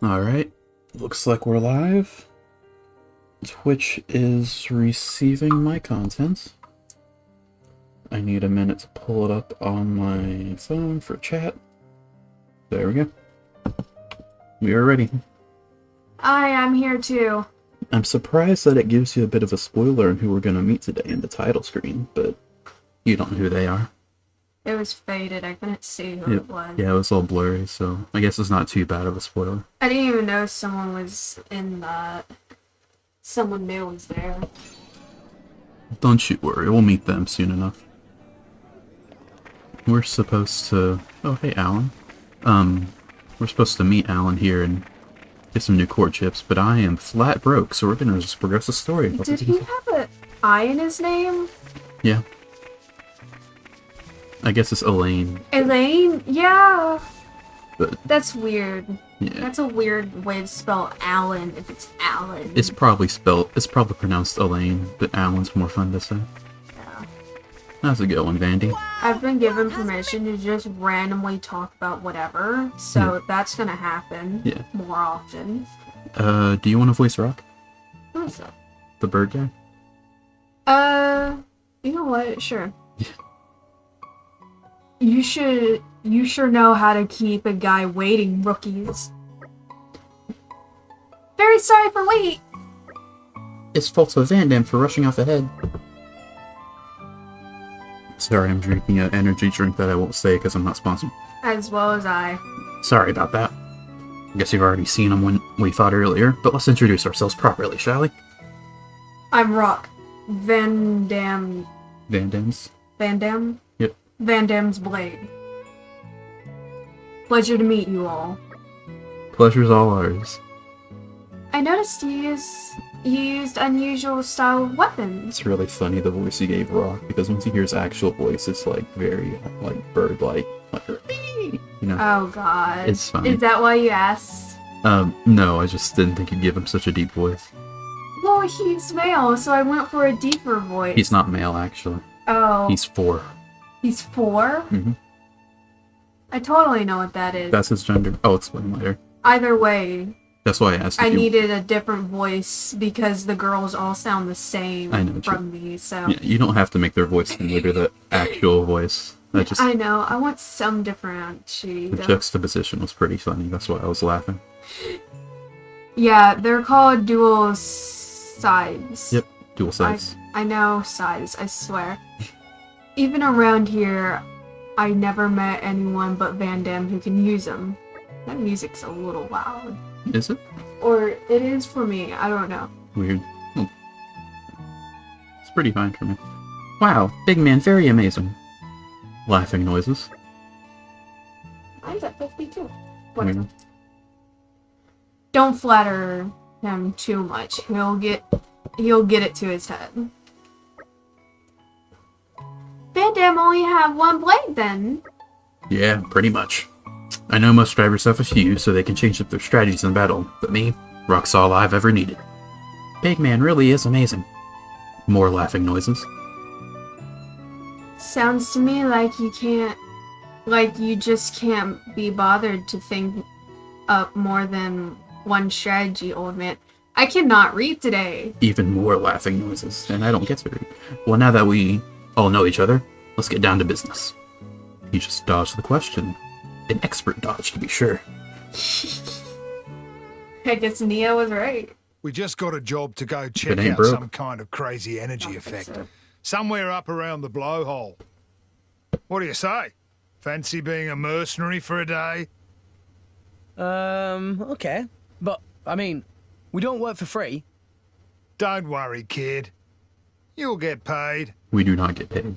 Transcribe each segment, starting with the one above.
Alright, looks like we're live. Twitch is receiving my content. I need a minute to pull it up on my phone for chat. There we go. We are ready. I'm here too. I'm surprised that it gives you a bit of a spoiler on who we're going to meet today in the title screen, but you don't know who they are. It was faded. I couldn't see who it was. Yeah, it was all blurry, so I guess it's not too bad of a spoiler. I didn't even know someone was in that. Someone new was there. Don't you worry, we'll meet them soon enough. We're supposed to... Oh, hey, Alan. We're supposed to meet Alan here and get some new chord chips, but I am flat broke, so we're gonna just progress the story. Did he have an I in his name? Yeah. I guess it's Elaine. Elaine? Yeah. But that's weird. Yeah. That's a weird way to spell Alan if it's Alan. It's probably pronounced Elaine, but Alan's more fun to say. Yeah. That's a good one, Vandy. I've been given permission to just randomly talk about whatever, so that's gonna happen more often. Do you want to voice Rock? What's up? The bird guy? You know what? Sure. You sure know how to keep a guy waiting, rookies. Very sorry for wait. It's fault of Van Damme for rushing off ahead. Sorry, I'm drinking an energy drink that I won't say because I'm not sponsored. As well as I. Sorry about that. I guess you've already seen him when we fought earlier, but let's introduce ourselves properly, shall we? I'm Rock. Van Damme. Van Damme's? Van Damme? Yep. Van Damme's blade. Pleasure to meet you all. Pleasure's all ours. I noticed you used unusual style weapons. It's really funny the voice you gave Rock, because once he hears actual voice, it's like very like bird-like, like you know. Oh god. It's funny. Is that why you asked? No, I just didn't think you'd give him such a deep voice. Well, he's male, so I went for a deeper voice. He's not male, actually. Oh. He's 4. He's 4? Mm-hmm. I totally know what that is. That's his gender. I'll explain later. Either way. That's why I asked if I needed a different voice because the girls all sound the same from me, so... Yeah, you don't have to make their voice similar to the actual voice. I know. I want some differentiation. The juxtaposition was pretty funny. That's why I was laughing. Yeah, they're called dual sides. Yep, dual sides. I know sides, I swear. Even around here, I never met anyone but Van Damme who can use them. That music's a little loud. Is it? Or it is for me, I don't know. Weird. Oh. It's pretty fine for me. Wow, big man, very amazing. Laughing noises. Mine's at 52. Weird. Don't flatter him too much. He'll get it to his head. Van Damme only have one blade then. Yeah, pretty much. I know most drivers have a few, so they can change up their strategies in battle, but me, Rock's all I've ever needed. Big man really is amazing. More laughing noises. Sounds to me like you just can't be bothered to think up more than one strategy, old man. I cannot read today. Even more laughing noises, and I don't get to read. Well, now that we all know each other, let's get down to business. You just dodged the question. An expert dodge, to be sure. I guess Nia was right. We just got a job to go check out some kind of crazy energy effect. Somewhere up around the blowhole. What do you say? Fancy being a mercenary for a day? Okay. But, I mean, we don't work for free. Don't worry, kid. You'll get paid. We do not get paid.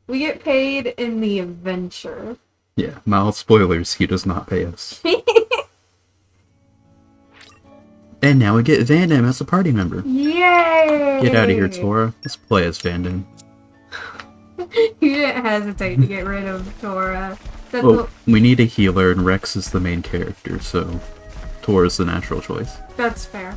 We get paid in the adventure. Yeah, mild spoilers, he does not pay us. And now we get Van Damme as a party member. Yay! Get out of here, Tora. Let's play as Van Damme. You didn't hesitate to get rid of Tora. Well, we need a healer, and Rex is the main character, so Tora's the natural choice. That's fair.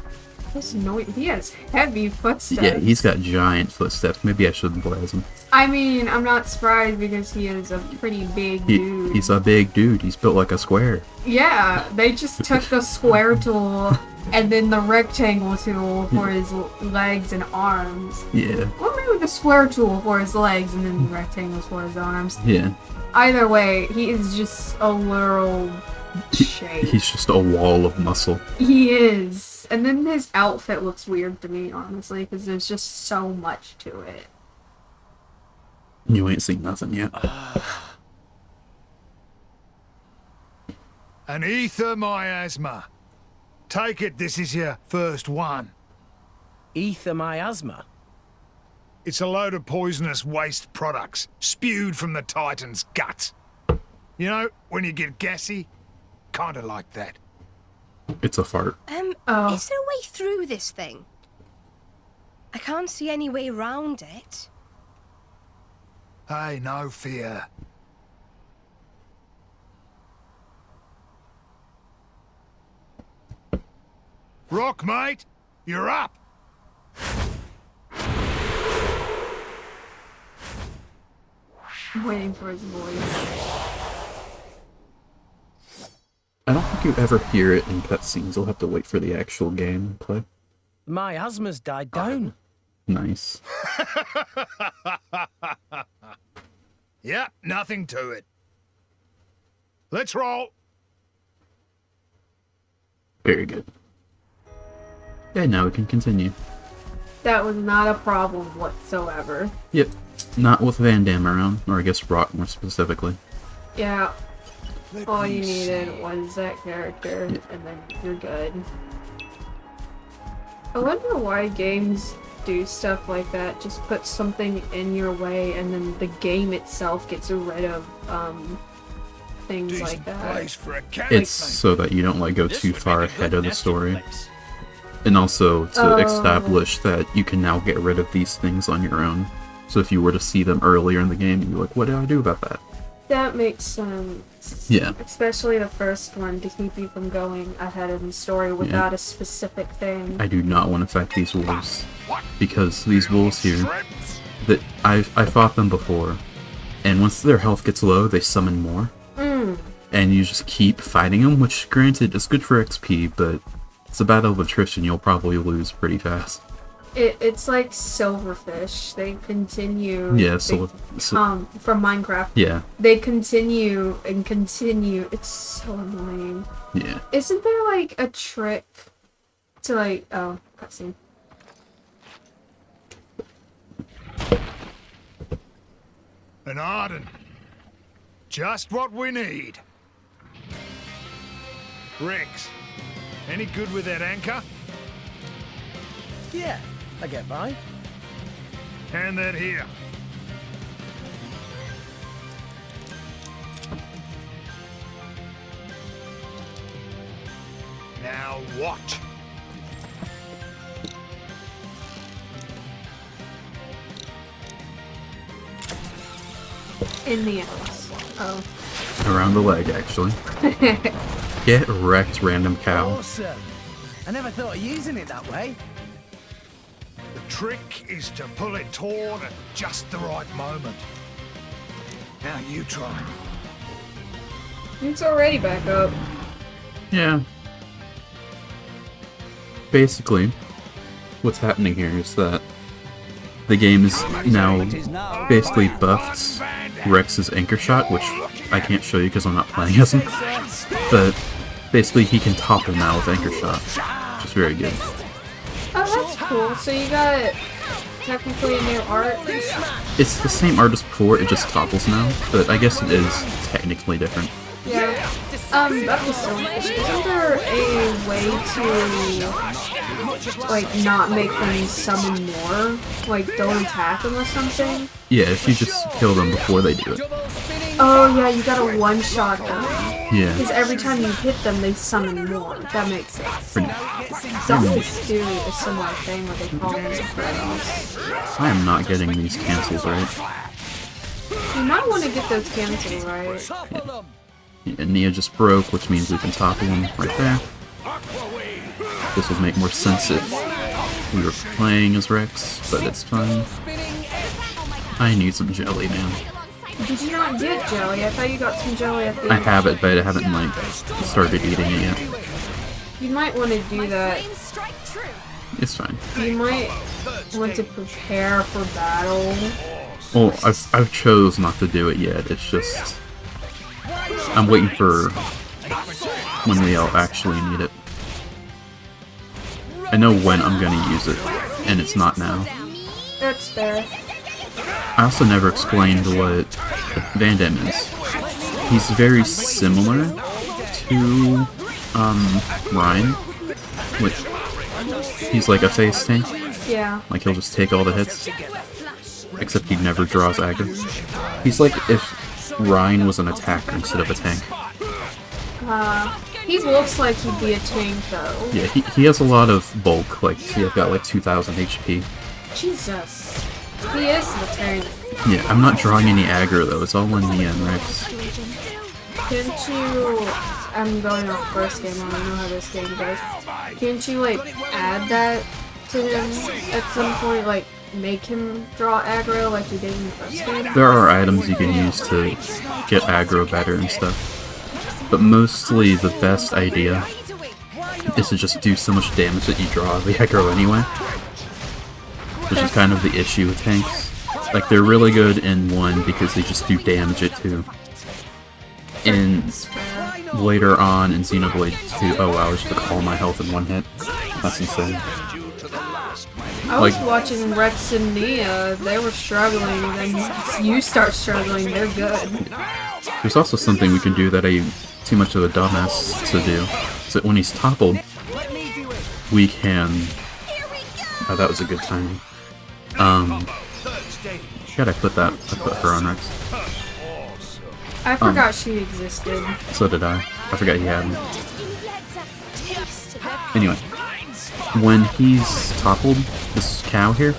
This noise. He has heavy footsteps. Yeah, he's got giant footsteps. Maybe I shouldn't blast him. I mean, I'm not surprised because he is a pretty big dude. He's a big dude. He's built like a square. Yeah, they just took the square tool and then the rectangle tool for his legs and arms. Yeah. Or maybe the square tool for his legs and then the rectangles for his arms. Yeah. Either way, he is just a literal shape. He's just a wall of muscle. He is. And then his outfit looks weird to me, honestly, because there's just so much to it. You ain't seen nothing yet. An ether miasma. Take it this is your first one. Ether miasma. It's a load of poisonous waste products spewed from the Titan's guts. You know, when you get gassy? Kinda like that. It's a fart. Oh. Is there a way through this thing? I can't see any way around it. Hey, no fear. Rock, mate! You're up! I'm waiting for his voice. I don't think you ever hear it in cutscenes. You'll have to wait for the actual gameplay. Miasma's died down. Nice. Yep, nothing to it. Let's roll. Very good. Yeah, now we can continue. That was not a problem whatsoever. Yep. Not with Van Damme around, or I guess Rock more specifically. Yeah. All you needed was that character, and then you're good. I wonder why games do stuff like that. Just put something in your way, and then the game itself gets rid of things like that. It's so that you don't like go too far ahead of the story. And also to establish that you can now get rid of these things on your own. So if you were to see them earlier in the game, you'd be like, what do I do about that? That makes sense. Yeah. Especially the first one, to keep you from going ahead in the story without a specific thing. I do not want to fight these wolves. Because these wolves here, that I fought them before. And once their health gets low, they summon more. And you just keep fighting them, which granted is good for XP, but it's a battle of attrition you'll probably lose pretty fast. It's like silverfish. They continue. Yeah, from Minecraft. Yeah. They continue and continue. It's so annoying. Yeah. Isn't there like a trick to like cutscene? An Arden. Just what we need. Rex, any good with that anchor? Yeah, I get by. Hand that here. Now watch. In the house. Oh. Around the leg, actually. Get wrecked, random cow. Awesome. I never thought of using it that way. The trick is to pull it taut at just the right moment. Now you try. It's already back up. Yeah. Basically, what's happening here is that the game is now basically buffed Rex's anchor shot, which I can't show you because I'm not playing as him. But basically he can topple now with anchor shot, which is very good. Oh, that's cool. So you got technically a new art? It's the same art as before, it just topples now, but I guess it is technically different. Yeah. That was so nice. Isn't there a way to, like, not make them summon more? Like, don't attack them or something? Yeah, if you just kill them before they do it. Oh, yeah, you gotta one-shot them. Yeah. Because every time you hit them, they summon more. That makes sense. Pretty- Zombies do a similar thing where they call them something else. I am not getting these cancels right. You might want to get those cancelled right. Yeah, Nia just broke, which means we can topple him right there. This would make more sense if we were playing as Rex, but it's fine. I need some jelly, man. Did you not get jelly? I thought you got some jelly at the end. I have it, but I haven't, like, started eating it yet. You might want to do that. It's fine. You might want to prepare for battle. Well, I've chose not to do it yet. It's just... I'm waiting for when we all actually need it. I know when I'm gonna use it, and it's not now. That's fair. I also never explained what Van Damme is. He's very similar to, Ryan. Which, he's like a face tank. Yeah. Like, he'll just take all the hits. Except he never draws aggro. He's like if Ryan was an attacker instead of a tank. He looks like he'd be a tank, though. Yeah, he has a lot of bulk. Like, he's got like 2,000 HP. Jesus. He is the tank. Yeah, I'm not drawing any aggro though. It's all in the end, Rex. Can't you... I'm going off first game, I don't know how this game goes. Can't you, like, add that to him at some point? Like, make him draw aggro like you did in the first game? There are items you can use to get aggro better and stuff. But mostly the best idea is to just do so much damage that you draw the aggro anyway. Which is kind of the issue with tanks. Like, they're really good in 1 because they just do damage at 2. And later on in Xenoblade 2, oh wow, I just took all my health in 1 hit. That's insane. I was watching Rex and Nia, they were struggling, and then you start struggling, they're good. There's also something we can do that I'm too much of a dumbass to do. Is that when he's toppled, we can... Oh, that was a good timing. God, I put her on Rex. I forgot she existed. So did I. I forgot he had me. Anyway, when he's toppled, this cow here,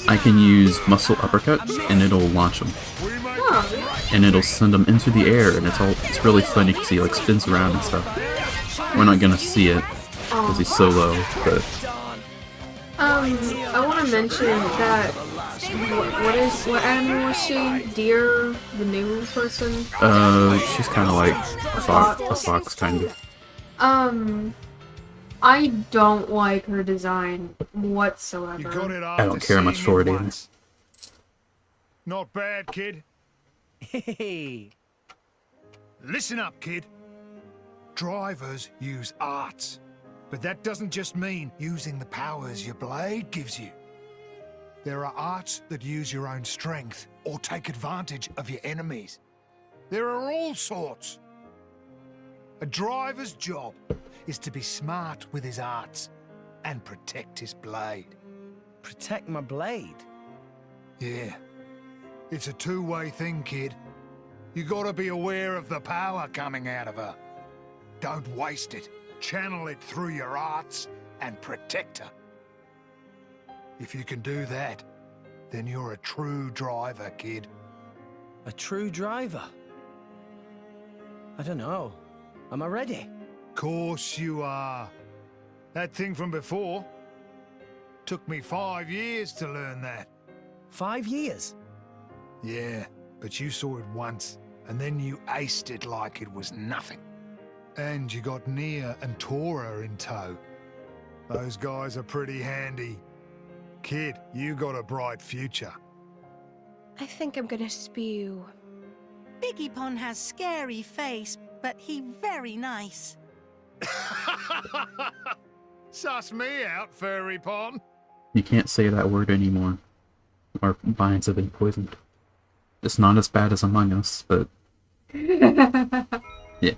I can use muscle uppercut and it'll launch him. Oh. And it'll send him into the air, and it's really funny because he like spins around and stuff. We're not gonna see it because he's so low, but I want to mention that what animal was she? Deer, the new person? she's kind of like a fox, kind of. I don't like her design whatsoever. I don't care much for it either. Not bad, kid. Hey. Listen up, kid. Drivers use arts. But that doesn't just mean using the powers your blade gives you. There are arts that use your own strength or take advantage of your enemies. There are all sorts. A driver's job is to be smart with his arts and protect his blade. Protect my blade? Yeah. It's a two-way thing, kid. You gotta be aware of the power coming out of her. Don't waste it. Channel it through your arts and protect her. If you can do that, then you're a true driver, kid. A true driver? I don't know. Am I ready? Course you are. That thing from before took me 5 years to learn that. 5 years? Yeah, but you saw it once, and then you aced it like it was nothing. And you got Nia and Tora in tow. Those guys are pretty handy. Kid, you got a bright future. I think I'm gonna spew. Biggie Pon has scary face, but he very nice. Suss me out, Furry Pon. You can't say that word anymore. Our minds have been poisoned. It's not as bad as Among Us, but... yeah.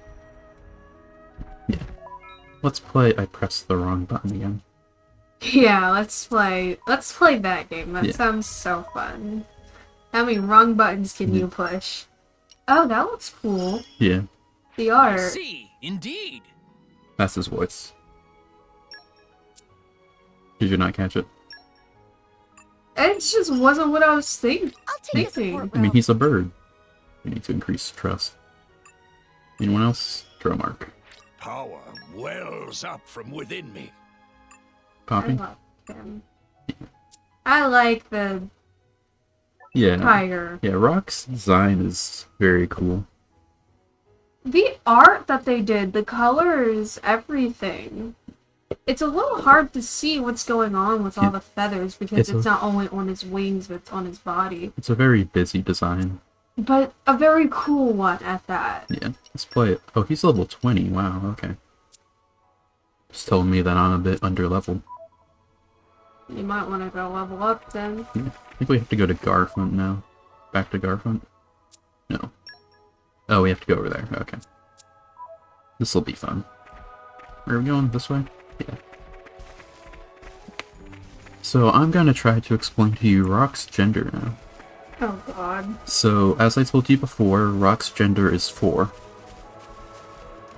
Yeah. Let's play... I pressed the wrong button again. Yeah, let's play that game. That sounds so fun. How many wrong buttons can you push? Oh, that looks cool. Yeah. The art. See, indeed. That's his voice. Did you not catch it? It just wasn't what I was thinking. I mean, he's a bird. We need to increase trust. Anyone else? Draw mark. Power wells up from within me. Poppy? him. I like the Yeah. tiger. Yeah, Rock's design is very cool. The art that they did, the colors, everything. It's a little hard to see what's going on with all the feathers because it's not only on his wings, but it's on his body. It's a very busy design. But a very cool one at that. Yeah, let's play it. Oh, he's level 20. Wow, okay. Just telling me that I'm a bit under leveled. You might want to go level up then. Yeah. I think we have to go to Garfront now. Back to Garfront? No. Oh, we have to go over there. Okay. This'll be fun. Where are we going? This way? Yeah. So I'm gonna try to explain to you Rock's gender now. Oh god. So, as I told you before, Rock's gender is 4.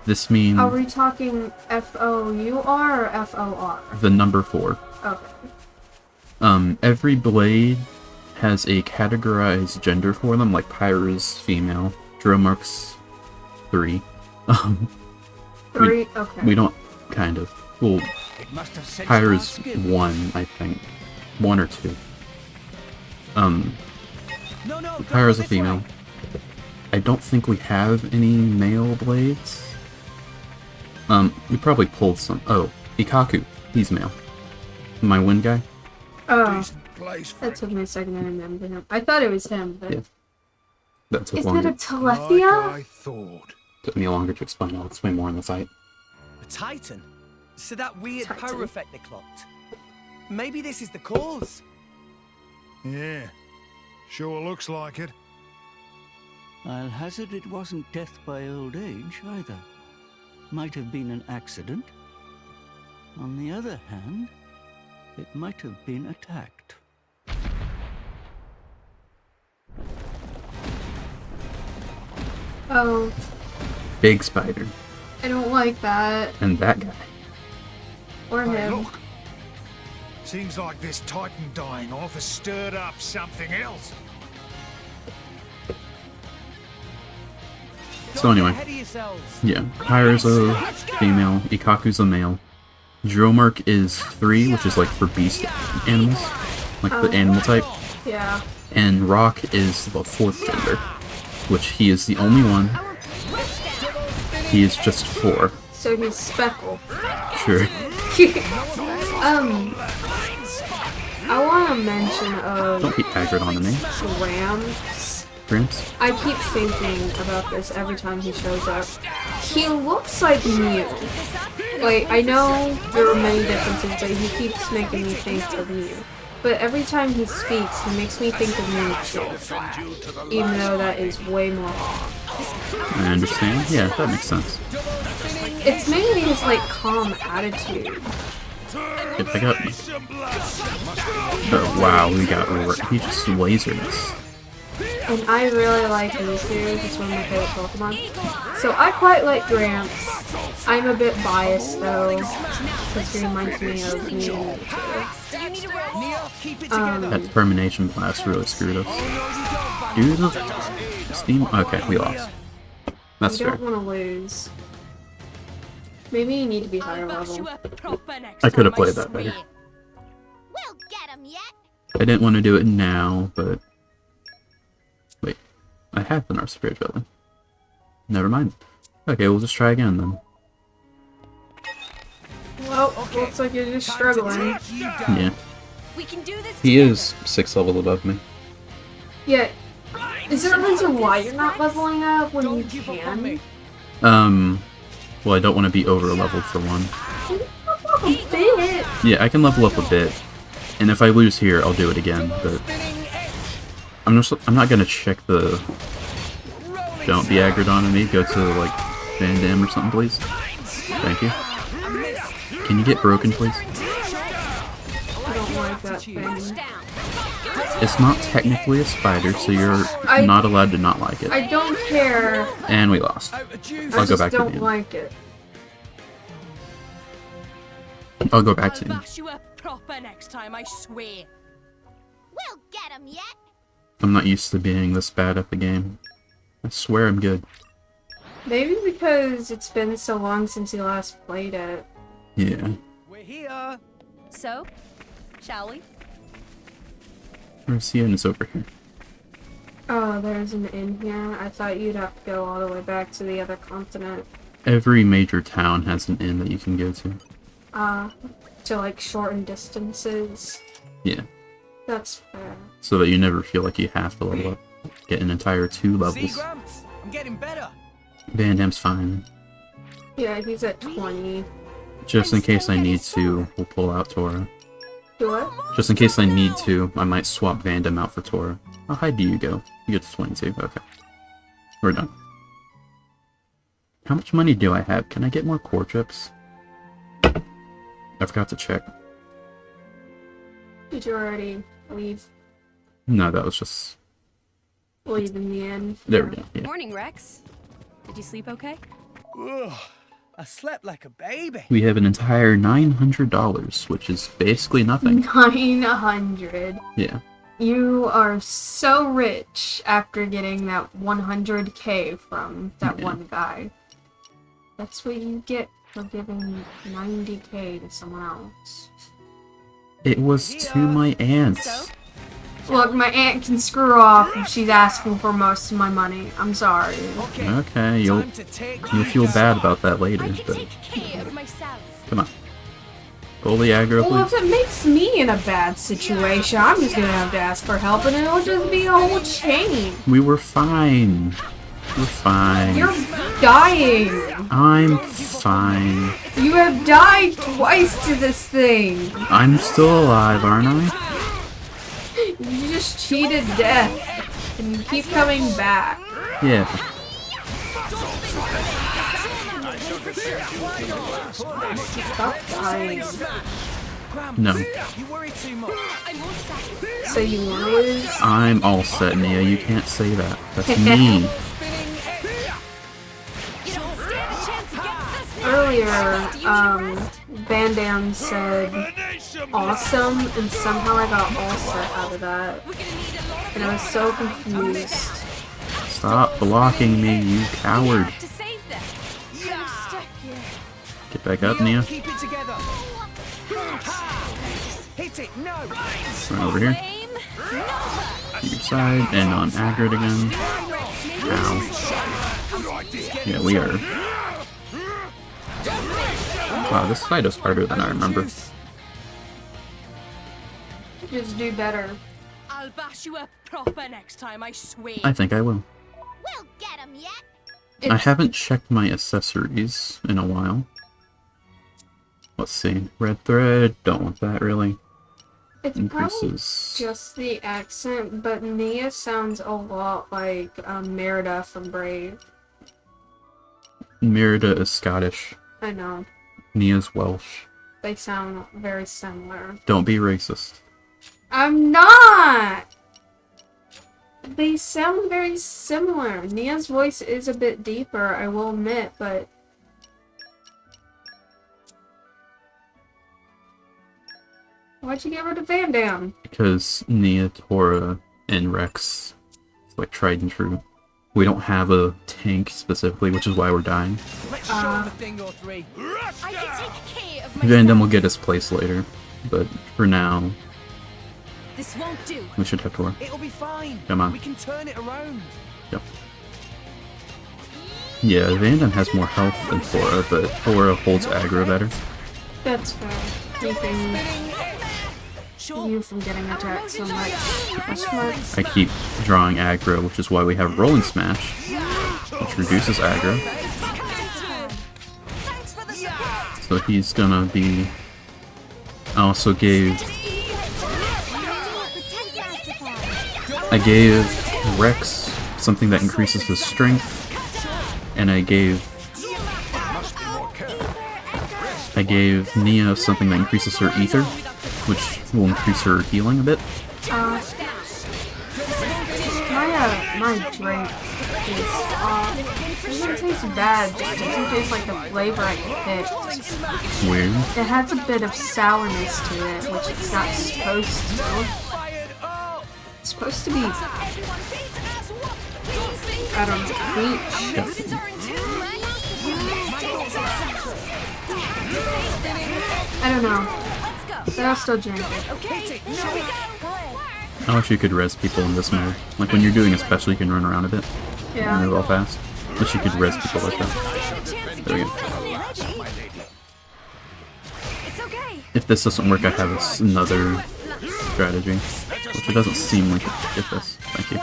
This means Are we talking F-O-U-R or F-O-R? the number 4. Okay. Every blade has a categorized gender for them, like Pyra's female, Dromark's 3. 3? Okay. We don't, kind of. Well, Pyra's 1, I think. 1 or 2. Pyra's a female. I don't think we have any male blades. We probably pulled some. Oh, Ikaku. He's male. My wind guy. Oh. That took me a second to remember him. I thought it was him, but... Yeah. That took Is longer. it a Telethia? I thought. Took me longer to explain. I'll explain more in the fight. A titan? So that weird Titan. power effect they clocked. Maybe this is the cause. Yeah, sure looks like it. I'll hazard it wasn't death by old age, either. Might have been an accident. On the other hand, it might have been attacked. Oh, Big spider. I don't like that. And that guy. Or Hey, him. look. Seems like this Titan dying off has stirred up something else. So anyway. Ahead of yourselves. Yeah. Pyra's a female. Ikaku's a male. Dromark is 3, which is like for beast animals. Like the animal type. Yeah. And Rock is the 4th gender. Which he is the only one. He is just 4. So he's Speckle. Sure. I want to mention Don't be aggroed onto me. Rams. Gramps. I keep thinking about this every time he shows up. He looks like Mew. Like, I know there are many differences, but he keeps making me think of Mew. But every time he speaks, he makes me think of Mew too. Even though that is way more wrong. I understand. Yeah, that makes sense. It's mainly his, like, calm attitude. If I got... Oh, wow, we got... He just lasered us. And I really like Mewtwo, he's one of my favorite Pokemon. So I quite like Gramps. I'm a bit biased though, because he reminds me of Mew. That Termination Blast really screwed us. Dude, Steam... Okay, we lost. That's I fair. don't want to lose. Maybe you need to be higher level. I could have played that better. We'll get 'em yet. I didn't want to do it now, but... Wait. I have been our spirit building. Never mind. Okay, we'll just try again then. Well, looks like you're just struggling. Yeah. We can do this He together. is 6 level above me. Yeah. Is there a reason why you're not leveling up when you can? Well, I don't want to be over leveled for one. A bit. Yeah, I can level up a bit. And if I lose here, I'll do it again, but... I'm not gonna check the... Don't be aggroed on me, go to, like, Van Damme or something, please. Thank you. Can you get broken, please? I don't like that thing. It's not technically a spider, so you're not allowed to not like it. I don't care. And we lost. I I'll go just back to the don't end. like it. I'll go back to I'll you. bash you up proper next time, I swear. We'll get 'em yet. I'm not used to being this bad at the game. I swear I'm good. Maybe because it's been so long since you last played it. Yeah. We're here. So, shall we? Where's the inn? Is over here. Oh, there's an inn here. I thought you'd have to go all the way back to the other continent. Every major town has an inn that you can go to. To like shorten distances. Yeah. That's fair. So that you never feel like you have to level up. Get an entire 2 See, levels. Gramps? I'm getting better. Van Damme's fine. Yeah, he's at 20. Just in case I need to, we'll pull out Tora. Do what? Just in case I need to, I might swap Van Damme out for Tora. How high do you go? You get to 22. Okay. We're done. How much money do I have? Can I get more core chips? I forgot to check. Did you already leave? No, that was just... Leave in the end? There we go. Yeah. Morning, Rex. Did you sleep okay? Ugh, I slept like a baby. We have an entire $900, which is basically nothing. 900. Yeah. You are so rich after getting that 100k from that one guy. That's what you get for giving 90k to someone else. It was to my aunt. Look, my aunt can screw off if she's asking for most of my money. I'm sorry. Okay, you'll feel bad about that later, I can but take care of myself. come on. Pull the aggro, Well, please. if it makes me in a bad situation, I'm just gonna have to ask for help and it'll just be a whole chain. We were fine. We're fine. You're dying. I'm fine. You have died twice to this thing. I'm still alive, aren't I? You just cheated death. And you keep coming back. Yeah. Stop dying. No. You worry too much. So you wanna lose? I'm all set, Nia. You can't say that. That's me. Earlier, Van Damme said awesome, and somehow I got all set out of that. And I was so confused. Stop blocking me, you coward. To save them. Get back up, Nia. Keep it together. Hit it, no. Right over here. Aim. Keep your side, and on aggro again. Ow. Yeah, we are. Wow, this fight is harder than I remember. Just do better. I'll bash you up proper next time, I swear. I think I will. We'll get him yet. I haven't checked my accessories in a while. Let's see. Red thread. Don't want that, really. It's probably Increases. just the accent, but Nia sounds a lot like Merida from Brave. Merida is Scottish. I know. Nia's Welsh. They sound very similar. Don't be racist. I'm not! They sound very similar. Nia's voice is a bit deeper, I will admit, but... Why'd you get rid of Van Damme? Because Nia, Tora, and Rex is like tried and true. We don't have a tank specifically, which is why we're dying. Let's show him a thing or three. I can take care of Van myself. Damme will get his place later, but for now, This won't do. we should have Tora. It'll be fine. Come on. We can turn it around. Yep. Yeah, Van Damme has more health than Tora, but Tora holds aggro better. That's fair. Keeping you from getting attacked so much. That's smart. I keep drawing aggro, which is why we have Rolling Smash, which reduces aggro. So he's gonna be... I also gave... I gave Rex something that increases his strength, and I gave Nia something that increases her ether, which will increase her healing a bit. My drink is it doesn't taste bad, just doesn't taste like the flavor I picked. Weird. It has a bit of sourness to it, which it's not supposed to. It's supposed to be, I don't know, peach. I don't know. That's still janky. I wish you could res people in this mode. Like when you're doing a special, you can run around a bit. Yeah. Move all fast. Wish you could res people like that. There we go. If this doesn't work, I have another strategy. Which it doesn't seem like it could get this. Thank you.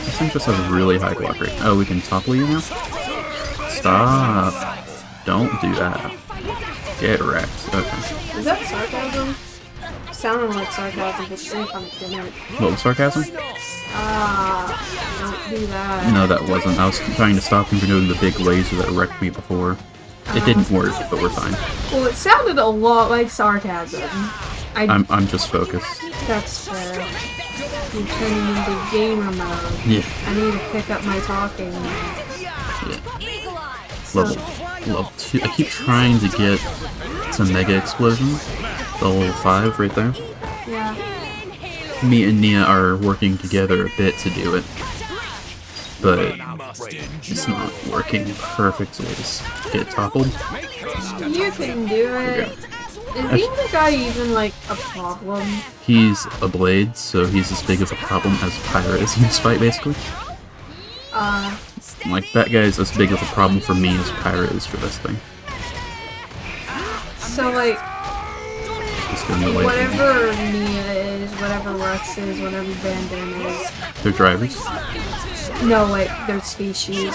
This thing just has a really high block rate. Oh, we can topple you now? Stop! Don't do that. Get wrecked. Okay. Is that sarcasm? Sounded like sarcasm, but same kind of didn't. What was sarcasm? Don't do that. No, that wasn't. I was trying to stop him from doing the big laser that wrecked me before. It didn't work, but we're fine. Well, it sounded a lot like sarcasm. I'm just focused. That's fair. You're turning into gamer mode. Yeah. I need to pick up my talking. Yeah. Level 2. I keep trying to get to Mega Explosion. The level 5 right there. Yeah. Me and Nia are working together a bit to do it. But it's not working perfectly. Just get toppled. You can do it. Is the other guy even like a problem? He's a blade, so he's as big of a problem as Pyra is in this fight, basically. Like, that guy's as big of a problem for me as Pyra is for this thing. So, like, whatever Nia is, whatever Rex is, whatever Van Damme is. They're drivers. No, like, they're species.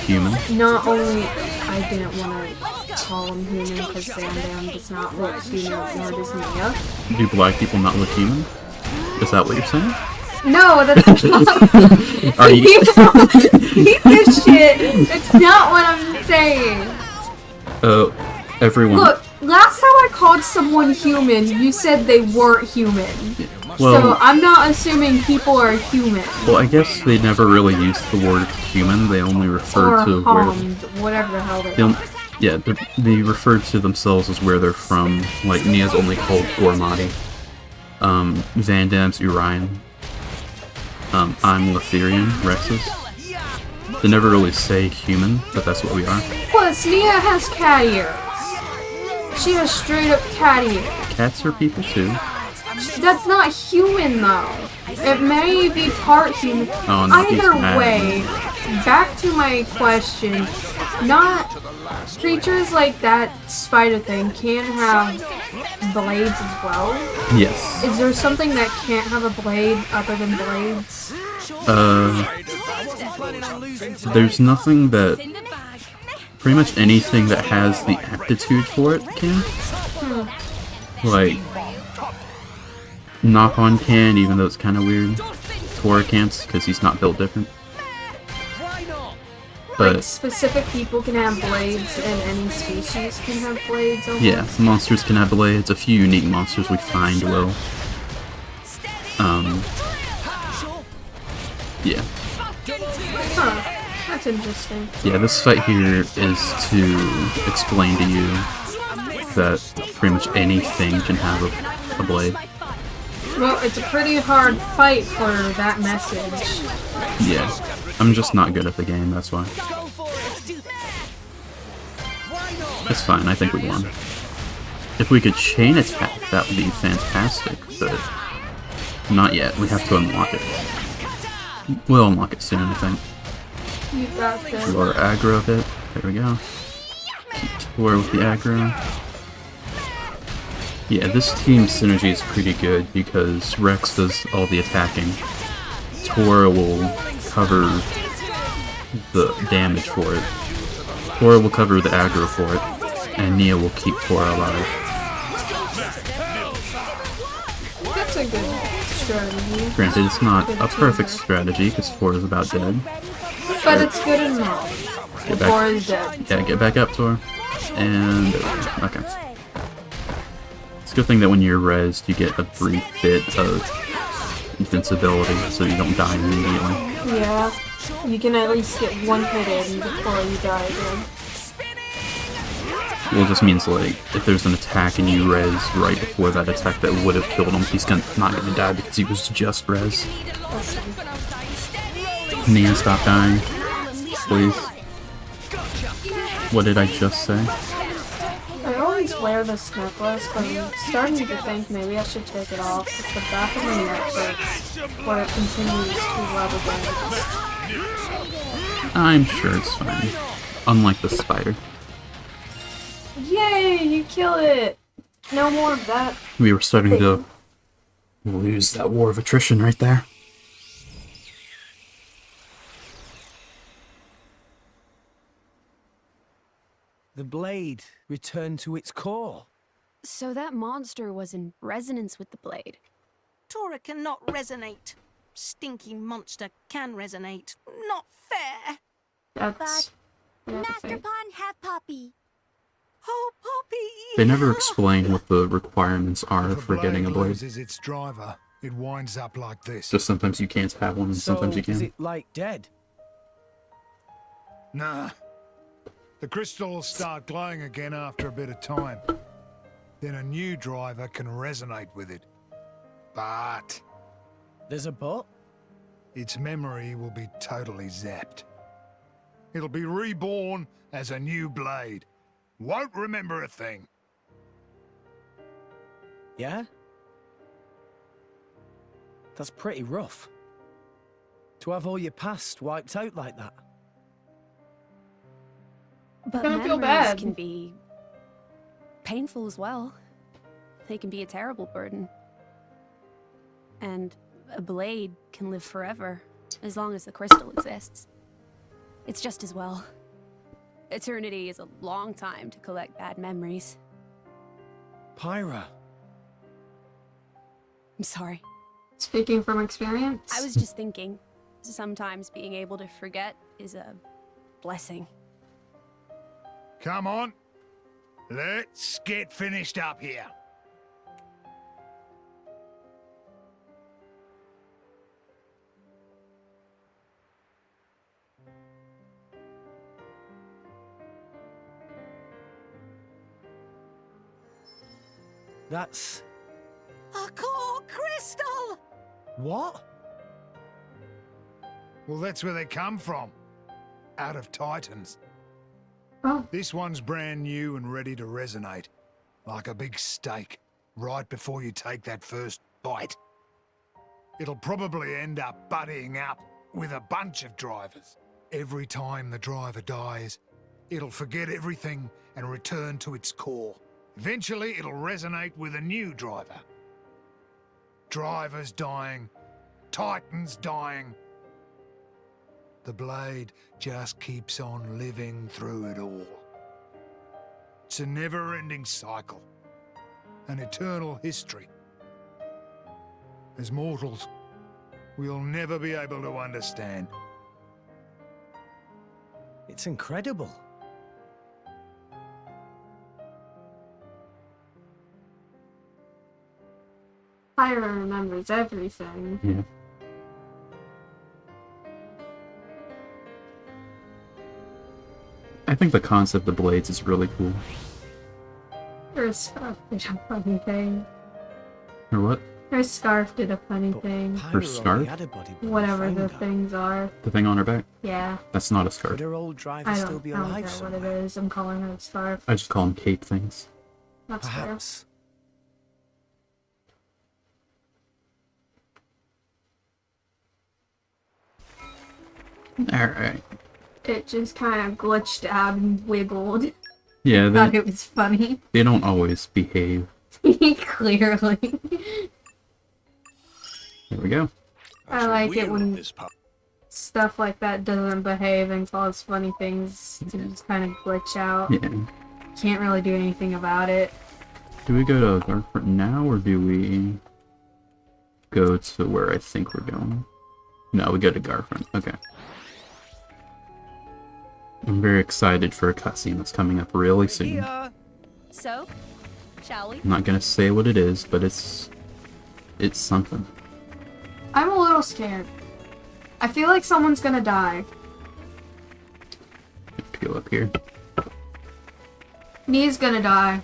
Human. Not only, I didn't want to call him human because Van Damme does not look human, nor does Nia. Do black people not look human? Is that what you're saying? No, that's not. Are you? Eat this shit. That's not what I'm saying. Everyone. Look, last time I called someone human, you said they weren't human. Well, so I'm not assuming people are human. Well, I guess they never really used the word human. They only referred to whatever the hell they are. Yeah, they referred to themselves as where they're from. Like, Nia's only called Gormati. Van Damme's Urian. I'm Letherian, Rex's. They never really say human, but that's what we are. Plus, Nia has cat ears. She has straight up cat ears. Cats are people too. That's not human though. It may be part human. Oh, no, either way, back to my question. Not creatures like that spider thing can have blades as well. Yes. Is there something that can't have a blade other than blades? There's nothing that... Pretty much anything that has the aptitude for it can. Like... Knock-on can, even though it's kind of weird. Tora can't, because he's not built different. But like, specific people can have blades, and any species can have blades almost? Yeah, monsters can have blades. A few unique monsters we find will. Yeah. Huh. That's interesting. Yeah, this fight here is to explain to you that pretty much anything can have a blade. Well, it's a pretty hard fight for that message. Yeah. I'm just not good at the game, that's why. It's fine, I think we won. If we could chain attack, that would be fantastic, but not yet. We have to unlock it. We'll unlock it soon, I think. You got this. Lower aggro a bit. There we go. Keep Tor with the aggro. Yeah, this team synergy is pretty good because Rex does all the attacking. Tor will cover the damage for it. Tor will cover the aggro for it. And Nia will keep Tor alive. That's a good strategy. Granted, it's not a perfect strategy because Tor is about dead. But it's good enough. Tor is dead. Yeah, get back up, Tor. And... okay. It's a good thing that when you're rezzed, you get a brief bit of invincibility, so you don't die immediately. Yeah. You can at least get one hit in before you die again. Well, it just means, like, if there's an attack and you res right before that attack that would have killed him, he's not gonna die because he was just res. Nia, stop dying. Please. What did I just say? I always wear this necklace, but I'm starting to think maybe I should take it off. It's the back of my neck hurts, where it continues to rub against. I'm sure it's fine. Unlike the spider. Yay! You killed it! No more of that. We were starting to lose that war of attrition right there. The blade returned to its core. So that monster was in resonance with the blade. Tora cannot resonate. Stinky monster can resonate. Not fair. That's... Master Pawn have Poppy. Oh, Poppy! They never explain what the requirements are If for getting a blade. loses its driver, it winds up like this. Just sometimes you can't have one and sometimes you is can. it like dead? Nah. The crystals start glowing again after a bit of time. Then a new driver can resonate with it. But There's a but? its memory will be totally zapped. It'll be reborn as a new blade. Won't remember a thing. Yeah? That's pretty rough. To have all your past wiped out like that. But I feel memories bad. can be painful as well. They can be a terrible burden. And a blade can live forever, as long as the crystal exists. It's just as well. Eternity is a long time to collect bad memories. Pyra. I'm sorry. Speaking from experience. I was just thinking, sometimes being able to forget is a blessing. Come on. Let's get finished up here. That's... A core crystal! what? Well, that's where they come from. Out of Titans. Oh, This one's brand new and ready to resonate. Like a big steak, right before you take that first bite. It'll probably end up buddying up with a bunch of drivers. Every time the driver dies, it'll forget everything and return to its core. Eventually, it'll resonate with a new driver. Drivers dying, Titans dying. The blade just keeps on living through it all. It's a never-ending cycle, an eternal history. As mortals, we'll never be able to understand. It's incredible. Pyra remembers everything. Yeah. I think the concept of blades is really cool. Her scarf did a funny thing. Or what? Her scarf did a funny But thing. Pyra Her already scarf? had a body when we Whatever found the her. things are. The thing on her back? Yeah. That's not a scarf. Could her old driver I still don't, be I don't alive care what somewhere? it is. I'm calling her a scarf. I just call them cape things. That's fair. Perhaps. Alright. It just kind of glitched out and wiggled. Yeah, Thought they, it was funny. they don't always behave. Clearly. There we go. I like it when stuff like that doesn't behave and cause funny things to just kind of glitch out. Yeah. Can't really do anything about it. Do we go to Garfort now, or do we go to where I think we're going? No, we go to Garfort. Okay. I'm very excited for a cutscene that's coming up really soon. I'm So, shall we? not gonna say what it is, but it's something. I'm a little scared. I feel like someone's gonna die. Have to go up here. Nia's gonna die.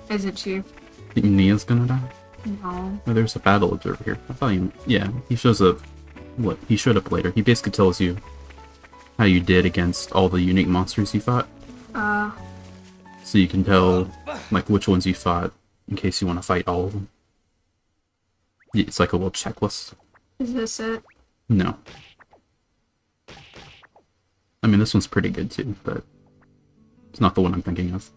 Isn't she? Think Nia's gonna die? No. Oh, there's a battle observer here. I thought you... Yeah, he shows up... What? He showed up later. He basically tells you how you did against all the unique monsters you fought. So you can tell, like, which ones you fought, in case you want to fight all of them. It's like a little checklist. Is this it? No. I mean, this one's pretty good too, but it's not the one I'm thinking of.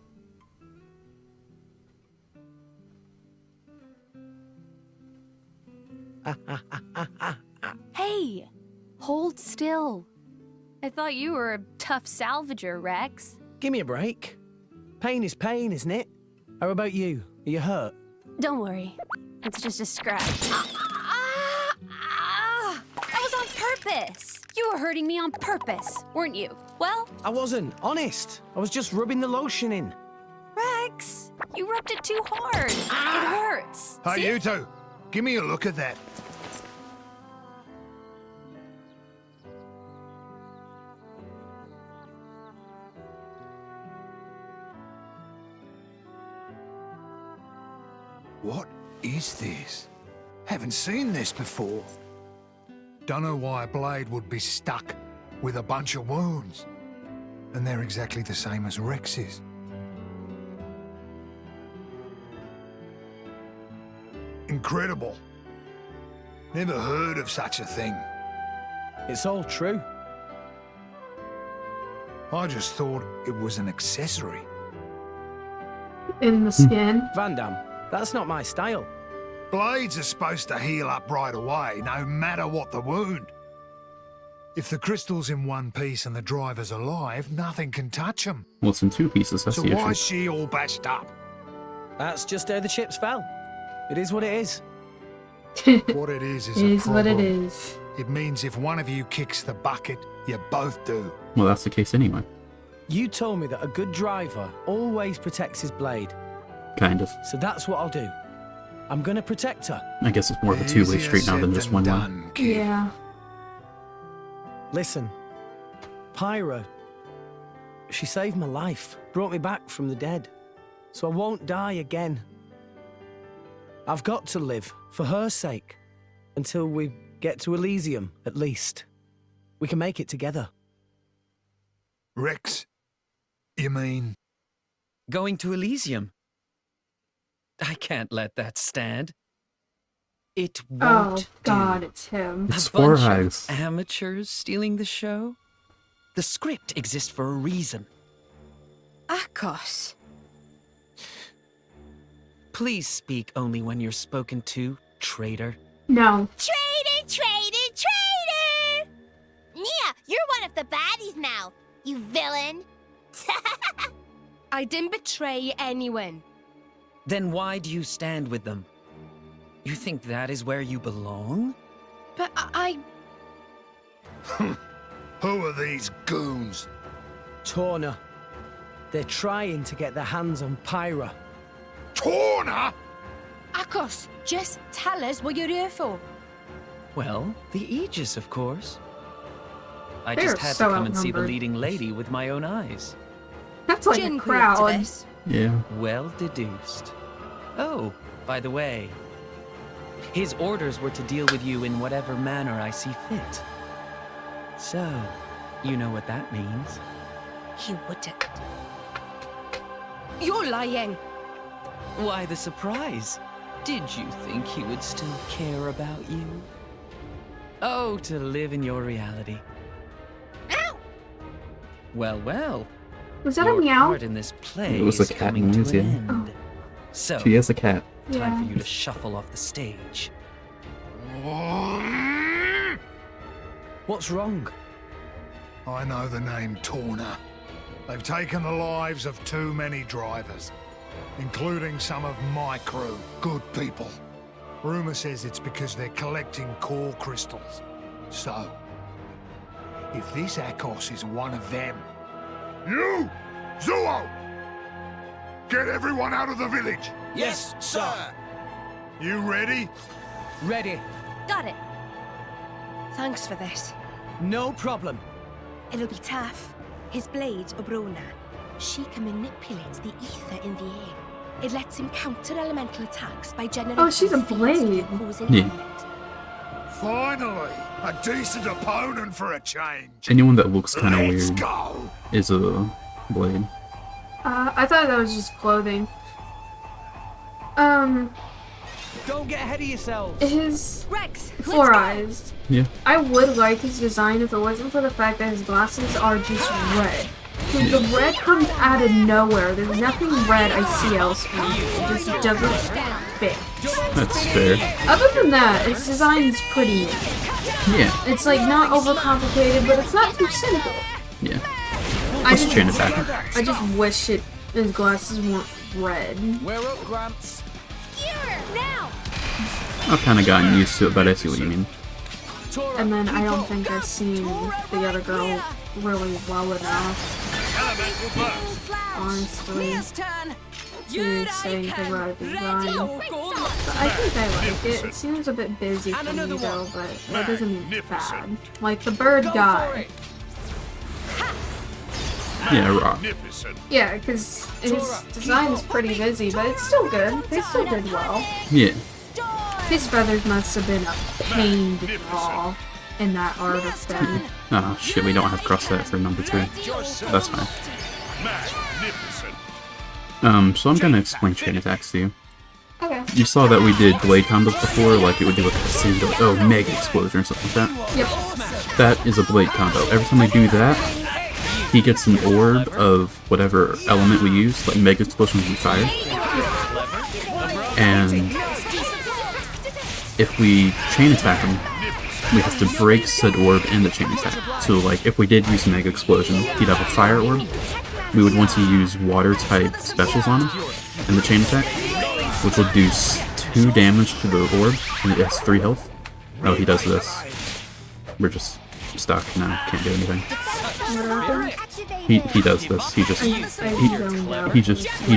Hey! Hold still. I thought you were a tough salvager, Rex. Give me a break. Pain is pain, isn't it? How about you? Are you hurt? Don't worry. It's just a scratch. That was on purpose. You were hurting me on purpose, weren't you? Well, I wasn't, honest. I was just rubbing the lotion in. Rex, you rubbed it too hard. It hurts. Hey, See? you two, give me a look at that. What is this? Haven't seen this before. Don't know why a blade would be stuck with a bunch of wounds. And they're exactly the same as Rex's. Incredible. Never heard of such a thing. It's all true. I just thought it was an accessory. In the skin? Van Damme, that's not my style. Blades are supposed to heal up right away, no matter what the wound. If the crystal's in one piece and the driver's alive, nothing can touch him. Well, it's in two pieces, that's So the why issue. is she all bashed up? That's just how the chips fell. It is what it is. What it is It a is what it problem. is. It means if one of you kicks the bucket, you both do. Well, that's the case anyway. You told me that a good driver always protects his blade. Kind of. So that's what I'll do. I'm gonna protect her. I guess it's more of a two-way Easier street now said than just one way. done, kid. Yeah. Listen, Pyra, she saved my life, brought me back from the dead, so I won't die again. I've got to live, for her sake, until we get to Elysium, at least. We can make it together. Rex, you mean? Going to Elysium? I can't let that stand. It Oh won't god, do. it's him. It's A bunch Four of Eyes. amateurs stealing the show? The script exists for a reason. Akos. Please speak only when you're spoken to, traitor. No. Traitor, traitor, traitor! Yeah, you're one of the baddies now, you villain. I didn't betray anyone. Then why do you stand with them? You think that is where you belong? But I... Who are these goons? Torna. They're trying to get their hands on Pyra. Torna? Akos, just tell us what you're here for. Well, the Aegis, of course. I They're just had so to come and see the outnumbered. leading lady with my own eyes. That's like Jin a quit up to crowd. this. Yeah. Well deduced. Oh, by the way, his orders were to deal with you in whatever manner I see fit. So, you know what that means. He wouldn't. You're lying. Why the surprise? Did you think he would still care about you? Oh, to live in your reality. Ow! Well, well. Was that a Your meow? part in this play It was a is cat coming noise, to an yeah. end. Oh. So, She is a cat. time Yeah. for you to shuffle off the stage. What's wrong? I know the name Torna. They've taken the lives of too many drivers, including some of my crew. Good people. Rumor says it's because they're collecting core crystals. So, if this Akos is one of them... You! Zuo! Get everyone out of the village! Yes, sir. You ready? Ready. Got it. Thanks for this. No problem. It'll be tough. His blade, Obrona, she can manipulate the ether in the air. It lets him counter elemental attacks by generating Oh, she's a fields blade. opposing Yeah. element. Finally! A decent opponent for a change! Anyone that looks kind of Let's weird go! is a blade. I thought that was just clothing. Don't get ahead of yourselves. His Rex, four eyes. Yeah. I would like his design if it wasn't for the fact that his glasses are just red. Because the red comes out of nowhere. There's nothing red I see elsewhere. It just doesn't fit. That's fair. Other than that, its design is pretty neat. Yeah. It's like not overcomplicated, but it's not too simple. Yeah. I What's just, chain attack? I just wish his glasses weren't red. We're up, Gramps. now! I've kind of gotten used to it, but I see what you mean. And then I don't think I've seen the other girl really well enough, honestly, to say anything about the design. But I think I like it. It seems a bit busy for me though, but that doesn't mean it's bad. Like the bird guy. Yeah, raw. Yeah, because his design is pretty busy, but it's still good. They still did well. Yeah. His feathers must have been a pain to draw in that art of them. Oh shit, we don't have cross set for number 2. That's fine. So I'm gonna explain chain attacks to you. Okay. You saw that we did blade combos before, like it would do like a single, mega explosion or something like that. Yep. That is a blade combo. Every time we do that, he gets an orb of whatever element we use, like mega explosion would be fire. And if we chain attack him, we have to break said orb in the chain attack. So like if we did use mega explosion, he'd have a fire orb. We would want to use water type specials on him in the chain attack, which will do 2 damage to the orb, and it has 3 health. Oh, he does this. We're just stuck now, can't do anything. He does this. He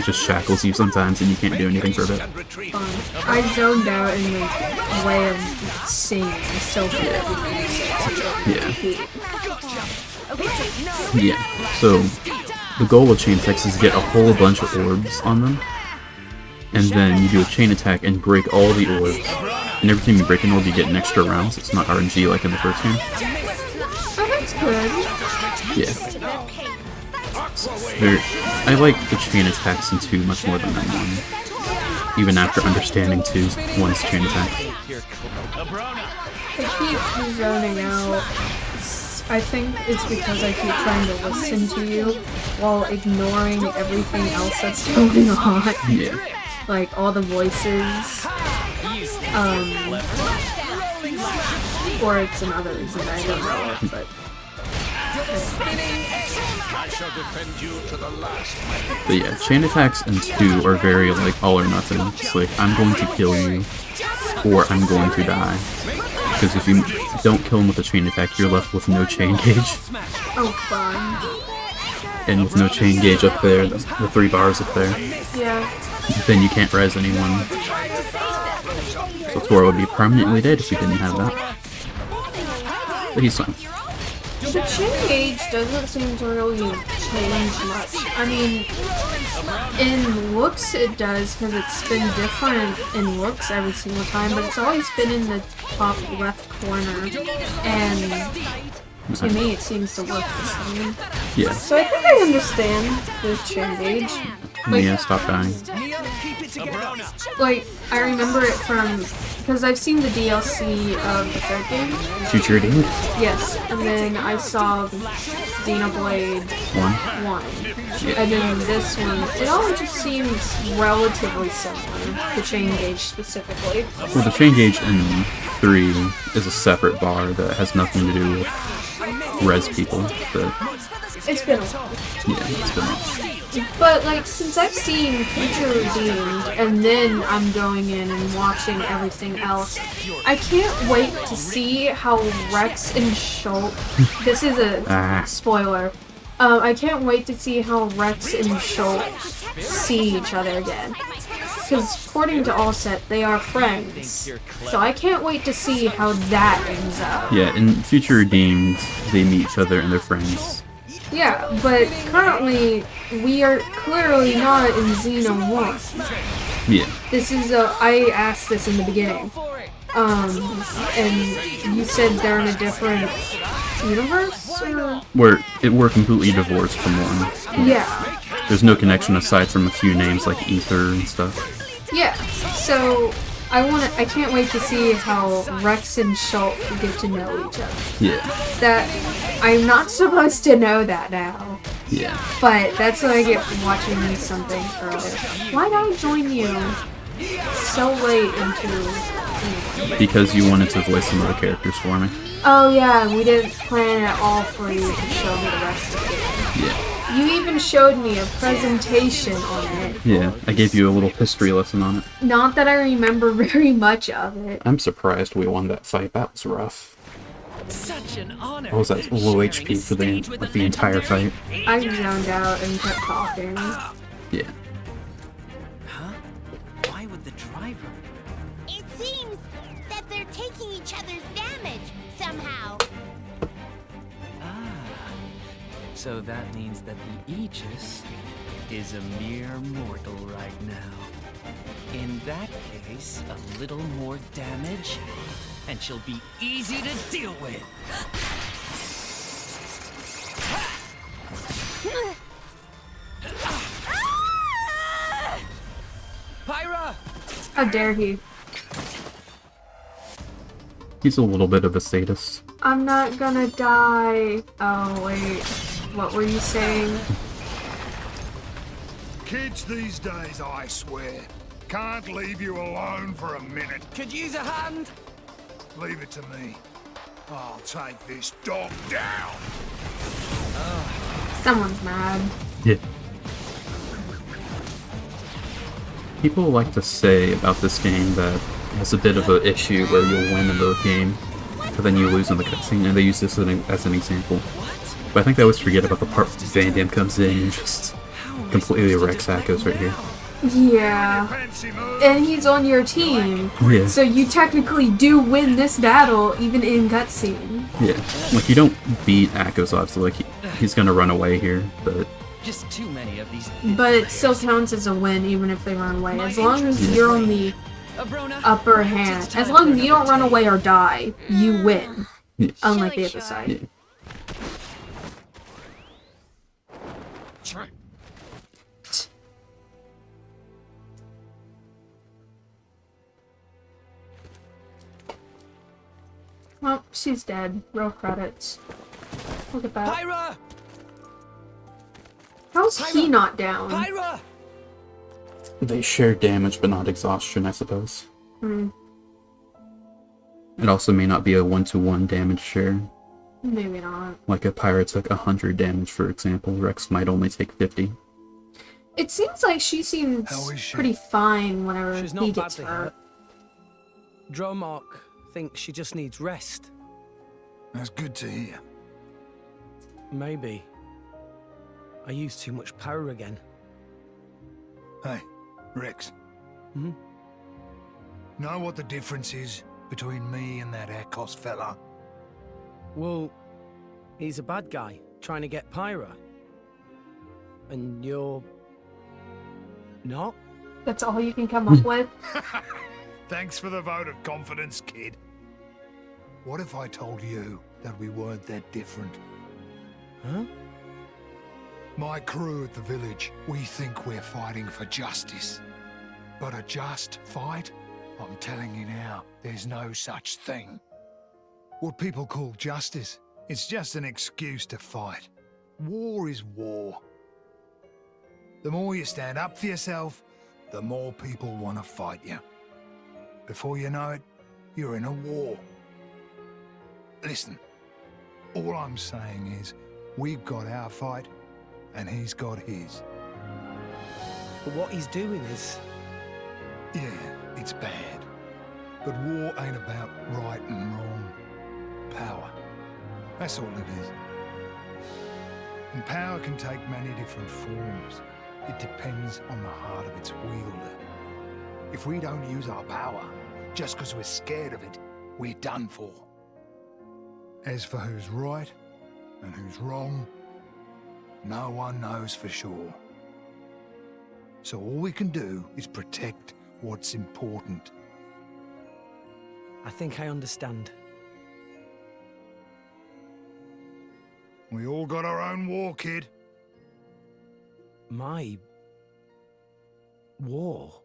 just shackles you sometimes, and you can't do anything for a bit. I zoned out in the way of seeing and still did everything. Yeah. So the goal of chain attacks is to get a whole bunch of orbs on them, and then you do a chain attack and break all the orbs. And every time you break an orb, you get an extra round. So it's not RNG like in the first game. Oh, that's good. Yeah. I like the chain attacks in 2 much more than in 1. Even after understanding 1's chain attack. I keep zoning out. I think it's because I keep trying to listen to you while ignoring everything else that's going on. Yeah. Like all the voices. Or it's another reason, I don't know it, but... But yeah, chain attacks in 2 are very like all or nothing. It's like, I'm going to kill you, or I'm going to die. Because if you don't kill him with a chain attack, you're left with no chain gauge. Oh, fun. And with no chain gauge up there, the 3 bars up there, Yeah. then you can't res anyone. So Thor would be permanently dead if we didn't have that. But he's fine. The chain gauge doesn't seem to really change much. I mean, in looks it does, because it's been different in looks every single time, but it's always been in the top left corner, and to me it seems to work the same. Yeah. So I think I understand the chain gauge. Like, Mia, stop dying. Like, I remember it from, because I've seen the DLC of the 3rd game. Future Demon? Yes, and then I saw Xenoblade 1. And then this one, it all just seems relatively similar, the chain gauge specifically. Well, the chain gauge in 3 is a separate bar that has nothing to do with res people. But it's been a while. Yeah, it's been a while. But, like, since I've seen Future Redeemed, and then I'm going in and watching everything else, I can't wait to see how Rex and Schultz... This is a spoiler. I can't wait to see how Rex and Schultz see each other again. Because according to Allset, they are friends. So I can't wait to see how that ends up. Yeah, in Future Redeemed, they meet each other and they're friends. Yeah, but currently, we are clearly not in Xeno 1. Yeah. This is I asked this in the beginning. And you said they're in a different universe? Or? We're completely divorced from 1. Yeah. There's no connection aside from a few names like Ether and stuff. Yeah, so I can't wait to see how Rex and Schultz get to know each other. Yeah. That, I'm not supposed to know that now. Yeah. But that's what I get from watching something earlier. Why did I join you so late into... Because you wanted to voice some of the characters for me. Oh yeah, we didn't plan at all for you to show me the rest of the game. Yeah. You even showed me a presentation on it. Yeah, I gave you a little history lesson on it. Not that I remember very much of it. I'm surprised we won that fight. That was rough. Such an honor. What was that? Low HP for the entire fight. I zoned out and kept talking. Yeah. Huh? Why would the driver? It seems that they're taking each other's damage somehow. So that means that the Aegis is a mere mortal right now. In that case, a little more damage, and she'll be easy to deal with. Pyra! How dare he? He's a little bit of a sadist. I'm not gonna die. Oh wait, what were you saying? Kids these days, I swear, can't leave you alone for a minute. Could use a hand? Leave it to me. I'll take this dog down. Someone's mad. Yeah. People like to say about this game that it has a bit of an issue where you'll win in the game, but then you lose in the cutscene, and they use this as an example. But I think they always forget about the part where Van Damme comes in and just completely wrecks Akos right here. Yeah. And he's on your team. Yeah. So you technically do win this battle, even in cutscene. Yeah. Like, you don't beat Akos, obviously. Like, he's gonna run away here, but... Just too many of these. But it still counts as a win, even if they run away. As long as you're on the upper hand. As long as you don't run away or die, you win. Yeah. Unlike the other side. Yeah. Well, she's dead. Roll credits. Look at that. Pyra! How's he not down? Pyra! They share damage, but not exhaustion, I suppose. Hmm. It also may not be a one-to-one damage share. Maybe not. Like a pirate took 100 damage, for example. Rex might only take 50. It seems like she seems pretty fine whenever She's he not gets badly hurt. hurt. Dromark thinks she just needs rest. That's good to hear. Maybe. I used too much power again. Hey, Rex. Hmm? Know what the difference is between me and that Akos fella? Well, he's a bad guy, trying to get Pyra. And you're... not? That's all you can come up with? Thanks for the vote of confidence, kid. What if I told you that we weren't that different? Huh? My crew at the village, we think we're fighting for justice. But a just fight? I'm telling you now, there's no such thing. What people call justice, it's just an excuse to fight. War is war. The more you stand up for yourself, the more people want to fight you. Before you know it, you're in a war. Listen, all I'm saying is, we've got our fight, and he's got his. But what he's doing is... Yeah, it's bad. But war ain't about right and wrong. Power. That's all it is. And power can take many different forms. It depends on the heart of its wielder. If we don't use our power, just because we're scared of it, we're done for. As for who's right and who's wrong, no one knows for sure. So all we can do is protect what's important. I think I understand. We all got our own war, kid. My... war?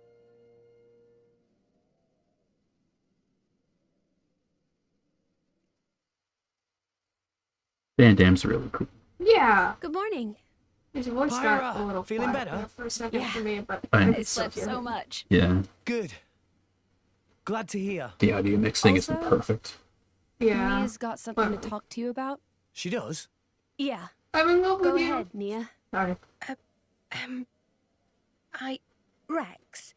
Van Damme's really cool. Yeah. Good morning. His voice got a Pyra, little feeling flat better? there for a second for me, but I I I still slept hear so it. much. Yeah, Good. Glad to hear. the audio mixing isn't Also- perfect. Yeah. Nia's got something Well- to talk to you about. She does? Yeah. I'm in love Go with you. ahead, Nia. Sorry. Rex,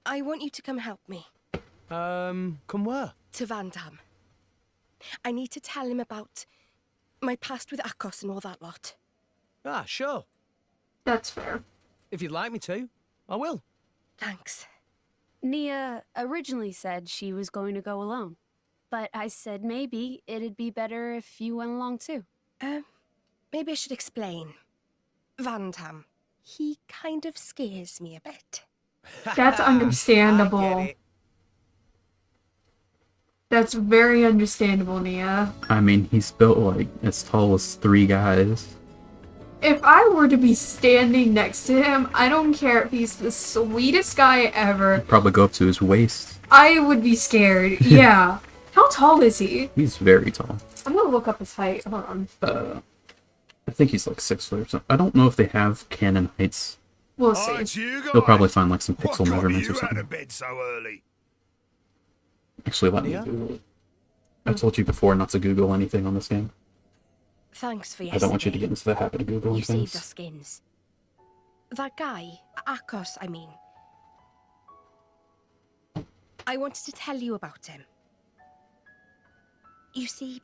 I want you to come help me. Come where? To Van Damme. I need to tell him about my past with Akos and all that lot. Ah, sure. That's fair. If you'd like me to, I will. Thanks. Nia originally said she was going to go alone, but I said maybe it'd be better if you went along too. Maybe I should explain. Van Damme, he kind of scares me a bit. That's understandable. I get it. That's very understandable, Nia. I mean, he's built like as tall as 3 guys. If I were to be standing next to him, I don't care if he's the sweetest guy ever, Probably go up to his waist. I would be scared. Yeah. How tall is he? He's very tall. I'm gonna look up his height. Hold on. I think he's like 6 foot or something. I don't know if they have canon heights. We'll Oh, see. it's you guys. They'll probably find like some What pixel got measurements or you out something. of bed so early? Actually, let me Yeah. Google it. I told you before not to Google anything on this game. Thanks for I yesterday. don't want you to get into the habit of Googling You saved things. our skins. That guy, Akos, I mean. I wanted to tell you about him. You see,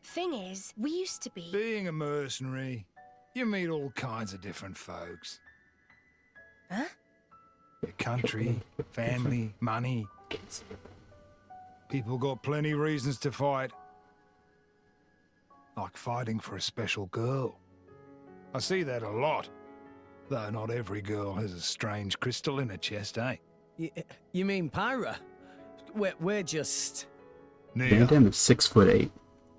thing is, we used to be... Being a mercenary, you meet all kinds of different folks. Huh? Your country, family, money. People got plenty reasons to fight. Like fighting for a special girl. I see that a lot. Though not every girl has a strange crystal in her chest, eh? You mean Pyra? We're just... Van Nia, Damme is 6'8".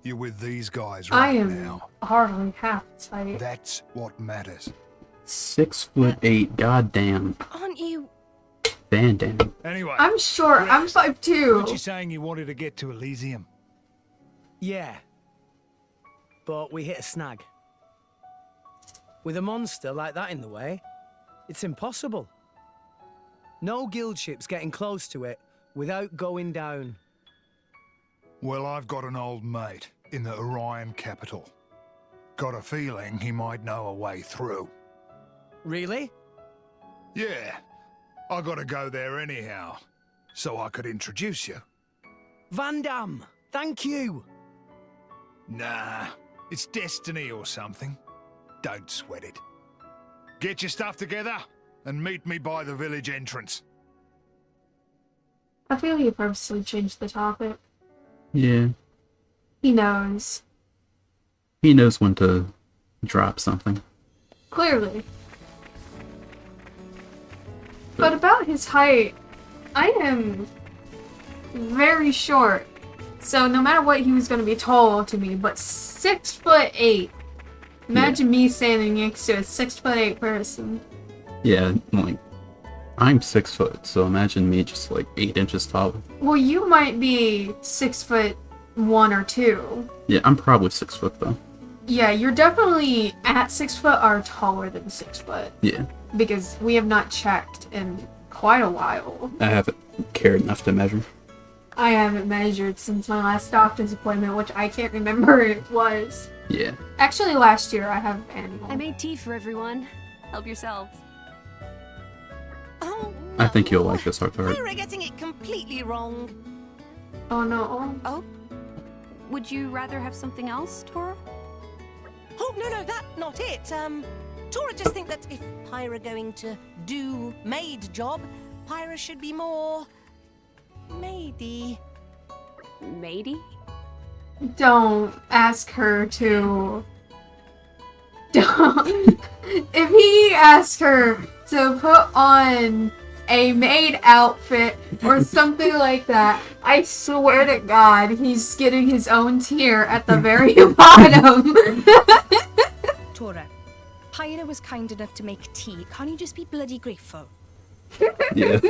you're with these guys I right am now. hardly half his height. That's what matters. 6'8". Goddamn. Aren't you... Van Damme. Anyway, I'm short. I'm Rex, 5'2". weren't you saying you wanted to get to Elysium? Yeah. But we hit a snag. With a monster like that in the way, it's impossible. No guild ship's getting close to it without going down. Well, I've got an old mate in the Orion capital. Got a feeling he might know a way through. Really? Yeah, I gotta go there anyhow, so I could introduce you. Van Damme, thank you! Nah, it's destiny or something. Don't sweat it. Get your stuff together and meet me by the village entrance. I feel he purposely changed the topic. Yeah. He knows. He knows when to drop something. Clearly. But about his height, I am very short. So no matter what, he was going to be tall to me. But 6'8". Imagine me standing next to a 6'8" person. Yeah, like, I'm 6 foot, so imagine me just like 8 inches taller. Well, you might be 6'1" or 2. Yeah, I'm probably 6 foot though. Yeah, you're definitely at 6 foot or taller than 6 foot. Yeah. Because we have not checked in quite a while. I haven't cared enough to measure. I haven't measured since my last doctor's appointment, which I can't remember it was. Yeah. Actually, last year I have annual. I made tea for everyone. Help yourselves. Oh, I think no. you'll like this art. You're getting it completely wrong. Oh no. Oh? Would you rather have something else, Tora? Oh, no, that not it. Tora just think that if Pyra going to do maid job, Pyra should be more... maidy. Matey? Don't ask her to. Don't. If he asks her to put on a maid outfit or something like that, I swear to God, he's getting his own tier at the very bottom. Tora, Pyra was kind enough to make tea. Can't you just be bloody grateful? Yeah.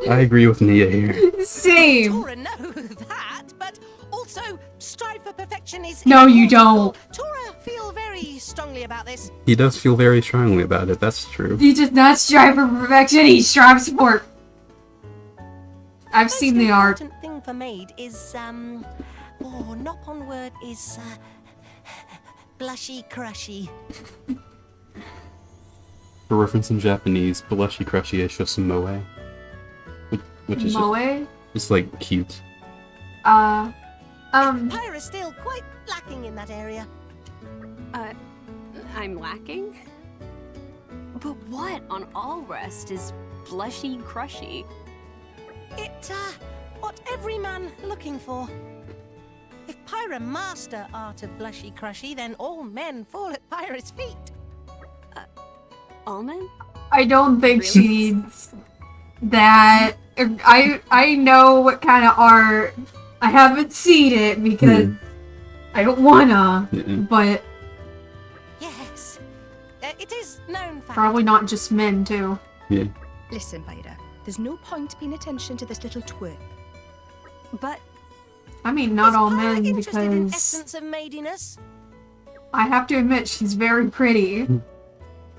I agree with Nia here. Same. Tora know that, but also strive for perfection is... No, you don't. Tora feel very strongly about this. He does feel very strongly about it, that's true. He does not strive for perfection, he strives for... I've seen the art. The most important thing for maid is, knock on word is, blushy crushy. For reference in Japanese, blushy crushy is just moe. Which is Moe? just like cute. Pyra's still quite lacking in that area. I'm lacking? But what on all rest is blushy crushy? It, what every man looking for. If Pyra master art of blushy crushy, then all men fall at Pyra's feet. All men? I don't think she needs that. I know what kind of art. I haven't seen it because I don't wanna, but Yes, it is known fact. probably not just men too. Yeah. Listen, Pyra, there's no point paying attention to this little twerp. But I mean, not Is all Pyra men interested in because essence of maidiness? I have to admit she's very pretty.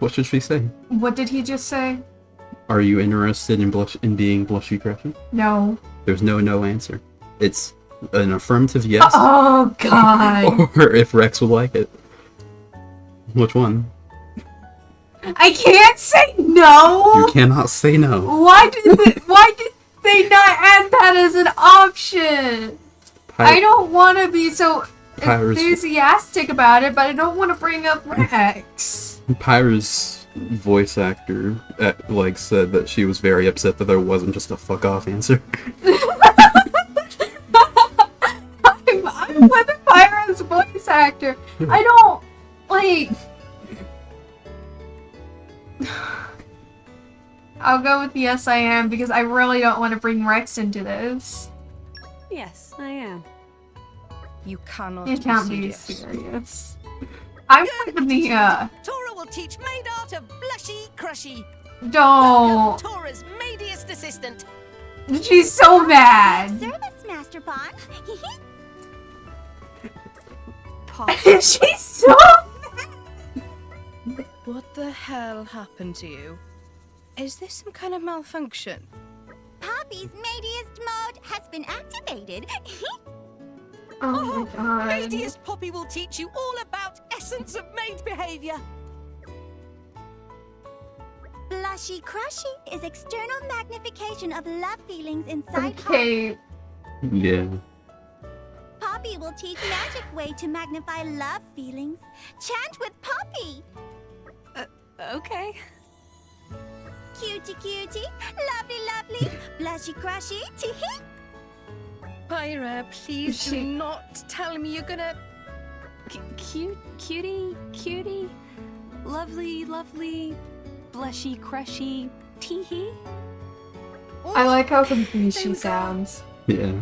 What should she say? What did he just say? Are you interested in being blushy crushy? No. There's no answer. It's an affirmative yes. Oh God. Or if Rex would like it. Which one? I can't say no. You cannot say no. Why did they not add that as an option? I don't want to be so enthusiastic about it, but I don't want to bring up Rex. Pyra's voice actor said that she was very upset that there wasn't just a fuck off answer. I'm with Pyra's voice actor. I don't like. I'll go with yes, I am, because I really don't want to bring Rex into this. yes, I am. You cannot You can't be be serious. serious. I'm with Nia. Tora will teach maid art of blushy crushy. Don't. Tora's maidiest assistant. She's so mad. Service, Master Pawn. She's so mad. What the hell happened to you? Is this some kind of malfunction? Poppy's maidiest mode has been activated. Oh my God. Maidiest Poppy will teach you all about essence of maid behavior. Blushy crushy is external magnification of love feelings inside heart. Okay. Yeah. Poppy will teach magic way to magnify love feelings. Chant with Poppy. Okay. Cutie cutie, lovely lovely, blushy crushy, tee-hee. Pyra, please do not tell me you're gonna... Cutie, lovely, blushy, crushy, tee-hee. I like how confused she sounds. Yeah.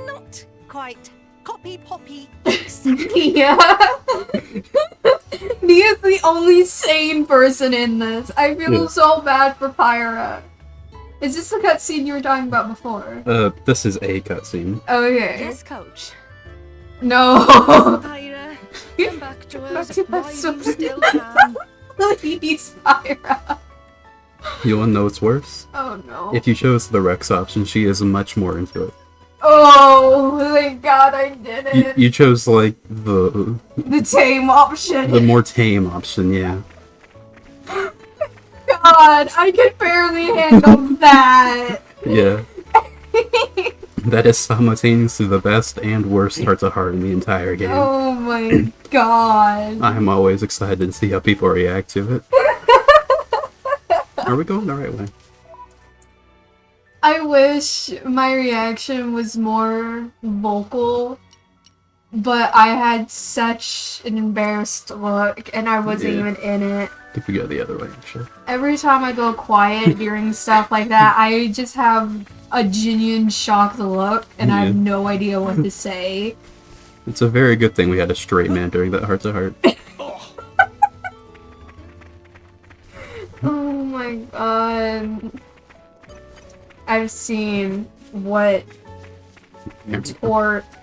Not quite. Copy Poppy. Nia. Nia's the only sane person in this. I feel so bad for Pyra. Is this the cutscene you were talking about before? This is a cutscene. Okay. Yes, coach. No. Pyra, come back to us That's while you so still can. Please, Pyra. You wanna know what's worse? Oh no. If you chose the Rex option, she is much more into it. Oh, thank God I did it. You chose, like, the tame option. the more tame option, yeah. God, I could barely handle that. Yeah. That is simultaneously the best and worst heart-to-heart in the entire game. Oh my God. I'm always excited to see how people react to it. Are we going the right way? I wish my reaction was more vocal, but I had such an embarrassed look and I wasn't even in it. I think we go the other way, actually. Every time I go quiet during stuff like that, I just have a genuine shocked look and I have no idea what to say. It's a very good thing we had a straight man during that heart-to-heart. my god. I've seen what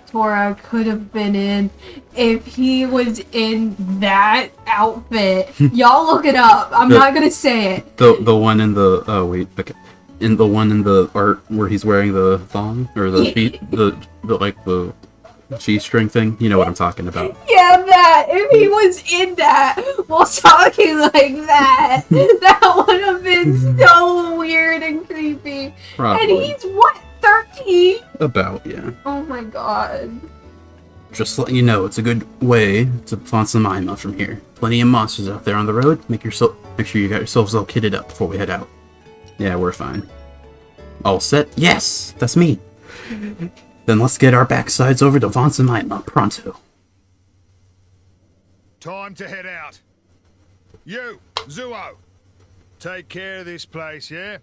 Tora could have been in if he was in that outfit. Y'all look it up. I'm not gonna say it. The one in the okay. In the one in the art where he's wearing the thong or the like the G-string thing, you know what I'm talking about. Yeah, that. If he was in that while talking like that, that would have been so weird and creepy. Probably. And he's what, 13? About, yeah. Oh my god. Just letting you know, it's a good way to find some Ima from here. Plenty of monsters out there on the road. Make sure you got yourselves all kitted up before we head out. Yeah, we're fine. All set? Yes! That's me! Then let's get our backsides over to Vance and Ima pronto. Time to head out. You, Zuo, take care of this place, yeah?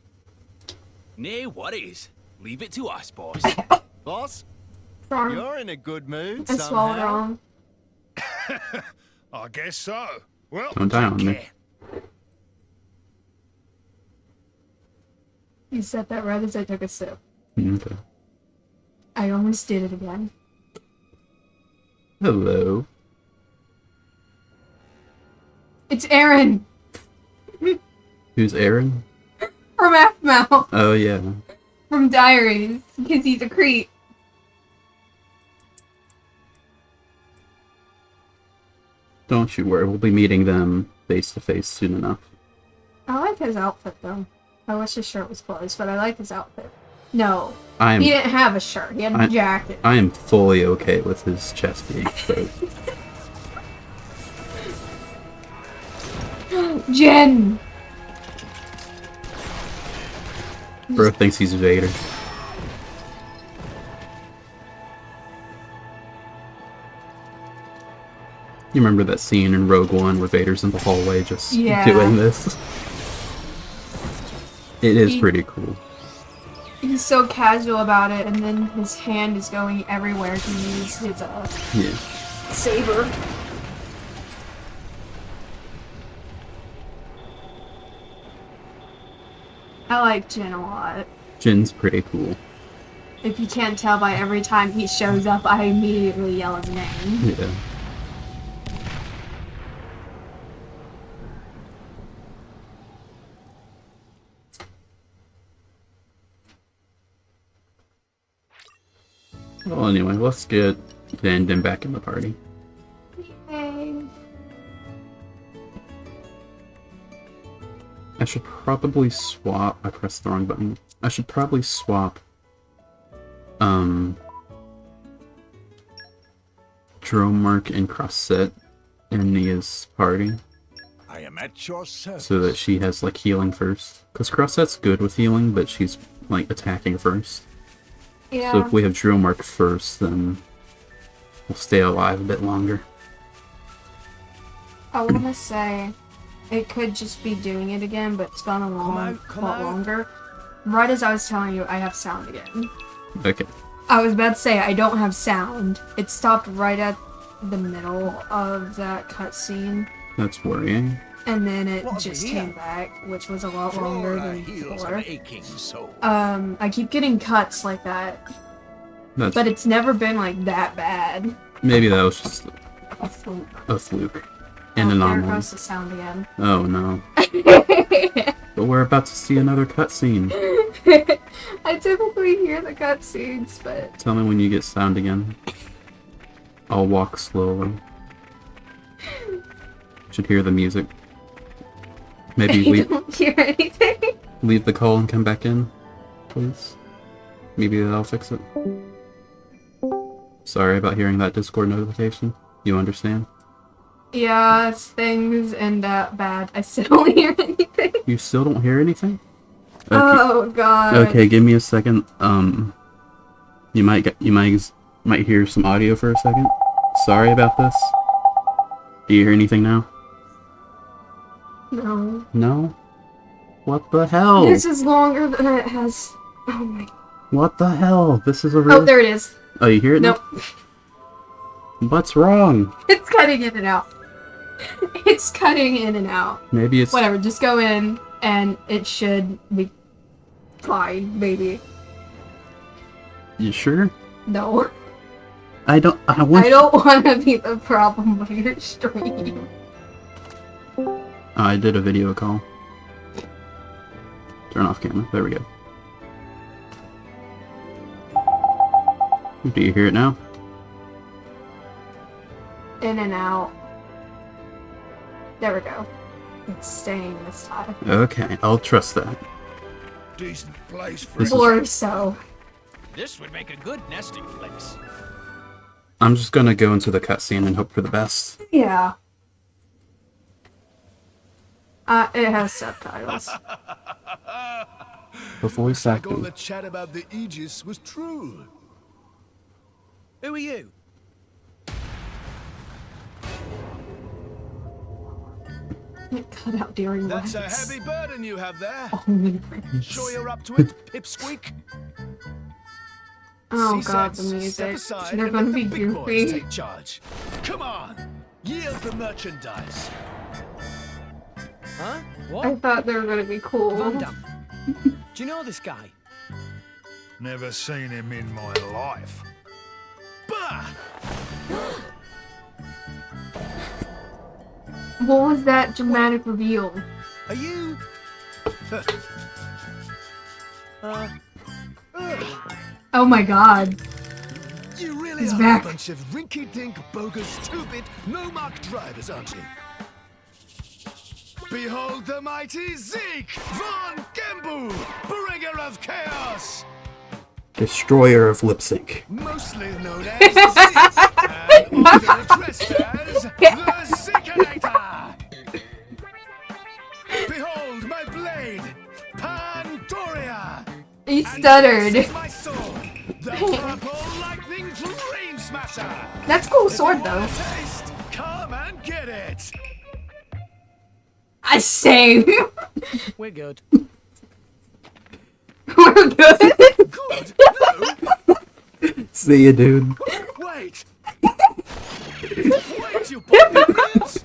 No worries. Leave it to us, boss. Boss, Sorry. you're in a good mood I swallowed somehow. wrong. I guess so. Well, Don't die on me. You said that right as I took a sip. Okay. I almost did it again. Hello. It's Aaron! Who's Aaron? From F-Mouth! Oh, yeah. From Diaries, because he's a creep. Don't you worry, we'll be meeting them face to face soon enough. I like his outfit, though. I wish his shirt was closed, but I like his outfit. No. He didn't have a shirt. He had a jacket. I am fully okay with his chest being exposed. Jen! Bro thinks he's Vader. You remember that scene in Rogue One where Vader's in the hallway just doing this? It is pretty cool. He's so casual about it, and then his hand is going everywhere to use his saber. I like Jin a lot. Jin's pretty cool. If you can't tell by every time he shows up, I immediately yell his name. Yeah. Well, anyway, let's get Din back in the party. Yay. I should probably swap. I pressed the wrong button. I should probably swap. Dromark and Crosset in Nia's party. I am at your service. So that she has like healing first. Because Crosset's good with healing, but she's like attacking first. Yeah. So if we have Dromark first, then we'll stay alive a bit longer. I want to say it could just be doing it again, but it's gone a lot longer. Right as I was telling you, I have sound again. Okay. I was about to say I don't have sound. It stopped right at the middle of that cutscene. That's worrying. And then it just came back, which was a lot longer than before. I keep getting cuts like that. But it's never been like that bad. Maybe that was just a fluke. A fluke. An anomaly. There goes the sound again. Oh no. But we're about to see another cutscene. I typically hear the cutscenes, but... Tell me when you get sound again. I'll walk slowly. Should hear the music. Maybe I don't hear anything. Leave the call and come back in, please. Maybe that'll fix it. Sorry about hearing that Discord notification. You understand? Yeah, things end up bad. I still don't hear anything. You still don't hear anything? Okay. Oh god. Okay, give me a second. You might hear some audio for a second. Sorry about this. Do you hear anything now? No. No? What the hell? This is longer than it has. Oh my. What the hell? This is a real... Oh, there it is. Oh, you hear it Nope. now? What's wrong? It's cutting in and out. It's cutting in and out. Maybe it's... Whatever, just go in and it should be fine, maybe. You sure? No. I don't I want don't want to be the problem of your stream. I did a video call. Turn off camera. There we go. Do you hear it now? In and out. There we go. It's staying this time. Okay, I'll trust that. Decent place for This is- Or so. This would make a good nesting place. I'm just gonna go into the cutscene and hope for the best. Yeah. It has subtitles. The voice Like all acting. the chat about the Aegis was true. Who are you? It cut out during That's a words. heavy burden you have there. Oh my Sure you're up to it, Pipsqueak? Oh See god, the sense, music. step aside They're and gonna let be the big boys goofy. take charge. Come on, yield the merchandise. Huh? I What? thought they were gonna be cool. Van Damme. Do you know this guy? Never seen him in my life. Bah! What was that dramatic reveal? Are you? Oh my god. You really He's are back. a bunch of rinky-dink, bogus, two-bit, no-mark drivers, aren't you? Behold the mighty Zeke von Gembu, bringer of chaos, Destroyer of lip sync. mostly known as Zeke, and often addressed as the Zekenator. Behold my blade, Pandoria. He And stuttered. this is my sword, the purple lightning dream smasher. That's a cool If you sword want though. a taste, come and get it. I say We're good. we're good. Good. No. See ya, dude. Wait. Wait, you barbarians.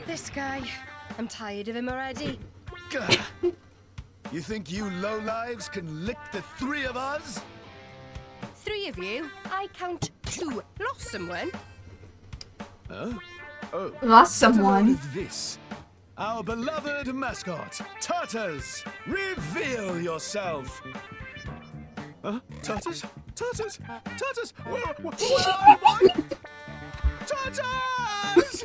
This guy. I'm tired of him already. Gah. You think you lowlives can lick the three of us? 3 of you? I count 2. Lost someone? Huh? Oh. Lost What someone. is this? Our beloved mascot, Tartars! Reveal yourself! Huh? Tartars? Tartars? Tartars? Where are you? Tartars!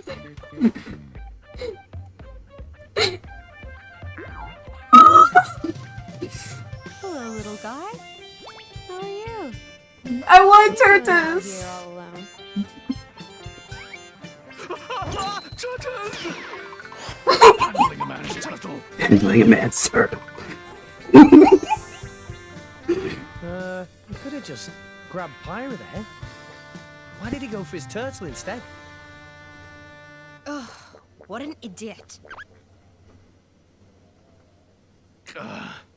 Hello, little guy. How are you? I want Here tortoise. all alone. Turtles! Handling a man's turtle. Handling a man's turtle. You could have just grabbed Pyra there. Why did he go for his turtle instead? Ugh, what an idiot.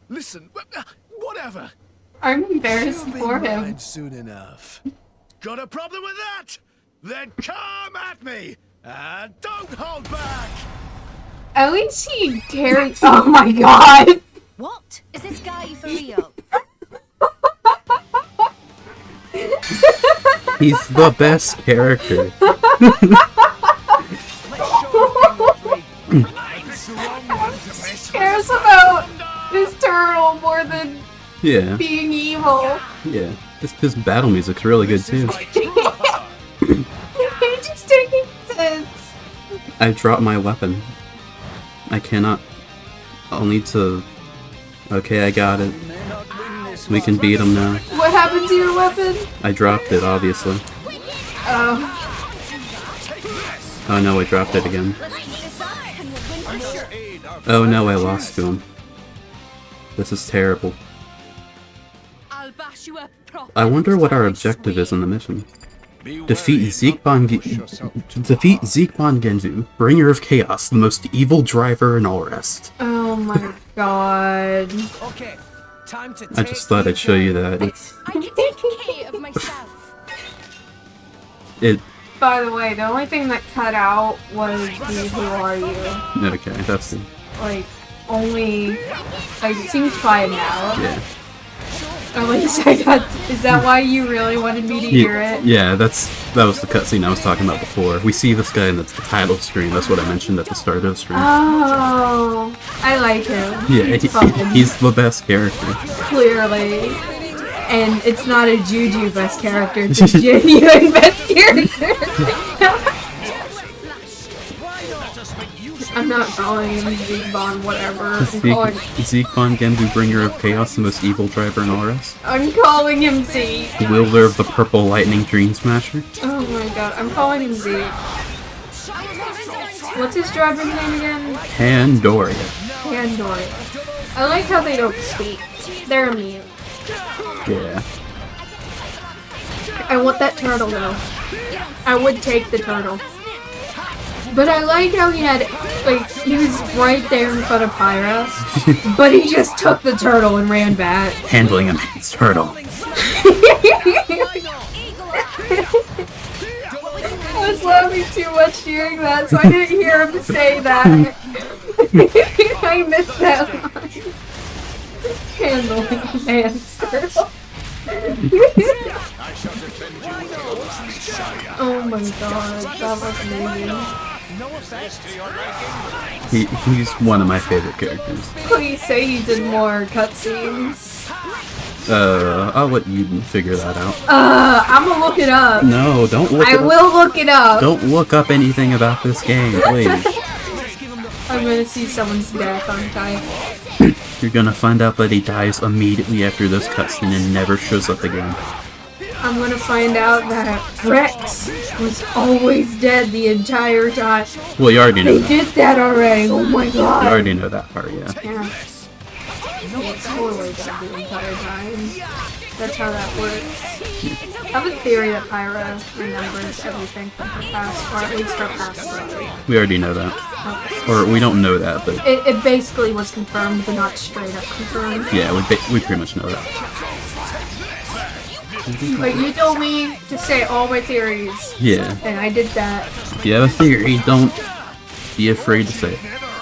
Listen, whatever. I'm embarrassed You'll be for him. mine soon enough. Got a problem with that? Then come at me and don't hold back. At least he carried. Oh my god. What? Is this guy for real? He's the best character. Cares about his turtle more than Yeah, being evil. yeah. His battle music's really good too. He's just taking sense. I dropped my weapon. I cannot. I'll need to. Okay, I got it. We can beat him now. What happened to your weapon? I dropped it, obviously. Oh. Oh no, I dropped it again. Oh no, I lost to him. This is terrible. I'll bash you up proper. I wonder what our objective is in the mission. Defeat Zeke Genzu, bringer of chaos, the most evil driver and all rest. Oh my god. Okay, time to I just thought I'd show you that. I can take care of myself. It. By the way, the only thing that cut out was the "Who are you?" Okay, that's. Like, only, like, it seems fine now. Yeah. At least I got. Is that why you really wanted me to hear it? Yeah, that was the cutscene I was talking about before. We see this guy in the title screen. That's what I mentioned at the start of the stream. Oh, I like him. Yeah, he's the best character. Clearly. And it's not a Juju best character, it's a genuine best character. I'm not calling him Zeekbon, whatever. Zeekbon Genbu, bringer of chaos, the most evil driver in RS. I'm calling him Zeke. Wielder of the purple lightning dream smasher. Oh my god, I'm calling him Zeke. What's his driver's name again? Pandoria. Pandoria. I like how they don't speak. They're mute. Yeah. I want that turtle though. I would take the turtle. But I like how he had, like, he was right there in front of Pyra, but he just took the turtle and ran back. Handling a man's turtle. I was laughing too much hearing that, so I didn't hear him say that. I missed that line. Handling a man's turtle. Oh my god, that was amazing. He's one of my favorite characters. Please say you did more cutscenes. I'll let you figure that out. I'm gonna look it up. No, don't look it up. I will look it up. Don't look up anything about this game, please. I'm gonna see someone's death on time. You're gonna find out that he dies immediately after this cutscene and never shows up again. I'm gonna find out that Rex was always dead the entire time. Well, you already know that. They did that already, oh my god. You already know that part, yeah. Yeah. It's totally dead the entire time. That's how that works. I have a theory that Pyra remembers everything from her past, or at least her past story. We already know that. Okay. Or we don't know that, but... It basically was confirmed, but not straight up confirmed. Yeah, we pretty much know that. But you told me to say all my theories. Yeah. And I did that. If you have a theory, don't be afraid to say it.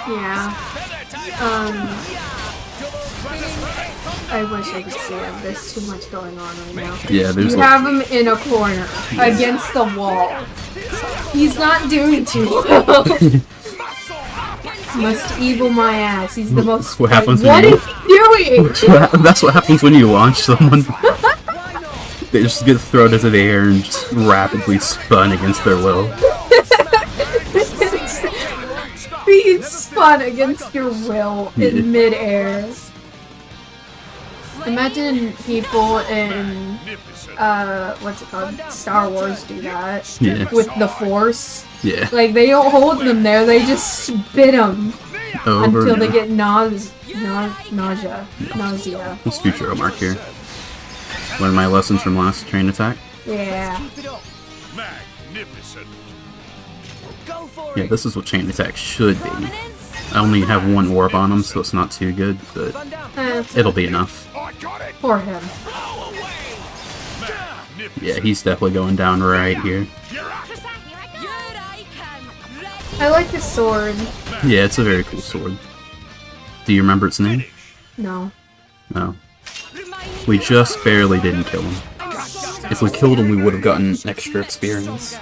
Yeah. I wish I could see him. There's too much going on right now. Yeah, there's You have him in a corner, against the wall. He's not doing too well. Must evil my ass. He's the most... What happens What when is he doing? That's what happens when you launch someone. They just get thrown into the air and just rapidly spun against their will. Being spun against your will in midair. Imagine people in, what's it called? Star Wars do that. Yeah. With the Force. Yeah. Like, they don't hold them there, they just spin them. Over until they and get nausea. Let's future mark here. One of my lessons from last train attack. Yeah. Yeah, this is what chain attack should be. I only have one orb on him, so it's not too good, but it'll be enough. For him. Yeah, he's definitely going down right here. I like his sword. Yeah, it's a very cool sword. Do you remember its name? No. No. We just barely didn't kill him. If we killed him, we would have gotten extra experience.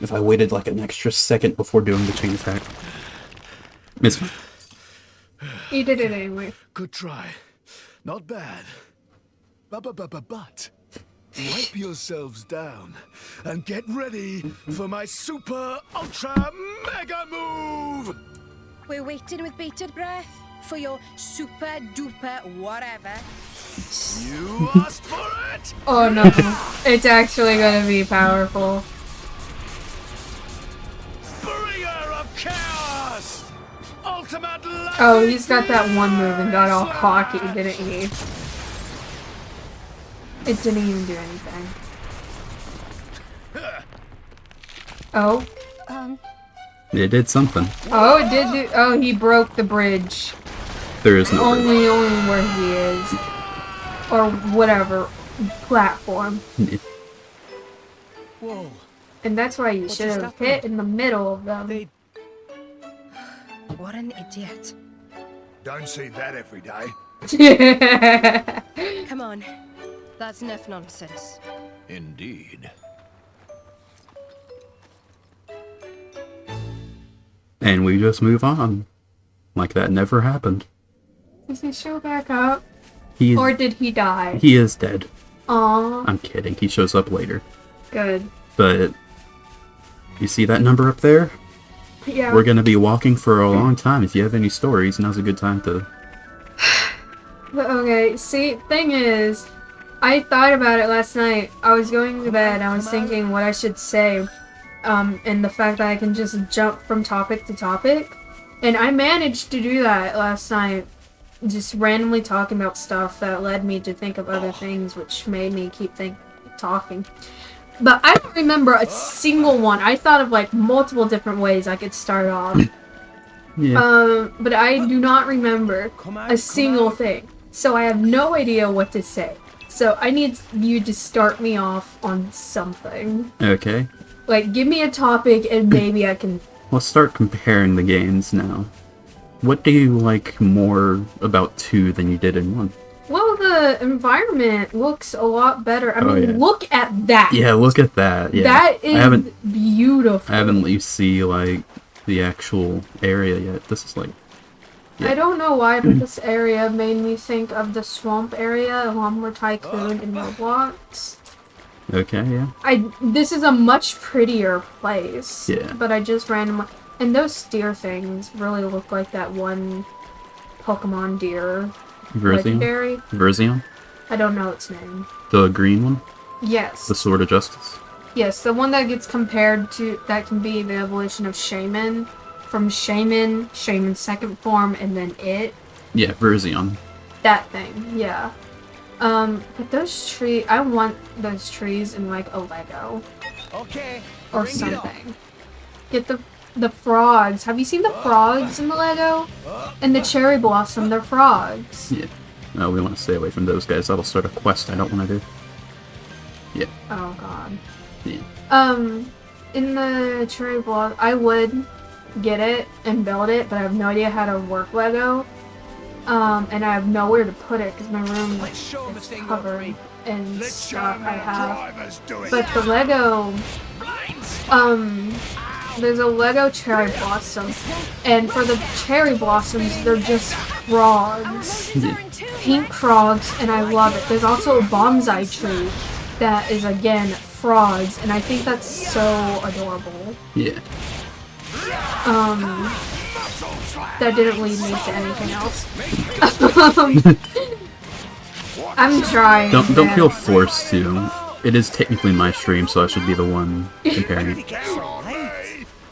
If I waited like an extra second before doing the chain attack. It's fine. He did it anyway. Good try. Not bad. But wipe yourselves down and get ready for my super ultra mega move! We're waiting with bated breath for your super duper whatever. You asked for it! Oh no. It's actually gonna be powerful. Bringer of chaos! Ultimate life! Oh, he's got that one move and got all cocky, didn't he? It didn't even do anything. Oh? It did something. Oh, it did do- oh, he broke the bridge. There is no Only where he is. Or whatever. Platform. bridge. Whoa. And that's why you should have hit in the middle of them. What an idiot. Don't see that every day. Come on. That's enough nonsense. Indeed. And we just move on. Like that never happened. Does he show back up? He Or did he die? He is dead. Aw. I'm kidding. He shows up later. Good. But you see that number up there? Yeah. We're gonna be walking for a long time. If you have any stories, now's a good time to... Okay, see, thing is, I thought about it last night. I was going to bed, I was thinking what I should say, and the fact that I can just jump from topic to topic. And I managed to do that last night, just randomly talking about stuff that led me to think of other things, which made me keep talking. But I don't remember a single one. I thought of like multiple different ways I could start off. Yeah. But I do not remember a single thing. So I have no idea what to say. So I need you to start me off on something. Okay. Like, give me a topic and maybe I can... Let's start comparing the games now. What do you like more about 2 than you did in 1? Well, the environment looks a lot better. I mean, yeah. look at that! Yeah, look at that. Yeah. That is beautiful. I haven't let you see, like, the actual area yet. This is like... Yeah. I don't know why, but this area made me think of the swamp area, Lumber Tycoon, in Roblox. Okay, yeah. This is a much prettier place. Yeah. But I just randomly... And those deer things really look like that one Pokemon deer. Legendary. Verzion? I don't know its name. The green one? Yes. The Sword of Justice? Yes, the one that gets compared to... That can be the evolution of Shaman. From Shaman's second form, and then it. Yeah, Verzion. That thing, yeah. But those trees... I want those trees in, like, a Lego. Okay. Or something. Get the frogs. Have you seen the frogs in the Lego? And the cherry blossom, they're frogs. Yeah. No, we want to stay away from those guys. That'll start a quest I don't want to do. Yeah. Oh, God. Yeah. In the cherry blossom, I would get it and build it, but I have no idea how to work Lego. And I have nowhere to put it because my room is covered in stuff I have. But the Lego, there's a Lego cherry blossom, and for the cherry blossoms, they're just frogs. Pink frogs, and I love it. There's also a bonsai tree that is, again, frogs, and I think that's so adorable. Yeah. That didn't lead me to anything else. I'm trying. Don't feel forced to. It is technically my stream, so I should be the one comparing it.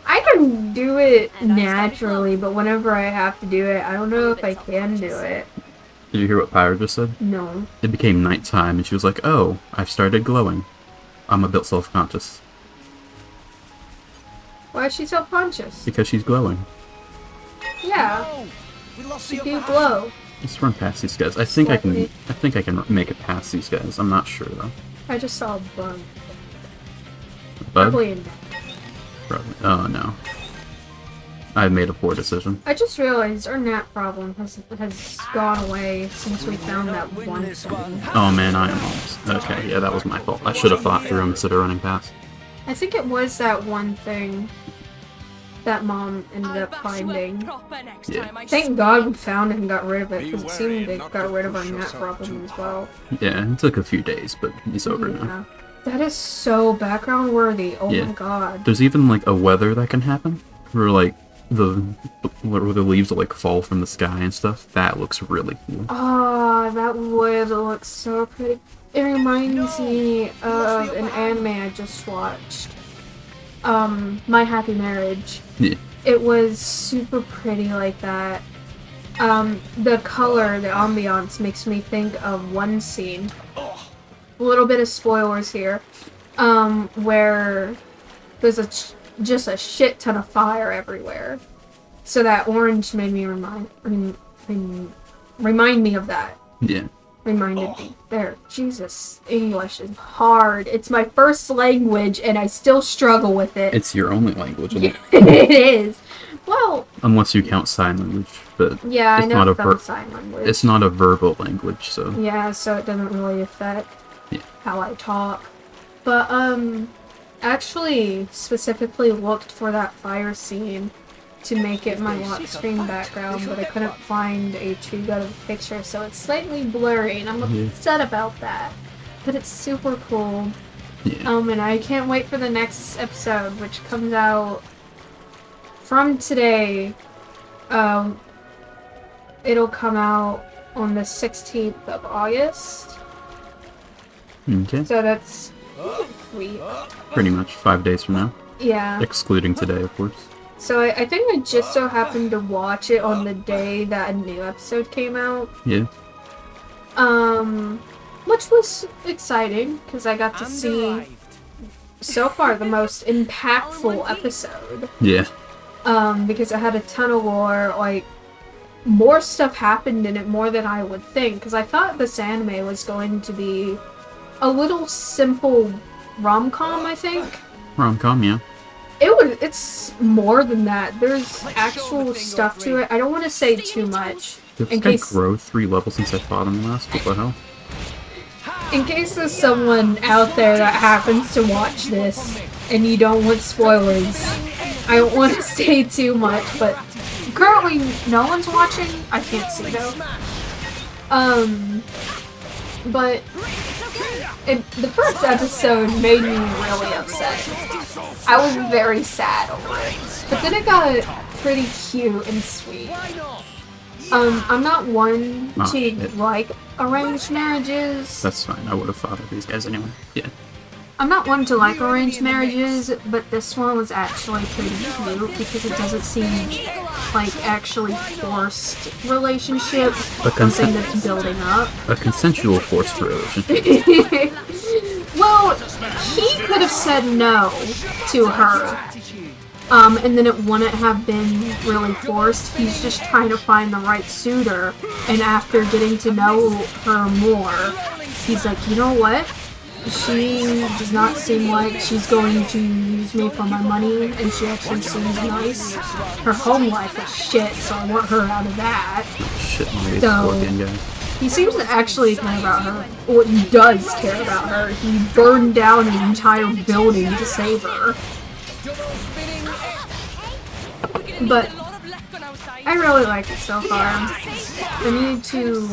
I can do it naturally, but whenever I have to do it, I don't know if I can do it. Did you hear what Pyra just said? No. It became nighttime, and she was like, "Oh, I've started glowing. I'm a bit self-conscious." Why is she self-conscious? Because she's glowing. Yeah. She do glow. Let's run past these guys. I think I can make it past these guys. I'm not sure though. I just saw a bug. Bug? Probably a gnat. Probably. Oh no. I made a poor decision. I just realized our gnat problem has gone away since we found that one thing. Oh man, I am almost... Okay, yeah, that was my fault. I should have thought through instead of running past. I think it was that one thing that Mom ended up finding. Yeah. Thank God we found it and got rid of it, because it seemed it got rid of our gnat problem as well. Yeah, it took a few days, but it's over now. That is so background worthy. Oh Yeah. my God. There's even like a weather that can happen, where like where the leaves will like fall from the sky and stuff. That looks really cool. Ah, that would look so pretty. It reminds me of an anime I just watched. My Happy Marriage. Yeah. It was super pretty like that. The color, the ambiance makes me think of one scene. A little bit of spoilers here. Where there's just a shit ton of fire everywhere. So that orange made me remind me of that. Yeah. Reminded me. There. Jesus. English is hard. It's my first language and I still struggle with it. It's your only language. Isn't it? It is. Well, Well, unless you count sign language, but yeah, it's I not know a some sign language. it's not a verbal language, so Yeah, so it doesn't really affect how I talk. But actually specifically looked for that fire scene to make it my lock screen background, but I couldn't find a too good of a picture, so it's slightly blurry, and I'm upset about that. But it's super cool. Yeah. And I can't wait for the next episode, which comes out from today. It'll come out on the 16th of August. Okay. So that's sweet. Pretty much 5 days from now. Yeah. Excluding today, of course. So I think I just so happened to watch it on the day that a new episode came out. Yeah. Which was exciting, because I got to see, so far, the most impactful episode. Yeah. Because it had a ton of lore, like, more stuff happened in it more than I would think, because I thought this anime was going to be a little simple rom-com, I think. Rom-com, yeah. It's more than that. There's actual stuff to it. I don't want to say too much. Did this guy grow 3 levels since I fought him last? What the hell? In case there's someone out there that happens to watch this and you don't want spoilers, I don't want to say too much, but currently no one's watching. I can't see though. But the first episode made me really upset. I was very sad over it. But then it got pretty cute and sweet. I'm not one to like arranged marriages. That's fine. I would have thought of these guys anyway. Yeah. I'm not one to like arranged marriages, but this one was actually pretty cute because it doesn't seem like actually forced relationship, something that's building up. A consensual forced relationship. Well, he could have said no to her, and then it wouldn't have been really forced. He's just trying to find the right suitor, and after getting to know her more, he's like, you know what? She does not seem like she's going to use me for my money, and she actually seems nice. Her home life is shit, so I want her out of that. Shit, So, again, guys. he seems to actually care about her. Or he does care about her. He burned down an entire building to save her. But I really like it so far. I need to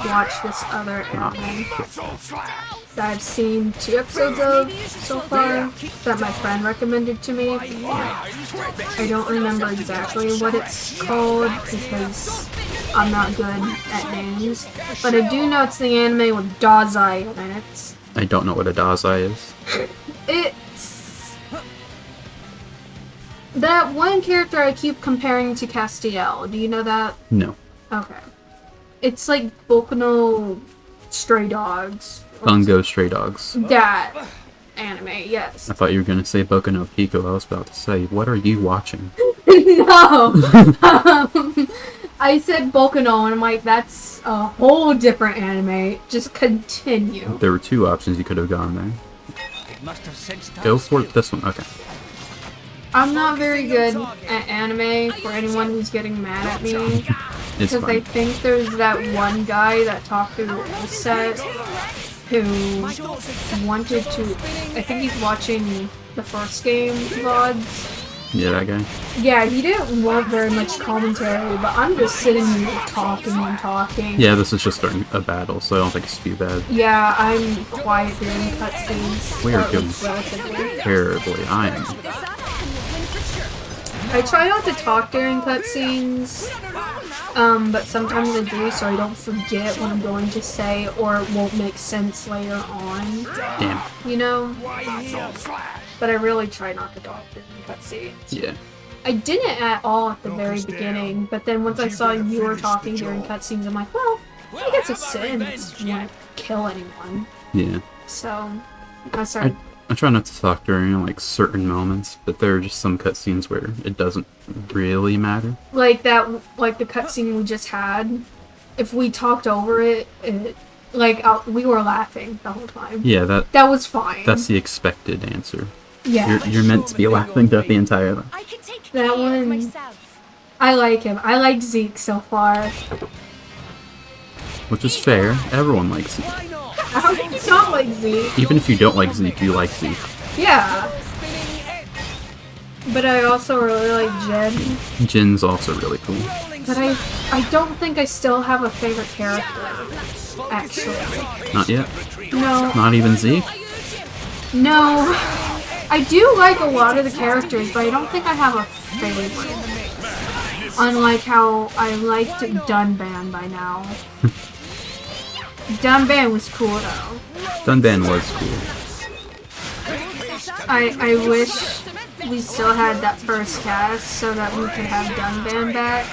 watch this other anime that I've seen 2 episodes of so far that my friend recommended to me. I don't remember exactly what it's called because I'm not good at names, but I do know it's the anime with Dazai in it. I don't know what a Dazai is. It's that one character I keep comparing to Castiel. Do you know that? No. Okay. It's like Boku no Stray Dogs. Bungo Stray Dogs. That anime, yes. I thought you were going to say Boku no Pico. I was about to say, what are you watching? No! I said Boku no, and I'm like, that's a whole different anime. Just continue. There were 2 options you could have gone there. Go for this one. Okay. I'm not very good at anime for anyone who's getting mad at me. Because I think there's that one guy that talked through the rule set who wanted to... I think he's watching the first game VODs. Yeah, that guy. Yeah, he didn't want very much commentary, but I'm just sitting here talking and talking. Yeah, this is just during a battle, so I don't think it's too bad. Yeah, I'm quiet during cutscenes. We are doing relatively terribly. I try not to talk during cutscenes, but sometimes I do, so I don't forget what I'm going to say, or it won't make sense later on. Damn. You know? But I really try not to talk during cutscenes. Yeah. I didn't at all at the very beginning, but then once I saw you were talking during cutscenes, I'm like, well, I guess it's since you won't kill anyone. Yeah. So, I started... I try not to talk during, like, certain moments, but there are just some cutscenes where it doesn't really matter. Like that, like the cutscene we just had, if we talked over it, we were laughing the whole time. Yeah, that was fine. That's the expected answer. Yeah. You're meant to be laughing throughout the entire thing. That one, I like him. I like Zeke so far. Which is fair. Everyone likes Zeke. How can you not like Zeke? Even if you don't like Zeke, you like Zeke. Yeah. But I also really like Jen. Jin's also really cool. But I don't think I still have a favorite character. Actually. Not yet? No. Not even Zeke? No. I do like a lot of the characters, but I don't think I have a favorite. Unlike how I liked Dunban by now. Dunban was cool though. Dunban was cool. I wish we still had that first cast so that we could have Dunban back.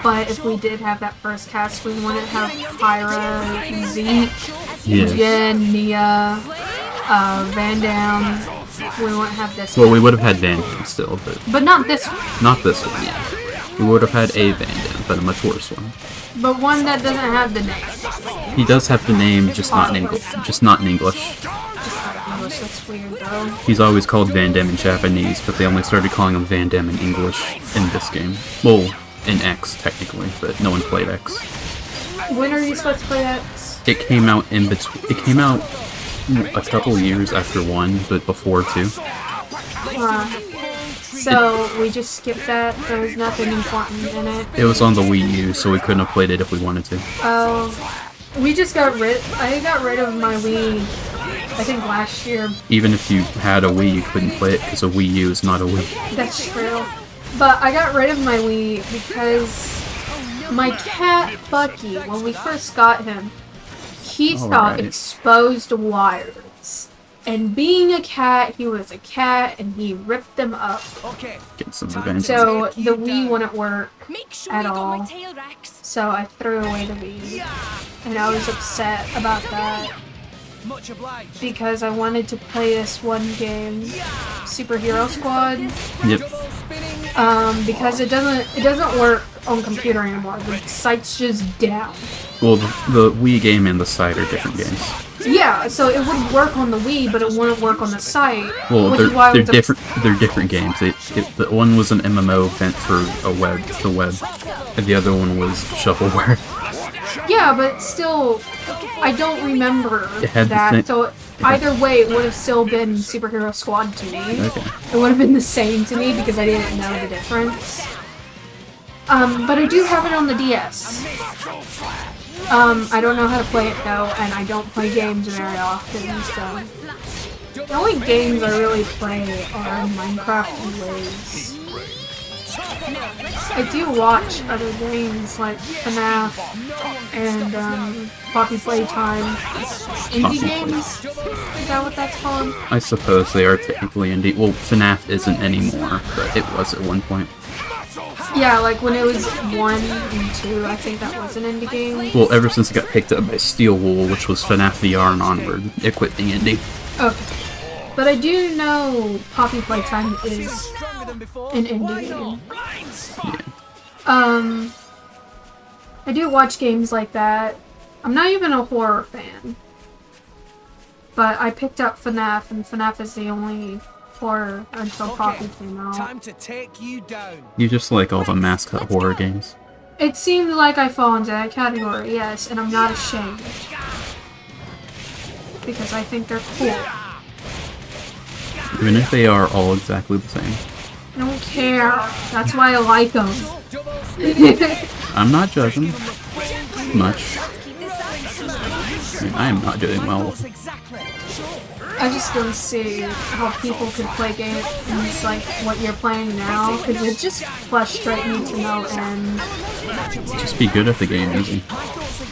But if we did have that first cast, we wouldn't have Pyra, Zeke, Jen, Nia, Van Damme. We wouldn't have this Well, one. we would have had Van Damme still, But not this one. not this one, yeah. We would have had a Van Damme, but a much worse one. But one that doesn't have the name. He does have the name, just not in English. Just like English, that's weird though. He's always called Van Damme in Japanese, but they only started calling him Van Damme in English in this game. Well, in X, technically, but no one played X. When are you supposed to play X? It came out in between. It came out a couple years after 1, but before 2. So we just skipped that. There was nothing important in it. It was on the Wii U, so we couldn't have played it if we wanted to. Oh, we just got rid. I got rid of my Wii. I think last year. Even if you had a Wii, you couldn't play it because a Wii U is not a Wii. That's true. But I got rid of my Wii because my cat Bucky, when we first got him, he saw exposed wires. And being a cat, he was a cat, and he ripped them up. Get some revenge. So the Wii wouldn't work at all. So I threw away the Wii. And I was upset about that. Because I wanted to play this one game, Superhero Squad. Yep. Because it doesn't work on computer anymore. The site's just down. Well, the Wii game and the site are different games. Yeah, so it would work on the Wii, but it wouldn't work on the site. Well, they're different. They're different games. The one was an MMO meant for the web, and the other one was shovelware. Yeah, but still, I don't remember that. So either way, it would have still been Superhero Squad to me. Okay. It would have been the same to me because I didn't know the difference. But I do have it on the DS. I don't know how to play it though, and I don't play games very often, so... The only games I really play are Minecraft and Waves. I do watch other games like FNAF and Poppy Playtime. Indie games? Is that what that's called? I suppose they are technically indie. Well, FNAF isn't anymore, but it was at one point. Yeah, like when it was 1 and 2, I think that was an indie game. Well, ever since it got picked up by Steel Wool, which was FNAF VR and onward, it quit being indie. Okay. But I do know Poppy Playtime is an indie game. Yeah. I do watch games like that. I'm not even a horror fan. But I picked up FNAF, and FNAF is the only horror until Poppy came out. Time to take you down. You just like all the mascot horror games. It seemed like I fall into that category, yes, and I'm not ashamed. Because I think they're cool. Even if they are all exactly the same. I don't care. That's why I like them. I'm not judging much. I mean, I am not doing well. I just don't see how people could play games like what you're playing now, because it just frustrates me to no end. Just be good at the game, easy.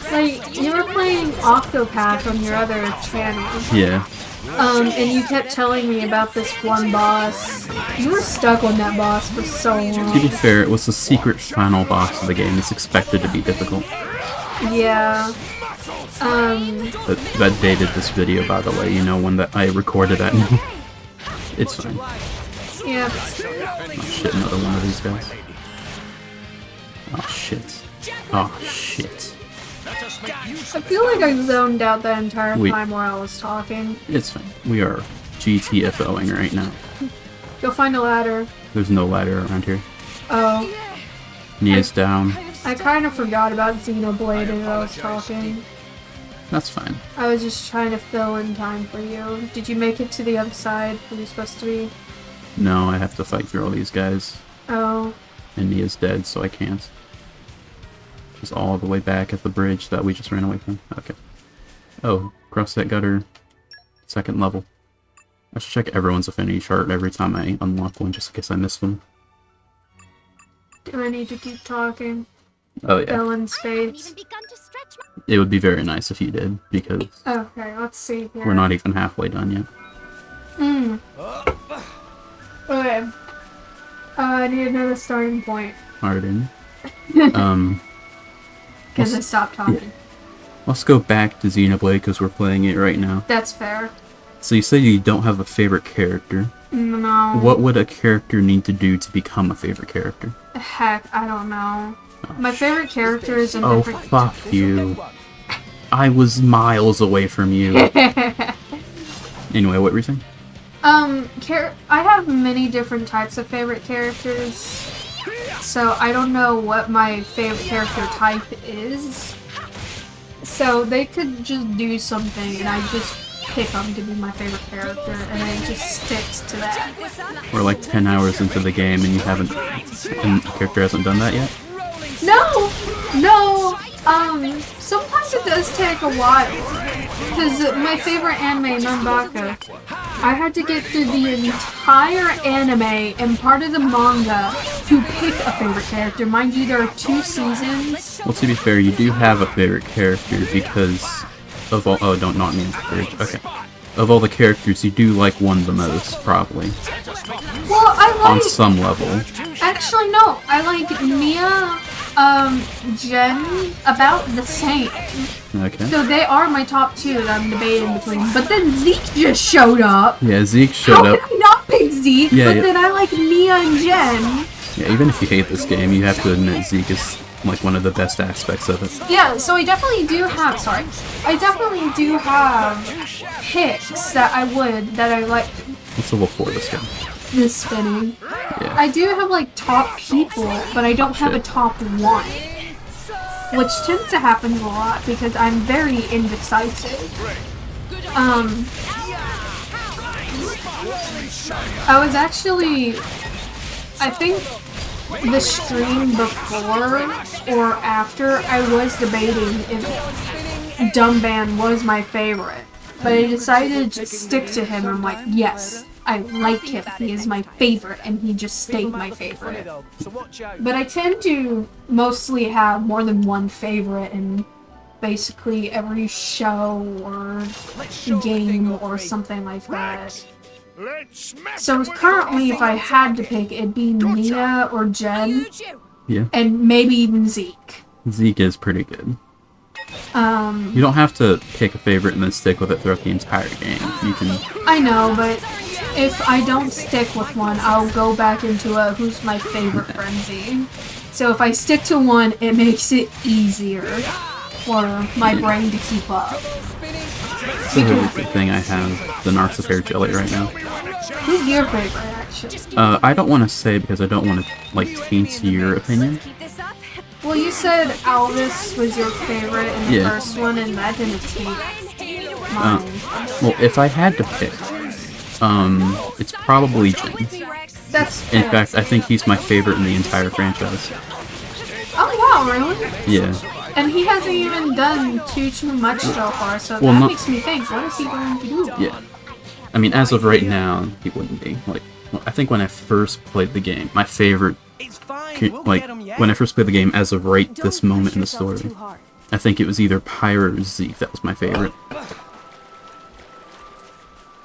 Like, you were playing Octopath on your other channel. Yeah. And you kept telling me about this one boss. You were stuck on that boss for so long. To be fair, it was the secret final boss of the game. It's expected to be difficult. Yeah. That dated this video, by the way. You know when that I recorded that. It's fine. Yeah. Oh shit, another one of these guys. Oh shit. Oh shit. I feel like I zoned out the entire time while I was talking. It's fine. We are GTFOing right now. Go find a ladder. There's no ladder around here. Oh. Nia's down. I kind of forgot about Xenoblade as I was talking. That's fine. I was just trying to fill in time for you. Did you make it to the other side where you're supposed to be? No, I have to fight through all these guys. Oh. And Nia's dead, so I can't. She's all the way back at the bridge that we just ran away from. Okay. Oh, cross that gutter. Second level. I should check everyone's affinity chart every time I unlock one, just in case I miss them. Do I need to keep talking? Oh yeah. Fill in space. It would be very nice if you did, because Okay, let's see here. we're not even halfway done yet. Okay. I need another starting point. Alright. Because I stopped talking. Yeah. Let's go back to Xenoblade because we're playing it right now. That's fair. So you said you don't have a favorite character. No. What would a character need to do to become a favorite character? Heck, I don't know. My favorite character is in Oh, different... fuck you. I was miles away from you. Anyway, what were you saying? I have many different types of favorite characters, so I don't know what my favorite character type is. So they could just do something and I just pick them to be my favorite character and then it just sticks to that. We're like 10 hours into the game and you haven't, and the character hasn't done that yet? No! Sometimes it does take a while. Because my favorite anime, Nanbaka, I had to get through the entire anime and part of the manga to pick a favorite character. Mind you, there are 2 seasons. Well, to be fair, you do have a favorite character because of all... Oh, don't knock me into the bridge. Okay. Of all the characters, you do like one the most, probably. Well, I like... On some level. Actually, no. I like Mia, Jen, about the same. Okay. So they are my top 2 that I'm debating between. But then Zeke just showed up. Yeah, Zeke showed up. How could I not pick Zeke? Yeah, but yeah. then I like Mia and Jen. Yeah, even if you hate this game, you have to admit Zeke is like one of the best aspects of it. Yeah, so I definitely do have, picks that I like. Let's level 4 this guy. This spinning. Yeah. I do have like top people, but I don't have a top 1. Which tends to happen a lot because I'm very indecisive. I was actually, I think the stream before or after, I was debating if Dumban was my favorite. But I decided to stick to him. I'm like, yes, I like him. He is my favorite, and he just stayed my favorite. But I tend to mostly have more than one favorite in basically every show or game or something like that. So currently, if I had to pick, it'd be Mia or Jen. Yeah. And maybe even Zeke. Zeke is pretty good. You don't have to pick a favorite and then stick with it throughout the entire game. You can... I know, but if I don't stick with one, I'll go back into a who's my favorite frenzy. So if I stick to one, it makes it easier for my brain to keep up. That's a really good thing I have the Narcipair Jelly right now. Who's your favorite, actually? I don't want to say because I don't want to, like, taint your opinion. Well, you said Alvis was your favorite in the Yeah. first one, and that didn't taint mine. Well, if I had to pick, it's probably Jin. That's In fair. fact, I think he's my favorite in the entire franchise. Oh wow, really? Yeah. And he hasn't even done too much so far, so Well, that not- makes me think, what is he going to do? Yeah. I mean, as of right now, he wouldn't be. Like, I think when I first played the game, my favorite, like, when I first played the game as of right this moment in the story, I think it was either Pyra or Zeke that was my favorite.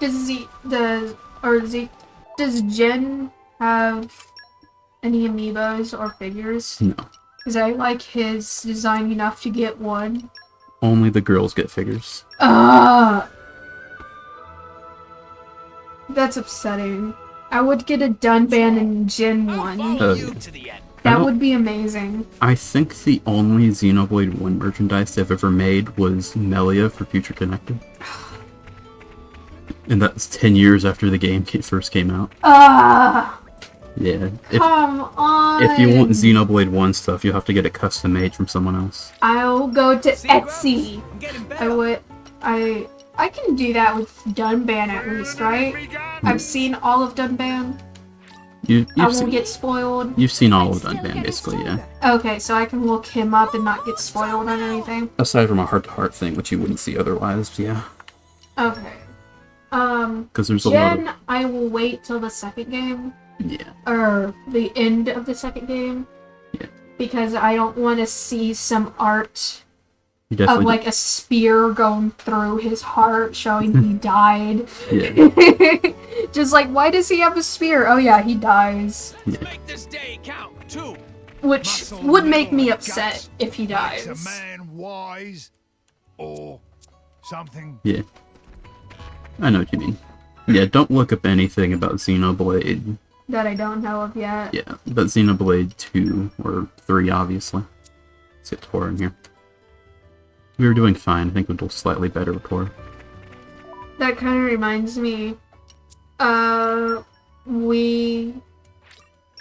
Does Jen have any amiibos or figures? No. Because I like his design enough to get one. Only the girls get figures. That's upsetting. I would get a Dunban and Jin one. Oh, yeah. That would be amazing. I think the only Xenoblade 1 merchandise they've ever made was Melia for Future Connected. And that's 10 years after the game first came out. Yeah. Come on. If you want Xenoblade 1 stuff, you'll have to get it custom made from someone else. I'll go to Etsy. I can do that with Dunban at least, right? I've seen all of Dunban. I won't get spoiled. You've seen all of Dunban, basically, yeah. Okay, so I can look him up and not get spoiled on anything. Aside from a heart-to-heart thing, which you wouldn't see otherwise, yeah. Okay. Because there's a lot of... I will wait till the second game. Yeah. Or the end of the second game. Yeah. Because I don't want to see some art of like a spear going through his heart showing he died. Yeah. Just like, why does he have a spear? Oh yeah, he dies. Yeah. Make this day count, too. Which would make me upset if he dies. Makes a man wise or something. Yeah. I know what you mean. Yeah, don't look up anything about Xenoblade. That I don't know of yet. Yeah, but Xenoblade 2 or 3, obviously. Let's get Tor in here. We were doing fine. I think we'll do slightly better with Tor. That kind of reminds me.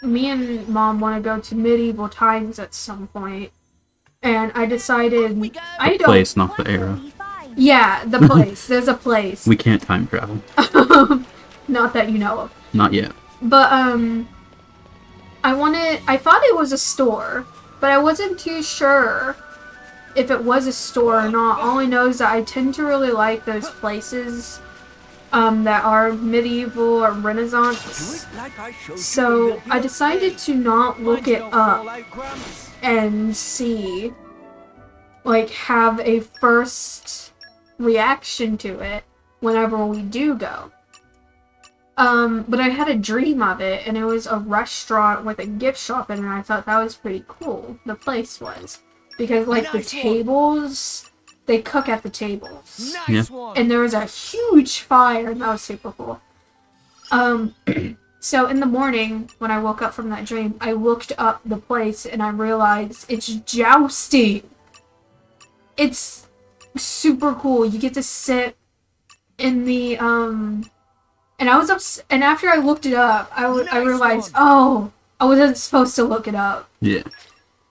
Me and Mom want to go to medieval times at some point, and I decided The place, not the era. Yeah, the place. There's a place. We can't time travel. Not that you know of. Not yet. But I thought it was a store, but I wasn't too sure if it was a store or not. All I know is that I tend to really like those places that are medieval or Renaissance. So I decided to not look it up and see, like, have a first reaction to it whenever we do go. But I had a dream of it, and it was a restaurant with a gift shop in it, and I thought that was pretty cool. The place was. Because, like, the tables, they cook at the tables. Yeah. And there was a huge fire, and that was super cool. So in the morning, when I woke up from that dream, I looked up the place, and I realized it's jousting. It's super cool. You get to sit in the, and I was and after I looked it up, I realized, oh, I wasn't supposed to look it up. Yeah.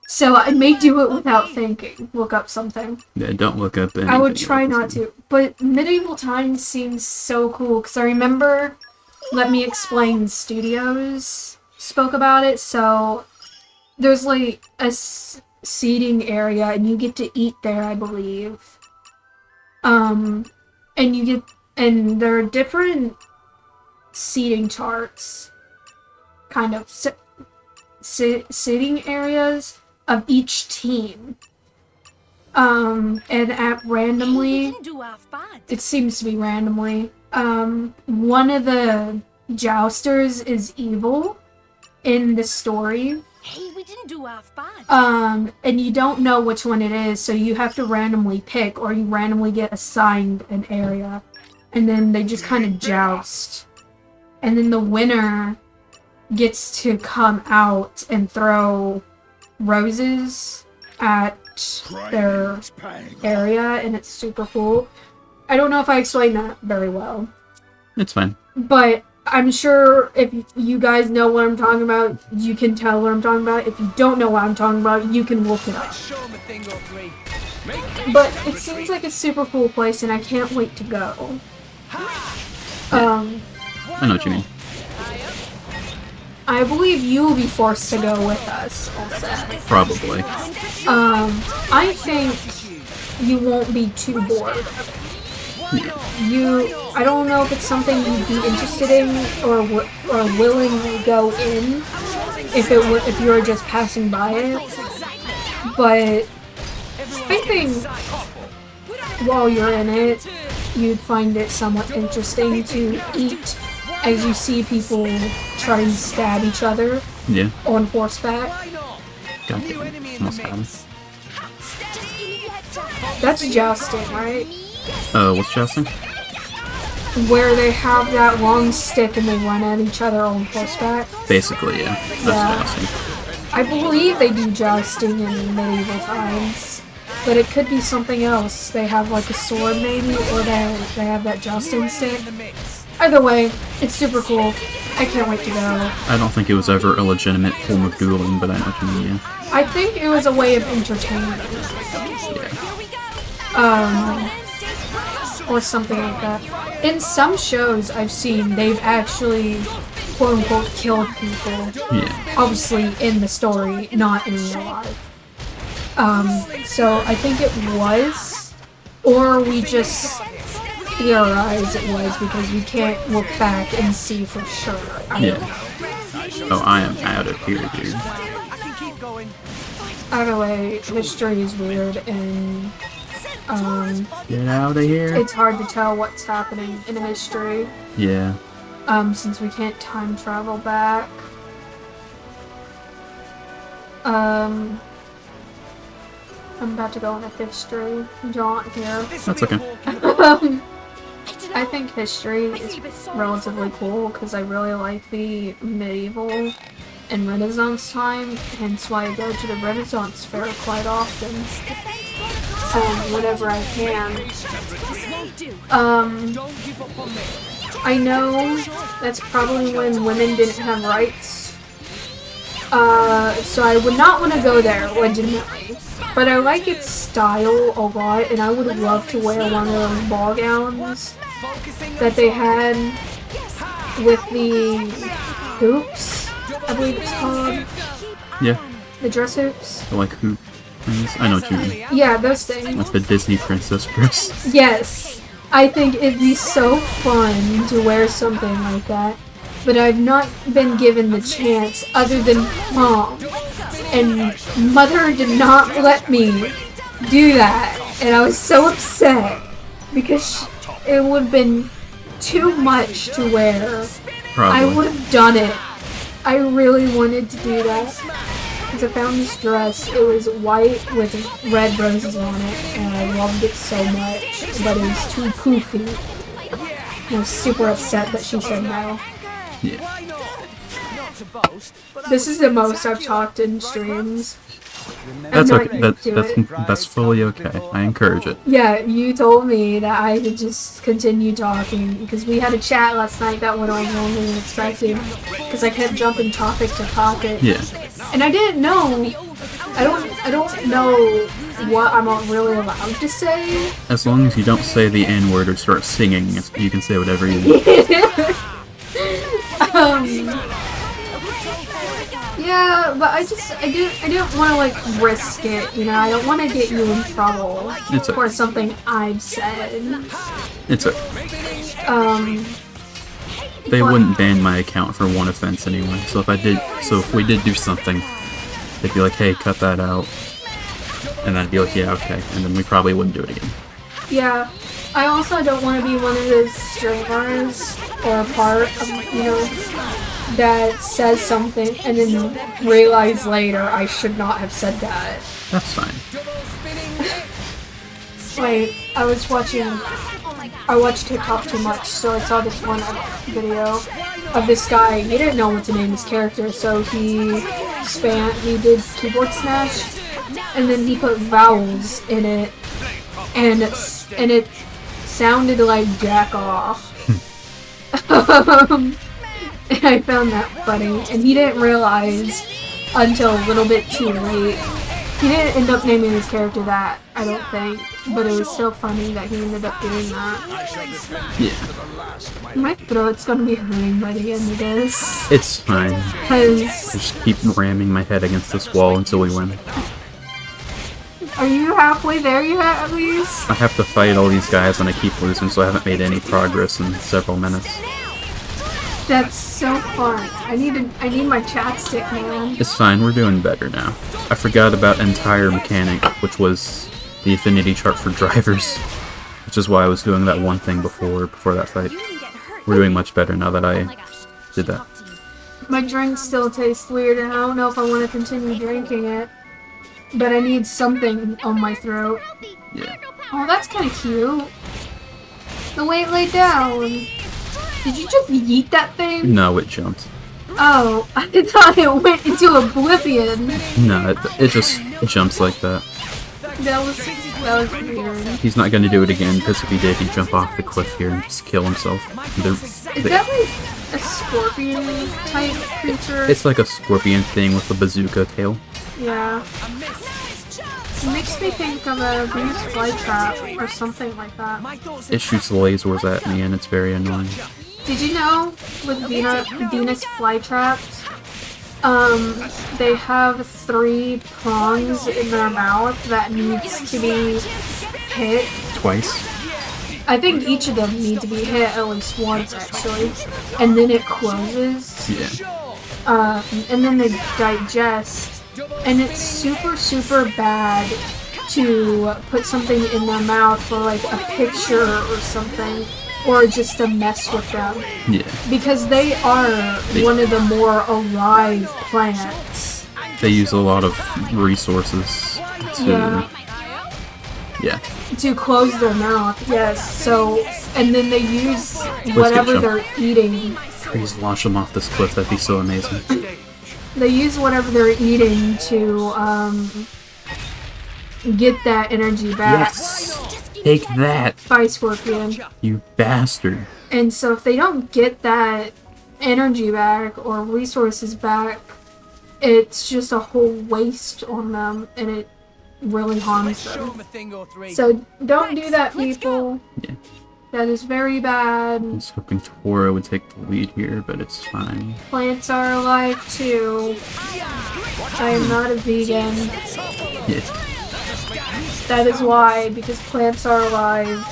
So I may do it without thinking. Look up something. Yeah, don't look up anything. I would try not to. But Medieval Times seems so cool, because I remember Let Me Explain Studios spoke about it, so there's like a seating area, and you get to eat there, I believe. And there are different seating charts, kind of sitting areas of each team. And at randomly, it seems to be randomly, one of the jousters is evil in the story. Hey, we didn't do half bad. And you don't know which one it is, so you have to randomly pick, or you randomly get assigned an area. And then they just kind of joust. And then the winner gets to come out and throw roses at their area, and it's super cool. I don't know if I explained that very well. It's fine. But I'm sure if you guys know what I'm talking about, you can tell what I'm talking about. If you don't know what I'm talking about, you can look it up. But it seems like a super cool place, and I can't wait to go. I know what you mean. I believe you will be forced to go with us, also. Probably. I think you won't be too bored. I don't know if it's something you'd be interested in or willing to go in if you were just passing by it. But I think while you're in it, you'd find it somewhat interesting to eat as you see people try and stab each other on horseback. God damn it. Almost got him. That's jousting, right? What's jousting? Where they have that long stick and they run at each other on horseback. Basically, yeah. That's jousting. I believe they do jousting in medieval times. But it could be something else. They have like a sword maybe, or they have that jousting stick. Either way, it's super cool. I can't wait to go. I don't think it was ever a legitimate form of dueling, but I know what you mean, yeah. I think it was a way of entertainment. Or something like that. In some shows I've seen, they've actually quote-unquote killed people. Yeah. Obviously in the story, not in real life. So I think it was, or we just theorize it was because we can't look back and see for sure. Yeah. Oh, I am out of here, dude. Either way, history is weird and get out of here. it's hard to tell what's happening in history. Yeah. Since we can't time travel back. I'm about to go on a history jaunt here. That's okay. I think history is relatively cool because I really like the medieval and Renaissance time, hence why I go to the Renaissance fair quite often. Whenever I can. I know that's probably when women didn't have rights. So I would not want to go there, legitimately. But I like its style a lot, and I would love to wear one of those ball gowns that they had with the hoops, I believe it's called. Yeah. The dress hoops. The, like, hoop things. I know what you mean. Yeah, those things. Like the Disney princess dress. Yes. I think it'd be so fun to wear something like that. But I've not been given the chance other than Mom. And Mother did not let me do that. And I was so upset. Because it would have been too much to wear. Probably. I would have done it. I really wanted to do that. Because I found this dress. It was white with red roses on it. And I loved it so much. But it was too poofy. I was super upset that she said no. Yeah. This is the most I've talked in streams. That's okay. That's fully okay. I encourage it. Yeah, you told me that I could just continue talking because we had a chat last night that went on longer than expected because I kept jumping topic to topic. Yeah. And I didn't know. I don't know what I'm really allowed to say. As long as you don't say the N-word or start singing, you can say whatever you want. Yeah, but I didn't want to like risk it, you know. I don't want to get you in trouble for something I've said. It's a. They wouldn't ban my account for one offense anyway. So if we did do something, they'd be like, "Hey, cut that out," and I'd be like, "Yeah, okay," and then we probably wouldn't do it again. Yeah, I also don't want to be one of those streamers or a part of, you know, that says something and then realize later I should not have said that. That's fine. Like, I watched TikTok too much, so I saw this one video of this guy. He didn't know what to name his character, so he did keyboard smash, and then he put vowels in it, and it sounded like jack off. And I found that funny, and he didn't realize until a little bit too late. He didn't end up naming his character that, I don't think, but it was so funny that he ended up doing that. Yeah. My throat's gonna be hurting by the end of this. It's fine. Just keep ramming my head against this wall until we win. Are you halfway there yet, at least? I have to fight all these guys and I keep losing, so I haven't made any progress in several minutes. That's so fun. I need my chapstick, man. It's fine, we're doing better now. I forgot about entire mechanic, which was the affinity chart for drivers, which is why I was doing that one thing before that fight. We're doing much better now that I did that. My drink still tastes weird, and I don't know if I want to continue drinking it. But I need something on my throat. Yeah. Oh, that's kind of cute. The way it laid down. Did you just yeet that thing? No, it jumped. Oh, I thought it went into oblivion. No, it jumps like that. That was weird. He's not going to do it again, because if he did, he'd jump off the cliff here and just kill himself. Is that like a scorpion type creature. It's like a scorpion thing with a bazooka tail. Yeah. It makes me think of a Venus flytrap or something like that. It shoots lasers at me and it's very annoying. Did you know with Venus flytraps, they have 3 prongs in their mouth that needs to be hit Twice? I think each of them need to be hit at least once, actually. And then it closes. Yeah. And then they digest. And it's super, super bad to put something in their mouth for like a picture or something. Or just to mess with them. Yeah. Because they are one of the more alive plants. They use a lot of resources to... Yeah. To close their mouth, yes. So, and then they use whatever they're eating. Please launch them off this cliff, that'd be so amazing. They use whatever they're eating to, get that energy back. Yes! Take that! By Scorpion. You bastard. And so if they don't get that energy back or resources back, it's just a whole waste on them, and it really harms them. So don't do that, people. Yeah. That is very bad. I was hoping Tora would take the lead here, but it's fine. Plants are alive too. I am not a vegan. Yeah. That is why, because plants are alive.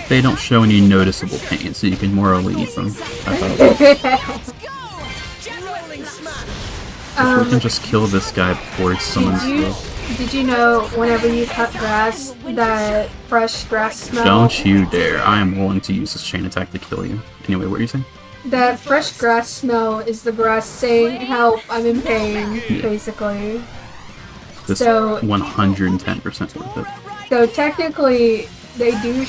They don't show any noticeable pain, so you can morally eat them. If we can just kill this guy before he summons the... Did you know whenever you cut grass, that fresh grass smell... Don't you dare. I am willing to use this chain attack to kill you. Anyway, what are you saying? That fresh grass smell is the grass saying, help, I'm in pain, basically. This so 110% worth it. So technically, they do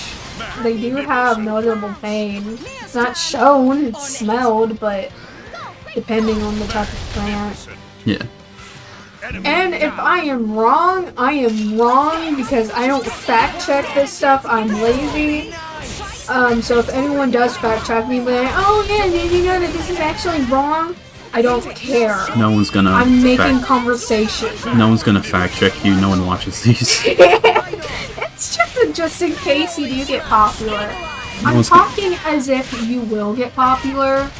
have notable pain. It's not shown, it's smelled, but depending on the type of plant. Yeah. And if I am wrong because I don't fact check this stuff, I'm lazy. So if anyone does fact check me, like, oh yeah, did you know that this is actually wrong? I don't care. No one's gonna. I'm making conversation. No one's gonna fact check you. No one watches these. It's just in case you do get popular. I'm talking as if you will get popular,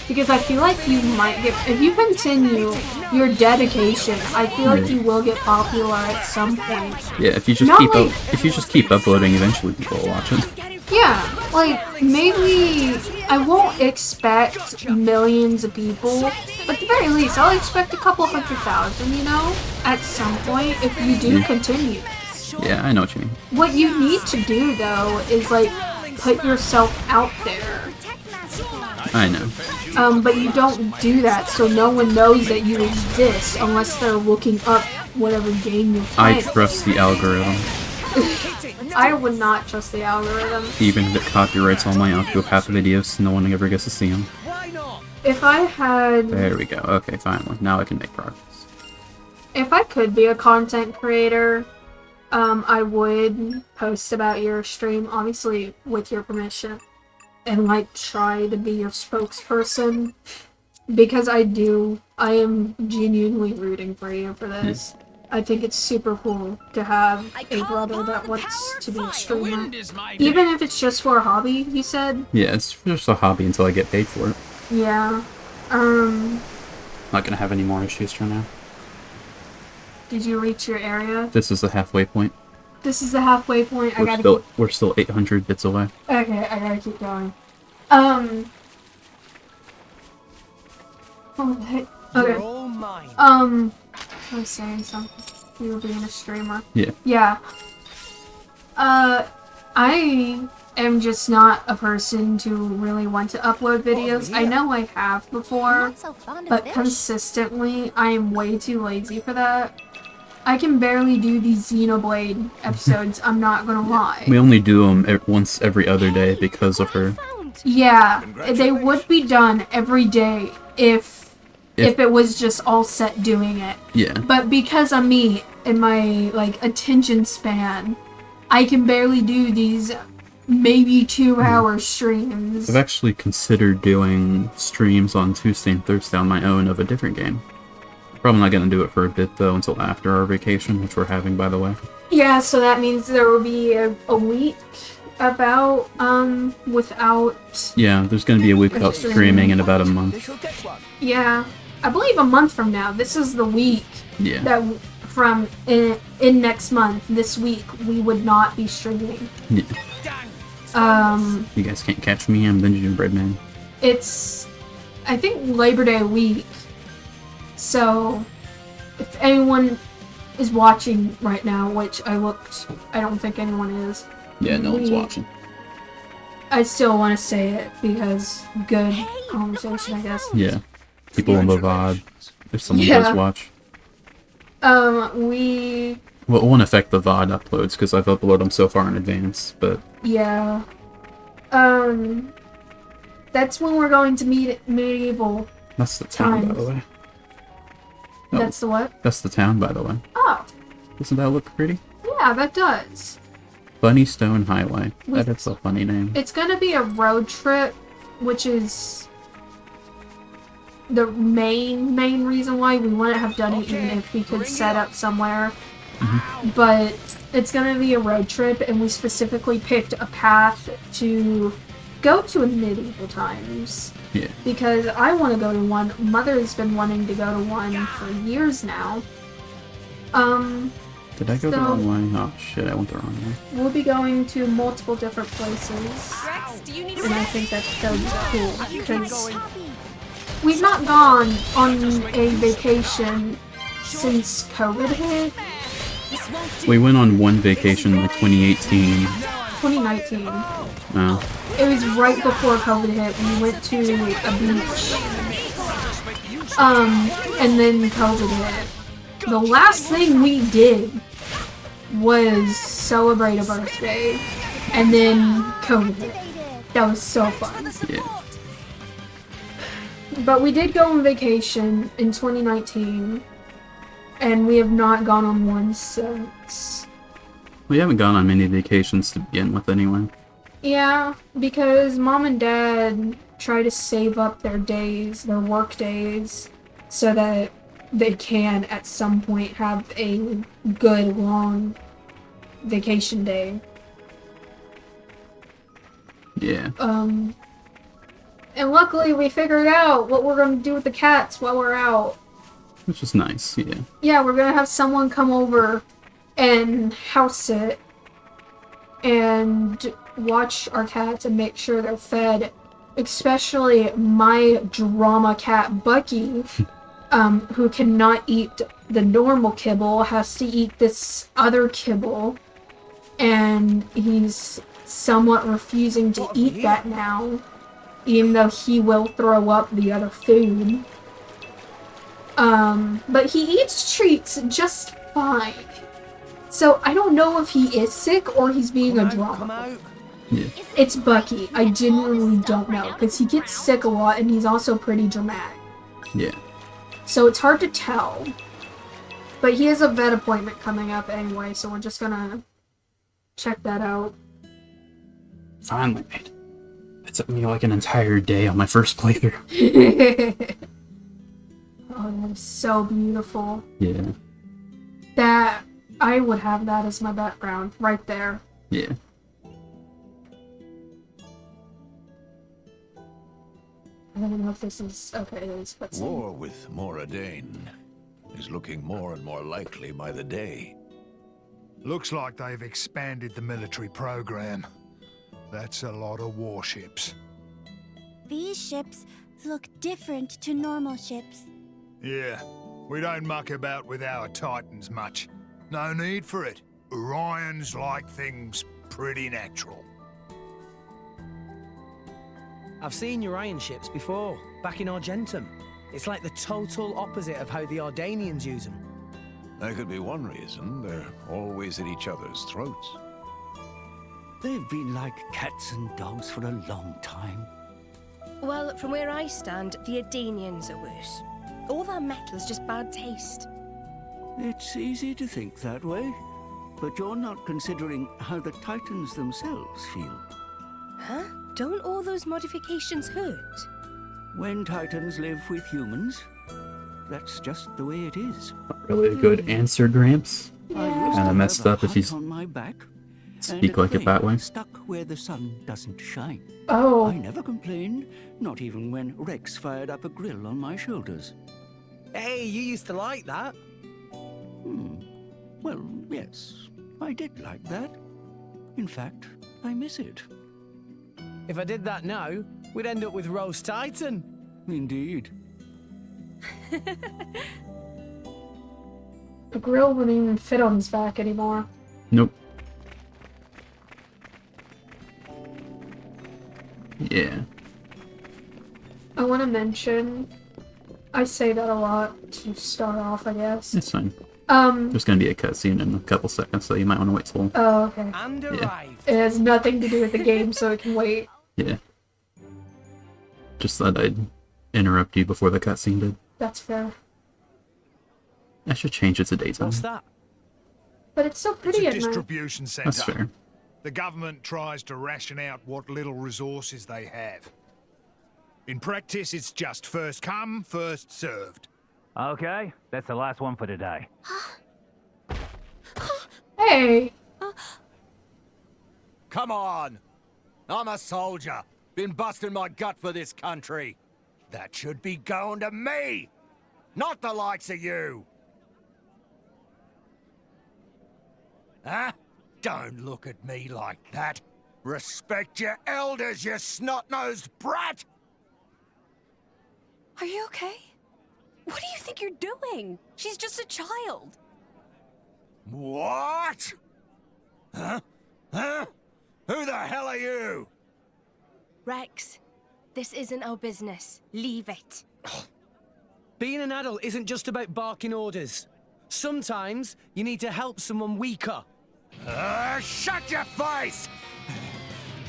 because I feel like you might get. If you continue your dedication, I feel like you will get popular at some point. Yeah, if you just keep uploading, eventually people will watch it. Yeah, like, maybe I won't expect millions of people, but at the very least, I'll expect a couple 100,000, you know, at some point, if you do continue this. Yeah, I know what you mean. What you need to do, though, is, like, put yourself out there. I know. But you don't do that, so no one knows that you exist, unless they're looking up whatever game you're playing. I trust the algorithm. I would not trust the algorithm. Even if it copyrights all my Octopath videos, no one ever gets to see them. If I had... There we go. Okay, finally. Now I can make progress. If I could be a content creator, I would post about your stream, obviously with your permission, and like try to be your spokesperson, because I am genuinely rooting for you for this. I think it's super cool to have a brother that wants to be a streamer. Even if it's just for a hobby, you said? Yeah, it's just a hobby until I get paid for it. Yeah. Not gonna have any more issues for now. Did you reach your area? This is the halfway point. This is the halfway point. We're still 800 bits away. Okay, I gotta keep going. Oh, hey. Okay. I was saying something. You were being a streamer. Yeah. Yeah. I am just not a person to really want to upload videos. I know I have before, but consistently, I am way too lazy for that. I can barely do these Xenoblade episodes, I'm not gonna lie. We only do them once every other day because of her. Yeah, they would be done every day if it was just all set doing it. Yeah. But because of me and my, like, attention span, I can barely do these maybe 2-hour streams. I've actually considered doing streams on Tuesday and Thursday on my own of a different game. Probably not going to do it for a bit, though, until after our vacation, which we're having, by the way. Yeah, so that means there will be a week about, without... Yeah, there's going to be a week without streaming in about a month. Yeah, I believe a month from now. This is the week Yeah. that from in next month, this week, we would not be streaming. Yeah. You guys can't catch me, I'm the gingerbread man. It's, I think, Labor Day week. So, if anyone is watching right now, which I don't think anyone is. Yeah, no one's watching. I still want to say it because good conversation, I guess. Yeah. People on the VOD, if someone Yeah. does watch. Well, it won't affect the VOD uploads because I've uploaded them so far in advance, but... Yeah. That's when we're going to meet Medieval. That's the town, by the way. Oh, That's the what? that's the town, by the way. Oh, Doesn't that look pretty? yeah, that does. Bunny Stone Highway. That is a funny name. It's gonna be a road trip, which is the main reason why we wouldn't have done it even if we could set up somewhere. But it's gonna be a road trip, and we specifically picked a path to go to in medieval times. Yeah. Because I want to go to one. Mother's been wanting to go to one for years now. Did I go the wrong way? Oh shit, I went the wrong way. We'll be going to multiple different places. And I think that would be cool. Because we've not gone on a vacation since COVID hit. We went on one vacation in like 2018. 2019. Oh. It was right before COVID hit. We went to a beach. And then COVID hit. The last thing we did was celebrate a birthday. And then COVID hit. That was so fun. Yeah. But we did go on vacation in 2019. And we have not gone on one since. We haven't gone on many vacations to begin with anyway. Yeah, because Mom and Dad try to save up their days, their work days, so that they can at some point have a good long vacation day. Yeah. And luckily we figured out what we're going to do with the cats while we're out. Which is nice, yeah. Yeah, we're going to have someone come over and house sit and watch our cats and make sure they're fed. Especially my drama cat, Bucky, who cannot eat the normal kibble, has to eat this other kibble. And he's somewhat refusing to eat that now, even though he will throw up the other food. But he eats treats just fine. So I don't know if he is sick or he's being a drama. Yeah. It's Bucky. I genuinely don't know, because he gets sick a lot and he's also pretty dramatic. Yeah. So it's hard to tell. But he has a vet appointment coming up anyway, so we're just gonna check that out. Finally made it. It took me like an entire day on my first playthrough. Oh, that is so beautiful. Yeah. That, I would have that as my background, right there. Yeah. I don't know if this is, okay, it is, but War with Moradane is looking more and more likely by the day. Looks like they've expanded the military program. That's a lot of warships. These ships look different to normal ships. Yeah, we don't muck about with our Titans much. No need for it. Orions like things pretty natural. I've seen Urian ships before, back in Argentum. It's like the total opposite of how the Ardanians use them. That could be one reason. They're always at each other's throats. They've been like cats and dogs for a long time. Well, from where I stand, the Adanians are worse. All that metal is just bad taste. It's easy to think that way, but you're not considering how the Titans themselves feel. Huh? Don't all those modifications hurt? When Titans live with humans, that's just the way it is. Not really a good answer, Gramps. Kinda messed up if you on my back, speak like it that way. Stuck where the sun doesn't shine. Oh. I never complained, not even when Rex fired up a grill on my shoulders. Hey, you used to like that. Well, yes, I did like that. In fact, I miss it. If I did that now, we'd end up with Roast Titan. Indeed. The grill wouldn't even fit on his back anymore. Nope. Yeah. I want to mention, I say that a lot to start off, I guess. It's fine. Um, There's gonna be a cutscene in a couple seconds, so you might want to wait till. Oh, okay. Yeah. It has nothing to do with the game, so it can wait. Yeah. Just thought I'd interrupt you before the cutscene did. That's fair. I should change it to daytime. What's that? But it's so It's pretty a at night. distribution centre. That's fair. The government tries to ration out what little resources they have. In practice, it's just first come, first served. Okay, that's the last one for today. Hey! Come on! I'm a soldier. Been busting my gut for this country. That should be going to me, not the likes of you. Huh? Don't look at me like that. Respect your elders, you snot-nosed brat! Are you okay? What do you think you're doing? She's just a child. What? Huh? Huh? Who the hell are you? Rex, this isn't our business. Leave it. Being an adult isn't just about barking orders. Sometimes you need to help someone weaker. Shut your face!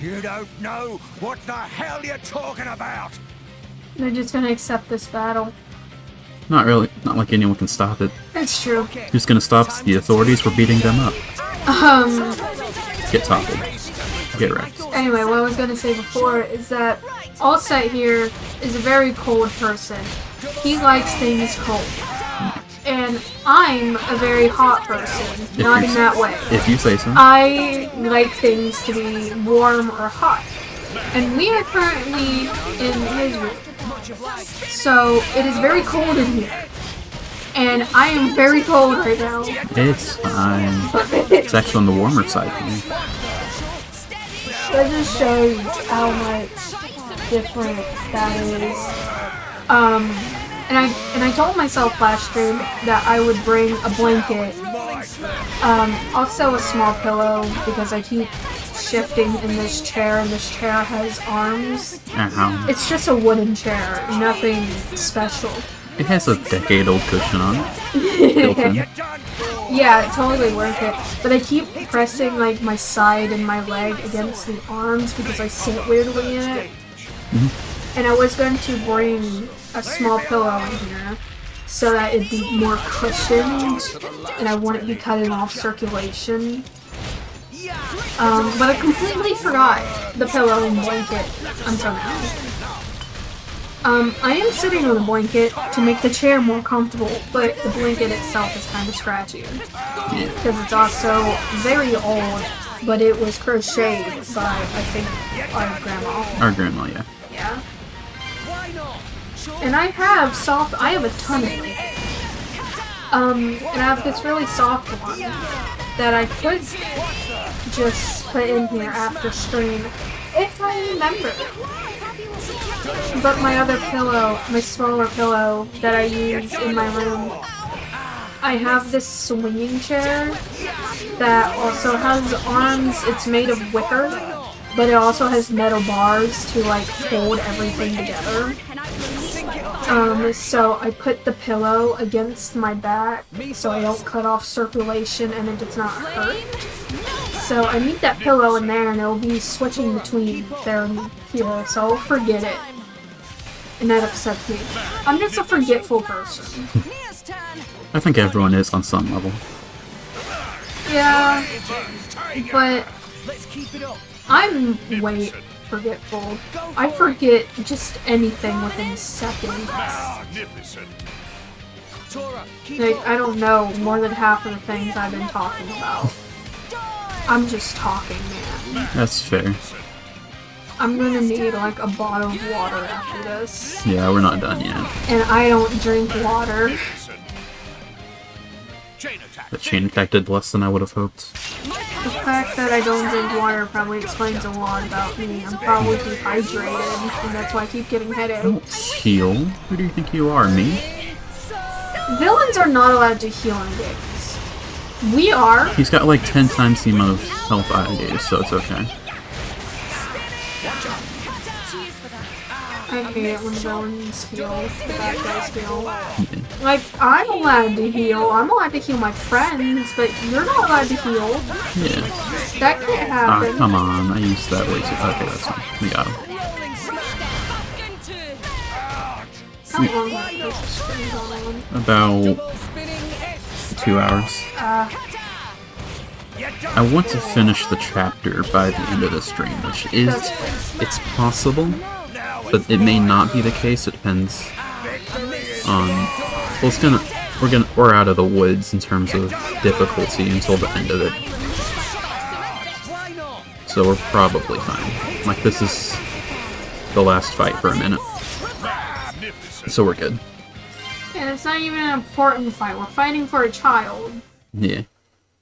You don't know what the hell you're talking about! They're just gonna accept this battle. Not really. Not like anyone can stop it. It's true. Who's gonna stop the authorities from beating them up? Get toppled. Get wrecked. Anyway, what I was gonna say before is that Allset here is a very cold person. He likes things cold. And I'm a very hot person, not in that way. If you say so. I like things to be warm or hot. And we are currently in his room. So it is very cold in here. And I am very cold right now. It's fine. It's actually on the warmer side for me. That just shows how much different that is. And I told myself last stream that I would bring a blanket, also a small pillow, because I keep shifting in this chair, and this chair has arms. It's just a wooden chair, nothing special. It has a decade-old cushion on it. Built in. Yeah, totally worth it. But I keep pressing like my side and my leg against the arms because I sit weirdly in it. And I was going to bring a small pillow in here so that it'd be more cushioned and I wouldn't be cutting off circulation. But I completely forgot the pillow and blanket until now. I am sitting on the blanket to make the chair more comfortable, but the blanket itself is kind of scratchy. Because it's also very old, but it was crocheted by, I think, our grandma. Our grandma, yeah. Yeah. And I have a ton of it. And I have this really soft one that I could just put in here after stream, if I remember. But my other pillow, my smaller pillow that I use in my room, I have this swinging chair that also has arms. It's made of wicker, but it also has metal bars to like hold everything together. So I put the pillow against my back so I don't cut off circulation and it does not hurt. So I need that pillow in there and it'll be switching between there and here, so I'll forget it. And that upsets me. I'm just a forgetful person. I think everyone is on some level. Yeah, but I'm forgetful. I forget just anything within seconds. Like, I don't know more than half of the things I've been talking about. I'm just talking, man. That's fair. I'm gonna need like a bottle of water after this. Yeah, we're not done yet. And I don't drink water. The chain attack did less than I would have hoped. The fact that I don't drink water probably explains a lot about me. I'm probably dehydrated, and that's why I keep getting headaches. Heal? Who do you think you are, me? Villains are not allowed to heal in games. We are. He's got like 10 times the amount of health I do, so it's okay. I hate it when villains heal, the bad guys heal. Like, I'm allowed to heal. I'm allowed to heal my friends, but you're not allowed to heal. Yeah. That can't happen. Ah, come on. I used that way too. Okay, that's fine. We got him. How long is this stream going on? About 2 hours. I want to finish the chapter by the end of the stream, which is, it's possible, but it may not be the case. It depends on, well, we're out of the woods in terms of difficulty until the end of it, so we're probably fine. Like, this is the last fight for a minute, so we're good. And it's not even an important fight. We're fighting for a child. Yeah.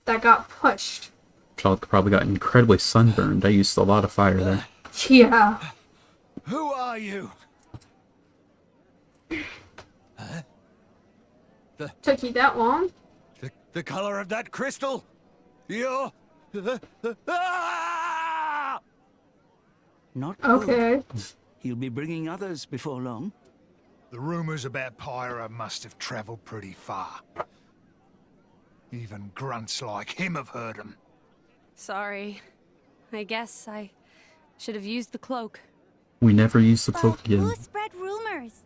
That got pushed. Child probably got incredibly sunburned. I used a lot of fire there. Yeah. Who are you? Took you that long? The color of that crystal? You're... Not okay. Good. He'll be bringing others before long. The rumors about Pyra must have traveled pretty far. Even grunts like him have heard them. Sorry. I guess I should have used the cloak. We never used the cloak again. Who spread rumors?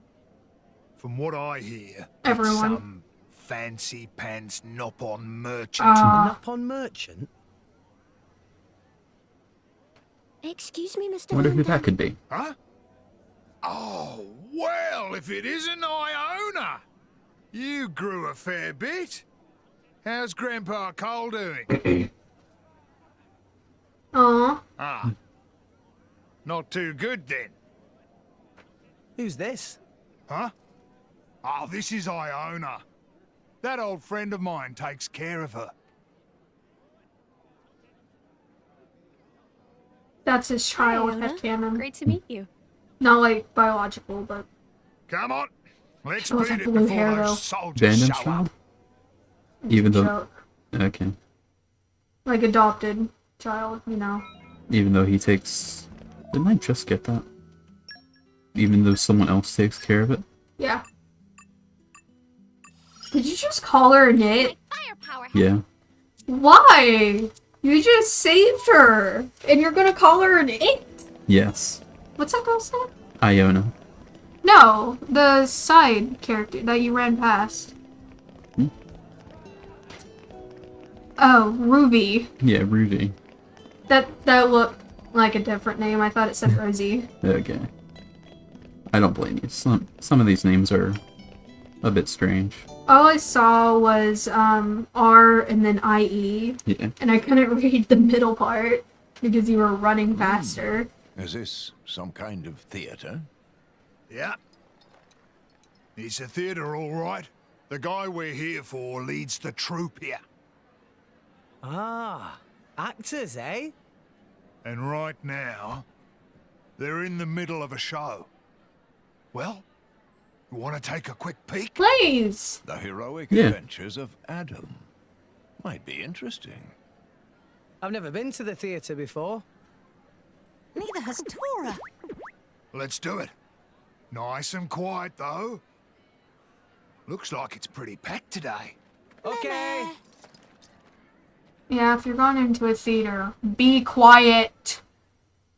From what I hear, everyone. Some fancy pants Nopon merchant. A Nopon merchant? Excuse me, Mr. I wonder who that could be. Huh? Oh, well, if it isn't Iona! You grew a fair bit. How's Grandpa Cole doing? Ah. Not too good, then. Who's this? Huh? Oh, this is Iona. That old friend of mine takes care of her. That's his child, Iona. headcanon. Great to meet you. Not like biological, but... Come on. Let's She was beat a it blue before hair, those though. soldiers Abandoned show child? up. Even though... Joke. Okay. Like adopted child, you know. Even though he takes... Didn't I just get that? Even though someone else takes care of it? Yeah. Did you just call her a nit? Yeah. Why? You just saved her! And you're gonna call her an it? Yes. What's that girl's name? Iona. No, the side character that you ran past. Hmm? Oh, Ruby. Yeah, Ruby. That looked like a different name. I thought it said Rosie. Okay. I don't blame you. Some of these names are a bit strange. All I saw was R and then IE. Yeah. And I couldn't read the middle part because you were running faster. Is this some kind of theater? Yeah. It's a theater, all right. The guy we're here for leads the troupe here. Ah, actors, eh? And right now, they're in the middle of a show. Well, you want to take a quick peek? Please! The heroic Yeah. adventures of Adam. Might be interesting. I've never been to the theatre before. Neither has Tora. Let's do it. Nice and quiet, though. Looks like it's pretty packed today. Okay. Yeah, if you're going into a theater, be quiet.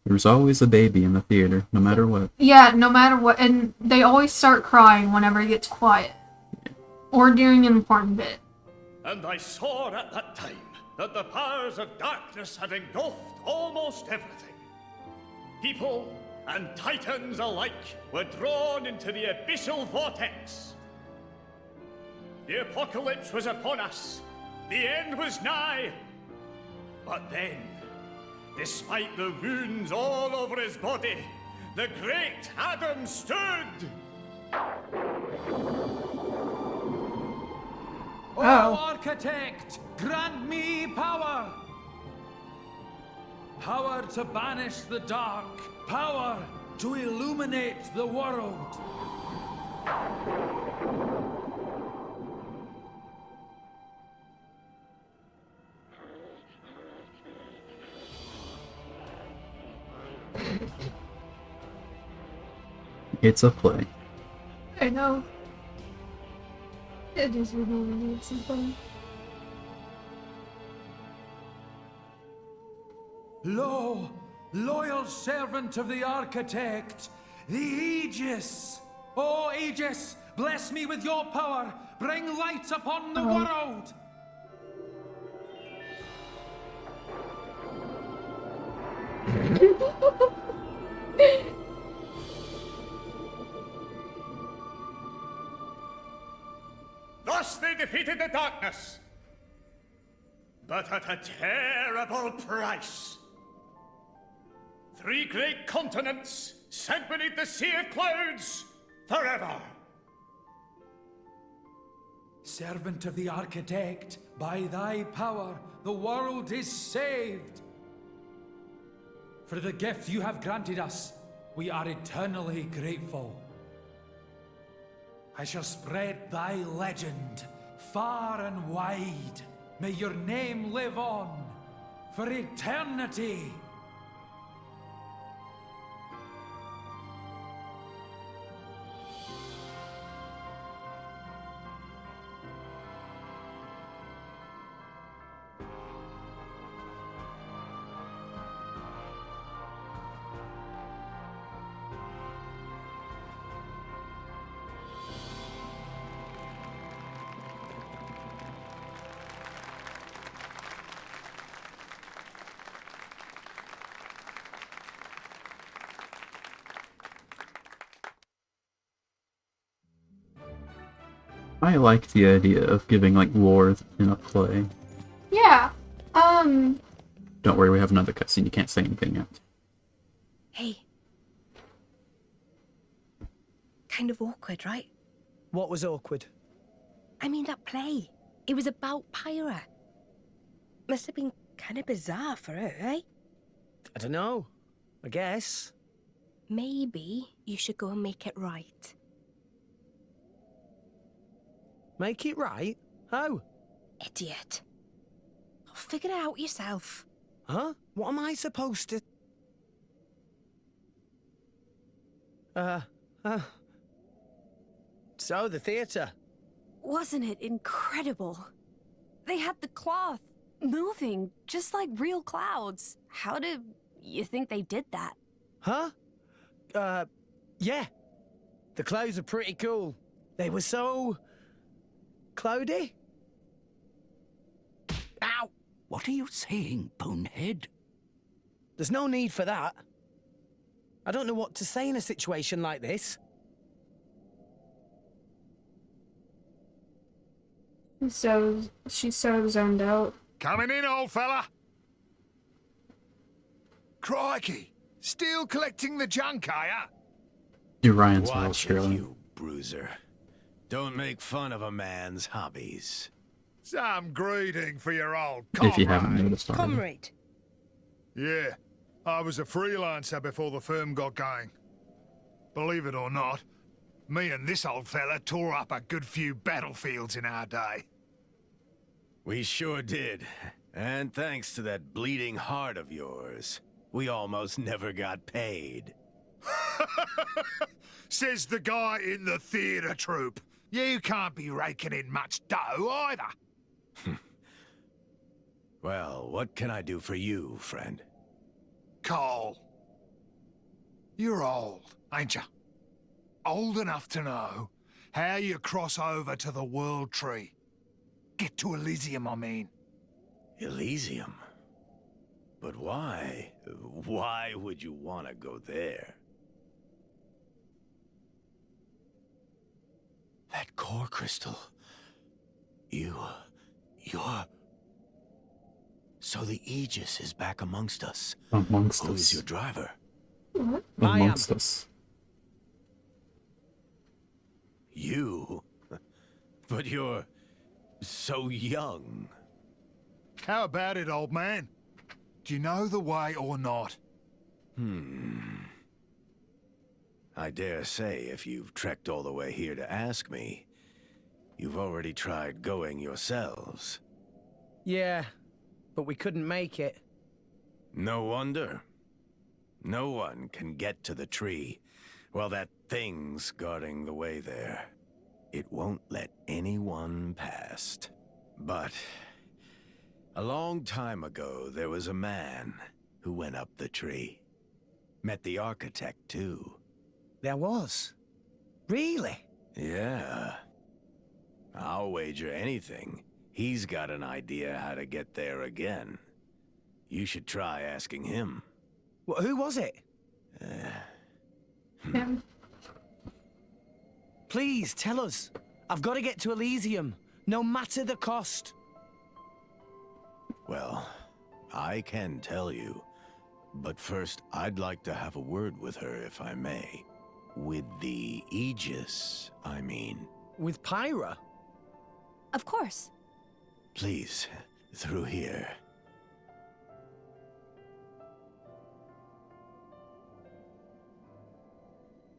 There's always a baby in the theater, no matter what. Yeah, no matter what. And they always start crying whenever it gets quiet. Or during an important bit. And I saw at that time that the powers of darkness had engulfed almost everything. People and titans alike were drawn into the abyssal vortex. The apocalypse was upon us. The end was nigh. But then, despite the wounds all over his body, the great Adam stood. Oh, Architect, grant me power! Power to banish the dark. Power to illuminate the world. It's a play. I know. It is really neat something. Lo, loyal servant of the Architect, the Aegis! O Aegis, bless me with your power! Bring light upon the world! Thus they defeated the darkness. But at a terrible price. 3 great continents sent beneath the sea of clouds forever. Servant of the Architect, by thy power, the world is saved. For the gift you have granted us, we are eternally grateful. I shall spread thy legend far and wide. May your name live on for eternity. I like the idea of giving, like, lore in a play. Yeah, Don't worry, we have another cutscene. You can't say anything yet. Hey. Kind of awkward, right? What was awkward? I mean, that play. It was about Pyra. Must have been kind of bizarre for her, eh? I don't know. I guess. Maybe you should go and make it right. Make it right? How? Idiot. Figure it out yourself. Huh? What am I supposed to... So, the theatre. Wasn't it incredible? They had the cloth moving just like real clouds. How do you think they did that? Huh? Yeah. The clothes are pretty cool. They were so... cloudy? Ow! What are you saying, bonehead? There's no need for that. I don't know what to say in a situation like this. So she's so zoned out. Coming in, old fella. Crikey, still collecting the junk, are ya? Ryan's Watch Australian. you, bruiser. Don't make fun of a man's hobbies. Some greeting for your old If you haven't noticed already. Comrade. Yeah, I was a freelancer before the firm got going. Believe it or not, me and this old fella tore up a good few battlefields in our day. We sure did. And thanks to that bleeding heart of yours, we almost never got paid. Says the guy in the theatre troupe. You can't be raking in much dough either. Well, what can I do for you, friend? Cole. You're old, ain't you? Old enough to know how you cross over to the World Tree. Get to Elysium, I mean. Elysium? But why? Why would you want to go there? That core crystal. You're... So the Aegis is back amongst us. Amongst us. Who's your driver? Amongst us. You? But you're so young. How about it, old man? Do you know the way or not? I dare say if you've trekked all the way here to ask me, you've already tried going yourselves. Yeah, but we couldn't make it. No wonder. No one can get to the tree while that thing's guarding the way there. It won't let anyone past. But a long time ago, there was a man who went up the tree. Met the architect, too. There was? Really? Yeah. I'll wager anything. He's got an idea how to get there again. You should try asking him. Well, who was it? Him. Please, tell us. I've got to get to Elysium, no matter the cost. Well, I can tell you. But first, I'd like to have a word with her, if I may. With the Aegis, I mean. With Pyra? Of course. Please, through here.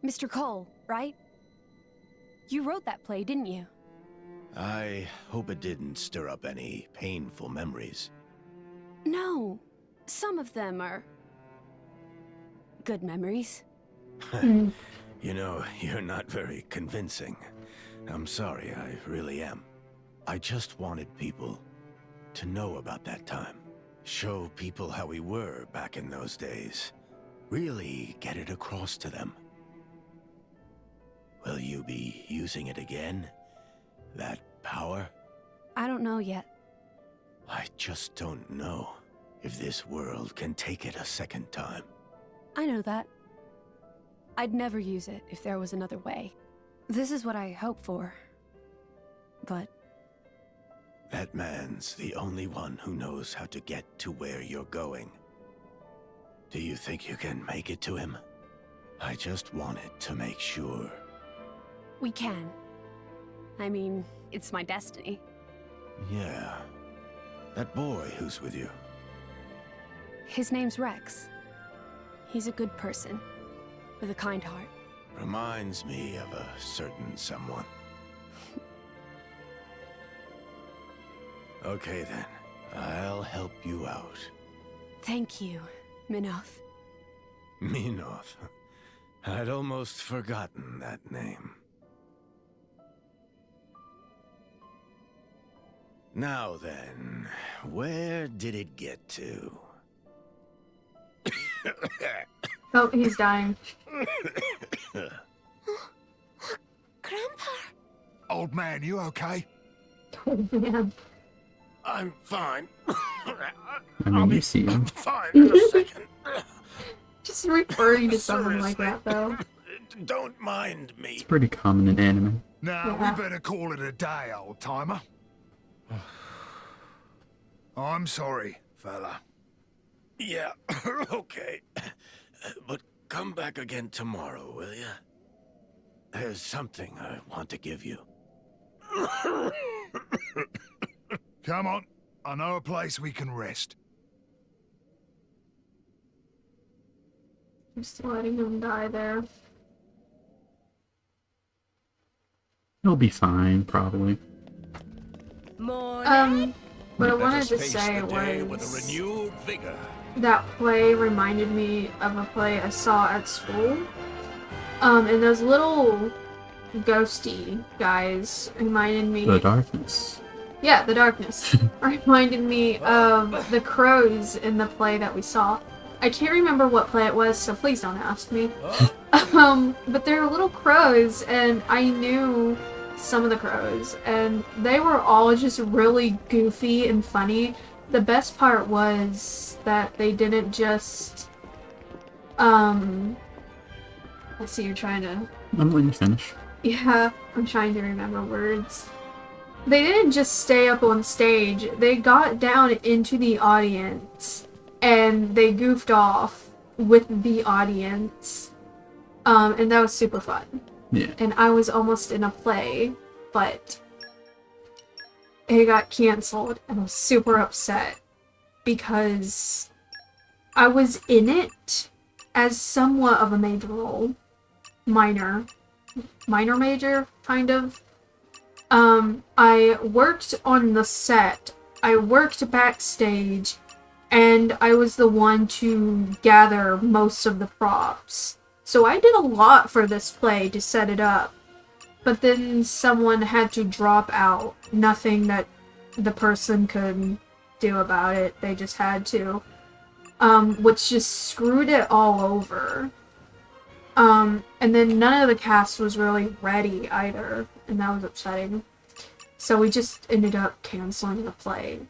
Mr. Cole, right? You wrote that play, didn't you? I hope it didn't stir up any painful memories. No. Some of them are... good memories. You know, you're not very convincing. I'm sorry, I really am. I just wanted people to know about that time. Show people how we were back in those days. Really get it across to them. Will you be using it again? That power? I don't know yet. I just don't know if this world can take it a second time. I know that. I'd never use it if there was another way. This is what I hope for. But... that man's the only one who knows how to get to where you're going. Do you think you can make it to him? I just wanted to make sure. we can. I mean, it's my destiny. Yeah. That boy who's with you. His name's Rex. He's a good person, with a kind heart. Reminds me of a certain someone. Okay then, I'll help you out. Thank you, Minoth. Minoth. I'd almost forgotten that name. Now then, where did it get to? Oh, he's dying. Grandpa! Old man, you okay? Oh, man. I'm fine. I mean, you see him. I'm fine in a second. Just referring to someone like that, though. Don't mind me. It's pretty common in anime. Nah, Yeah. we better call it a day, old timer. I'm sorry, fella. Yeah, okay. But come back again tomorrow, will you? There's something I want to give you. Come on, I know a place we can rest. Just letting him die there. He'll be fine, probably. What I wanted to say was that play reminded me of a play I saw at school. And those little ghosty guys reminded me... The darkness. Yeah, the darkness. Reminded me of the crows in the play that we saw. I can't remember what play it was, so please don't ask me. But they're little crows, and I knew some of the crows, and they were all just really goofy and funny. the best part was that they didn't just, I see you're trying to... I'm letting you finish. Yeah, I'm trying to remember words. They didn't just stay up on stage, they got down into the audience, and they goofed off with the audience, and that was super fun. Yeah. And I was almost in a play, but it got canceled, and I was super upset because I was in it as somewhat of a major role. Minor major, kind of. I worked on the set, I worked backstage, and I was the one to gather most of the props. So I did a lot for this play to set it up. But then someone had to drop out. Nothing that the person could do about it. They just had to. Which just screwed it all over. And then none of the cast was really ready either. And that was upsetting. So we just ended up canceling the play.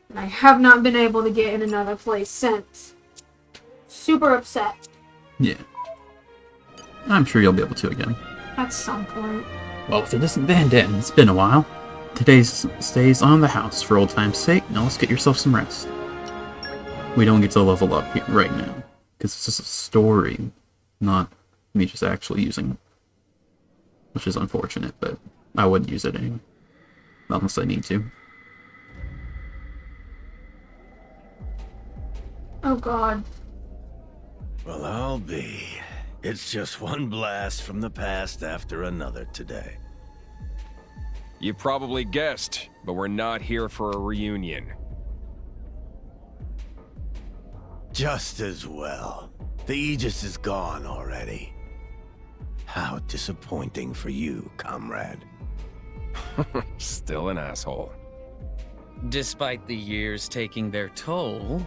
And I have not been able to get in another play since. Super upset. Yeah. I'm sure you'll be able to again. At some point. Well, if it isn't Van Dam, it's been a while. Today's stays on the house for old time's sake. Now let's get yourself some rest. We don't get to level up here right now, because it's just a story, not me just actually using it. Which is unfortunate, but I wouldn't use it anyway. Unless I need to. Oh god. Well, I'll be. It's just one blast from the past after another today. You probably guessed, but we're not here for a reunion. Just as well. The Aegis is gone already. How disappointing for you, comrade. Still an asshole. Despite the years taking their toll,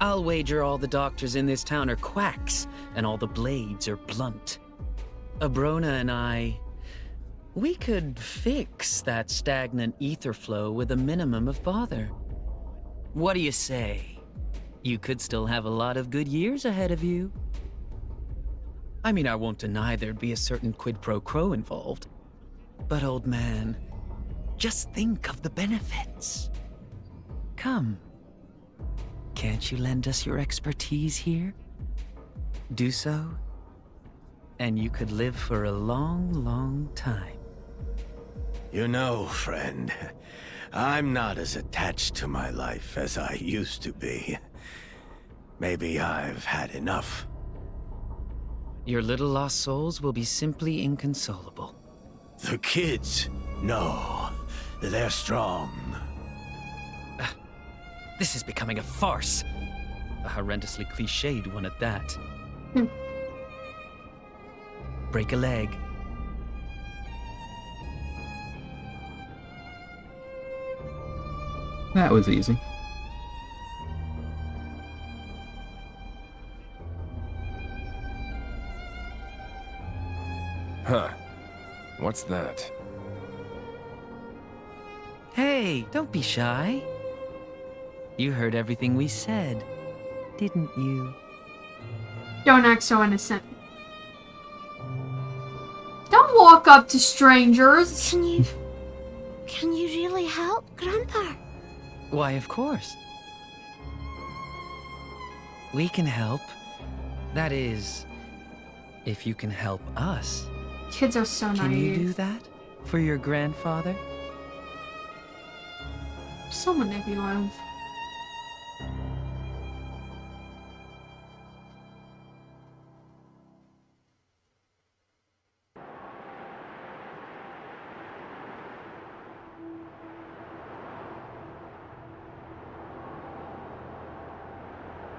I'll wager all the doctors in this town are quacks and all the blades are blunt. Abrona and I, we could fix that stagnant ether flow with a minimum of bother. What do you say? You could still have a lot of good years ahead of you. I mean, I won't deny there'd be a certain quid pro quo involved. But old man, just think of the benefits. Come. Can't you lend us your expertise here? Do so, and you could live for a long, long time. You know, friend, I'm not as attached to my life as I used to be. Maybe I've had enough. Your little lost souls will be simply inconsolable. The kids, no, they're strong. This is becoming a farce. A horrendously cliched one at that. Break a leg. That was easy. Huh. What's that? Hey, don't be shy. You heard everything we said, didn't you? Don't act so innocent. Don't walk up to strangers. Can you really help, Grandpa? Why, of course. We can help. That is, if you can help us. Kids are so Can you naive. do that for your grandfather? So manipulative.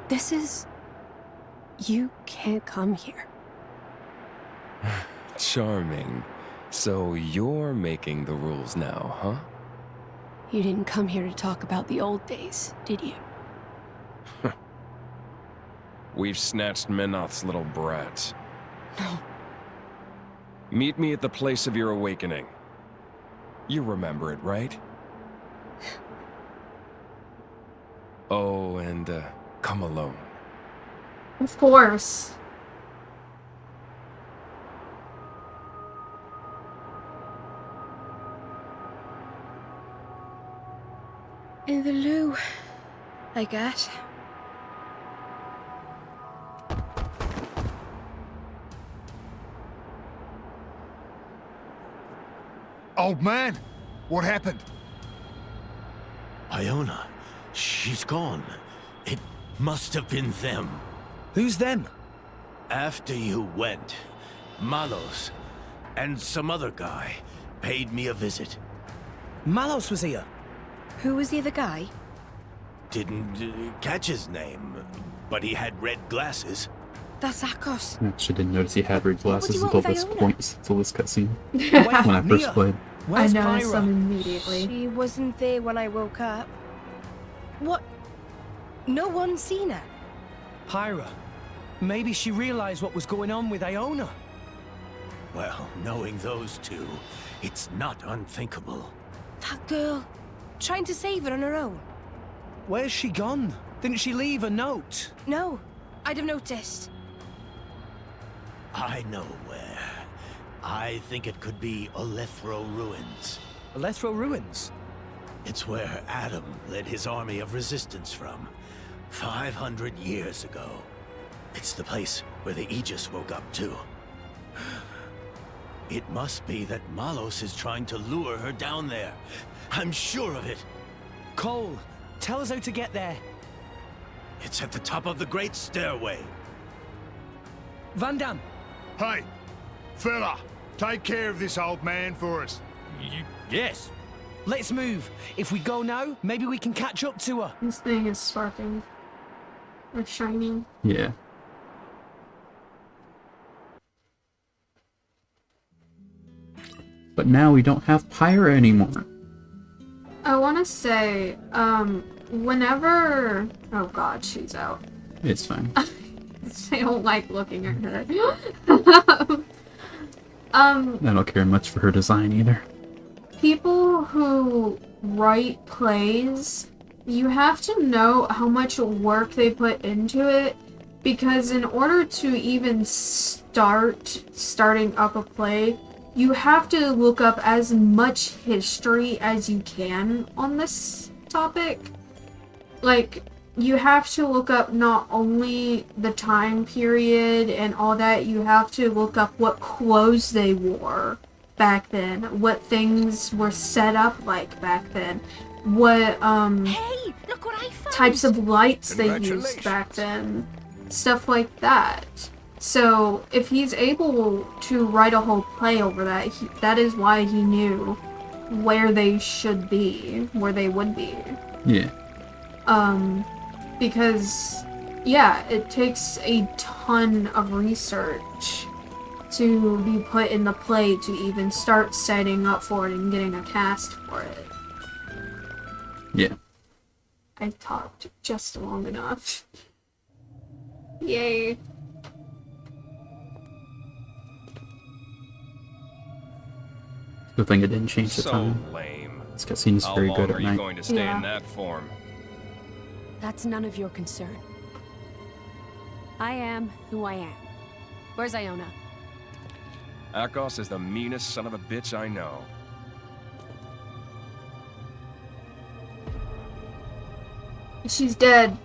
This is... You can't come here. Charming. So you're making the rules now, huh? You didn't come here to talk about the old days, did you? We've snatched Menoth's little brat. No. Meet me at the place of your awakening. You remember it, right? Oh, and come alone. Of course. In the loo, I guess. Old man, what happened? Iona, she's gone. It must have been them. Who's them? After you went, Malos and some other guy paid me a visit. Malos was here. Who was the other guy? Didn't catch his name, but he had red glasses. That's Akos. I actually didn't notice he had red glasses What do until you this want, point, until this cutscene. Wait, When I first Mia. played. Where's I noticed Pyra? them immediately. She wasn't there when I woke up. What? No one's seen her? Pyra. Maybe she realized what was going on with Iona. Well, knowing those two, it's not unthinkable. That girl, trying to save her on her own. Where's she gone? Didn't she leave a note? No, I'd have noticed. I know where. I think it could be Olethro Ruins. Olethro Ruins? It's where Adam led his army of resistance from, 500 years ago. It's the place where the Aegis woke up too. It must be that Malos is trying to lure her down there. I'm sure of it. Cole, tell us how to get there. It's at the top of the Great Stairway. Van Damme. Hey, fella, take care of this old man for us. Yes. Let's move. If we go now, maybe we can catch up to her. This thing is sparking. Or shining. Yeah. But now we don't have Pyra anymore. I want to say, whenever... Oh god, she's out. It's fine. I don't like looking at her. I don't care much for her design either. People who write plays, you have to know how much work they put into it, because in order to even starting up a play, you have to look up as much history as you can on this topic. Like, you have to look up not only the time period and all that, you have to look up what clothes they wore back then, what things were set up like back then, what Hey, look what I found. types of lights they used back then, stuff like that. So if he's able to write a whole play over that, that is why he knew where they should be, where they would be. Yeah. Because, yeah, it takes a ton of research to be put in the play to even start setting up for it and getting a cast for it. Yeah. I talked just long enough. Yay. Good thing it didn't change the So time. lame. This cutscene's How very long good are at you night. going to stay Yeah. in that form? That's none of your concern. I am who I am. Where's Iona? Akos is the meanest son of a bitch I know. She's dead.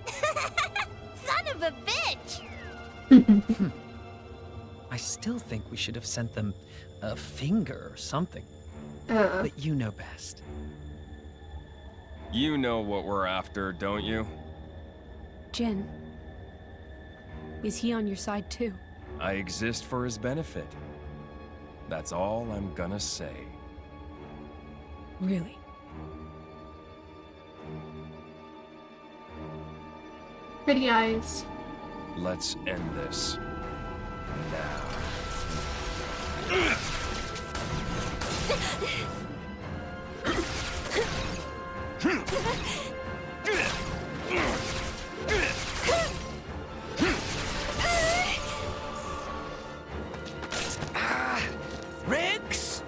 Son of a bitch! I still think we should have sent them a finger or something. But you know best. You know what we're after, don't you? Jin. Is he on your side too? I exist for his benefit. That's all I'm gonna say. Really? Pretty eyes. Let's end this. Now. Riggs!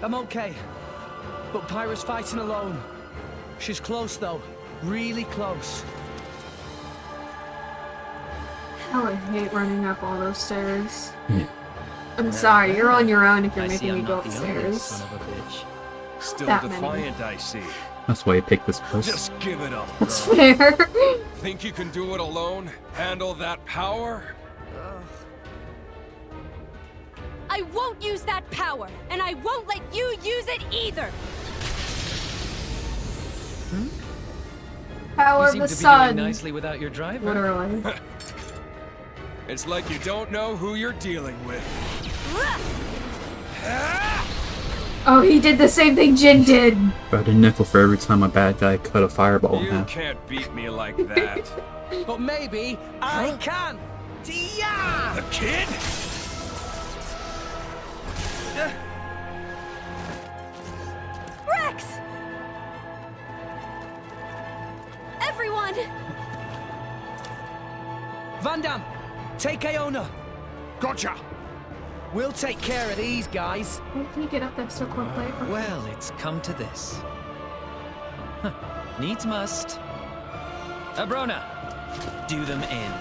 I'm okay. But Pyra's fighting alone. She's close though. Really close. I would hate running up all those stairs. Yeah. I'm sorry, you're on your own if you're I see making me I'm go not the only upstairs. son of a bitch. Still That many. defiant, I see. That's why I picked this post. Just give it up, That's girl. fair. Think you can do it alone? Handle that power? I won't use that power, and I won't let you use it either. Power You of seem the to be sun. doing nicely without your driver. Literally. It's like you don't know who you're dealing with. Oh, he did the same thing Jin did. About a nickel for every time a bad guy cut a fireball in You half. can't beat me like that. But maybe I can. Yeah! The kid? Rex! Everyone! Van Damme, take Iona. Gotcha. We'll take care of these guys. Why can you get up there so quickly? Well, it's come to this. Huh. Needs must. Abrona, do them in.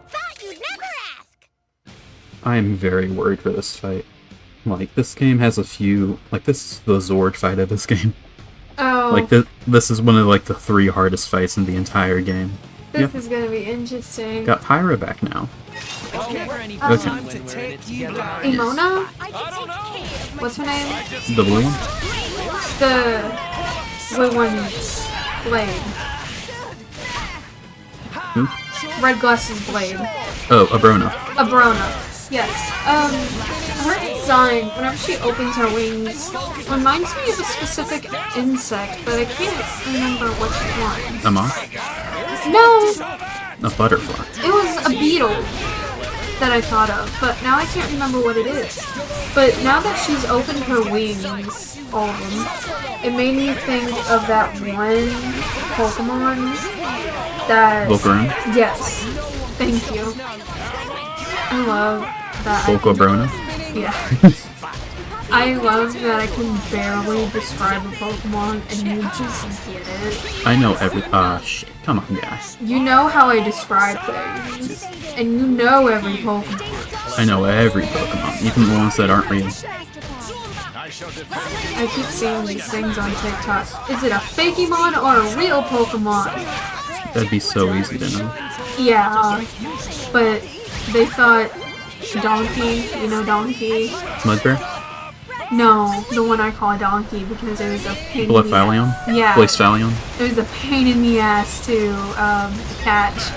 Thought you'd never ask. I'm very worried for this fight. Like, this game has a few... Like, this is the Zord fight of this game. Oh. Like, this is one of, like, the 3 hardest fights in the entire game. This is gonna be interesting. Got Pyra back now. Okay. Okay. To take you down. Imona? What's her name? The blue one? The blue one's blade. Who? Red Glasses blade. Oh, Abrona. Abrona. Yes. Her design, whenever she opens her wings, reminds me of a specific insect, but I can't remember which one. A moth? No! A butterfly. It was a beetle that I thought of, but now I can't remember what it is. But now that she's opened her wings, all of them, it made me think of that one Pokemon that... Volcarona? Yes. Thank you. I love that. Volcabrona? Yeah. I love that I can barely describe a Pokemon and you just get it. I know every... shit. Come on, guys. You know how I describe things, and you know every Pokemon. I know every Pokemon, even the ones that aren't real. I keep seeing these things on TikTok. Is it a Fakemon or a real Pokemon? That'd be so easy to know. Yeah, but they thought Donkey, you know Donkey? Mudbear? No, the one I call Donkey because it was a pain in the Blaphalion? ass. Yeah. Blaphalion? It was a pain in the ass to catch.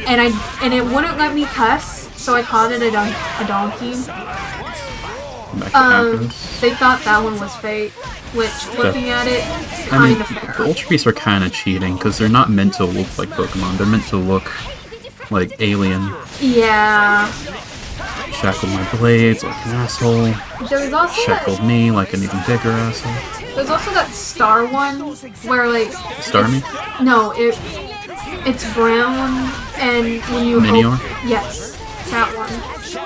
And it wouldn't let me cuss, so I called it a donkey. They thought that one was fake, which, looking at it, kind of fair. The Ultra Beasts are kind of cheating, because they're not meant to look like Pokemon, they're meant to look like alien. Yeah. Shackled my blades like an asshole. There's also Shackled me like an even bigger asshole. There's also that star one, where like... Starmie? No, it's brown, and when you Minior? Yes, that one.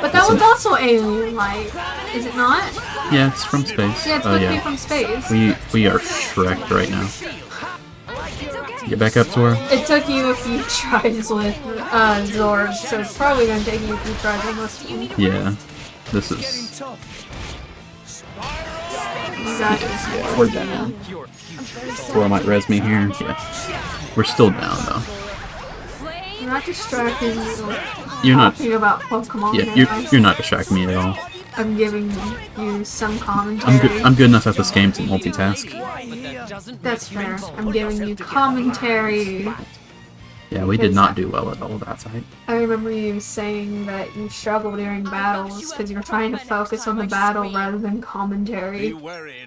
But that one's also alien-like, is it not? Yeah, it's from space. Yeah, it's supposed to be from space. We are Shrek'd right now. Get back up to her. It took you a few tries with Zord, so it's probably gonna take you a few tries on this one. Yeah, this is... Exactly. We're down. Thor might res me here. Yeah. We're still down, though. You're not distracting you. You're not... Talking about Pokemon. Yeah, you're not distracting me at all. I'm giving you some commentary. I'm good enough at this game to multitask. That's fair. I'm giving you commentary. Yeah, we did not do well at all that fight. I remember you saying that you struggle during battles because you're trying to focus on the battle rather than commentary.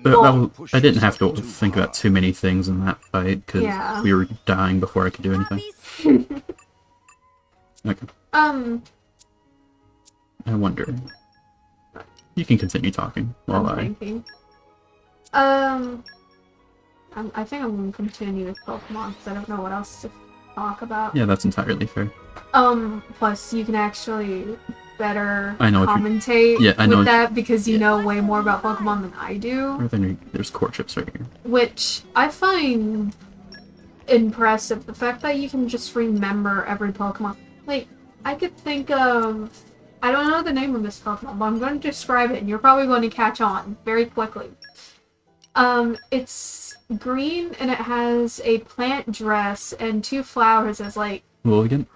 But I didn't have to think about too many things in that fight because Yeah. we were dying before I could do anything. Okay. I wonder. You can continue talking while I'm thinking. I think I'm gonna continue with Pokemon because I don't know what else to talk about. Yeah, that's entirely fair. Plus you can actually better I know commentate yeah, I know with that because you know way more about Pokemon than I do. Or then there's courtships right here. Which I find impressive. The fact that you can just remember every Pokemon. Like, I could think of... I don't know the name of this Pokemon, but I'm going to describe it, and you're probably going to catch on very quickly. It's green, and it has a plant dress and 2 flowers as, like... Lilligant?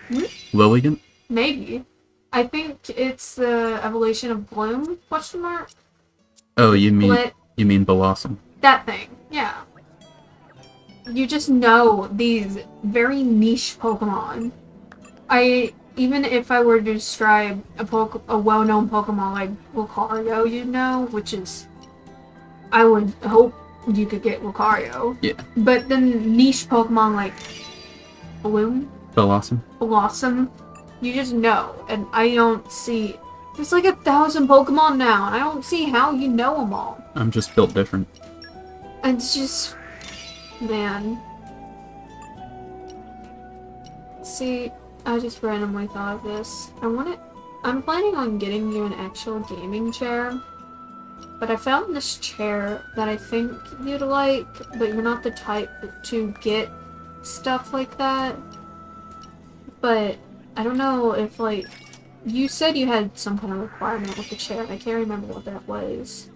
Hmm? Lilligant? Maybe. I think it's the evolution of Bloom, question mark? Oh, you mean Split. Blossom. That thing, yeah. You just know these very niche Pokemon. Even if I were to describe a well-known Pokemon like Lucario, you know, which is... I would hope you could get Lucario. Yeah. But then niche Pokemon like Bloom? Blossom, you just know. And I don't see... There's like 1,000 Pokemon now, and I don't see how you know them all. I'm just built different. It's just... Man. See, I just randomly thought of this. I'm planning on getting you an actual gaming chair. But I found this chair that I think you'd like, but you're not the type to get stuff like that. But I don't know if, like... You said you had some kind of requirement with the chair, and I can't remember what that was.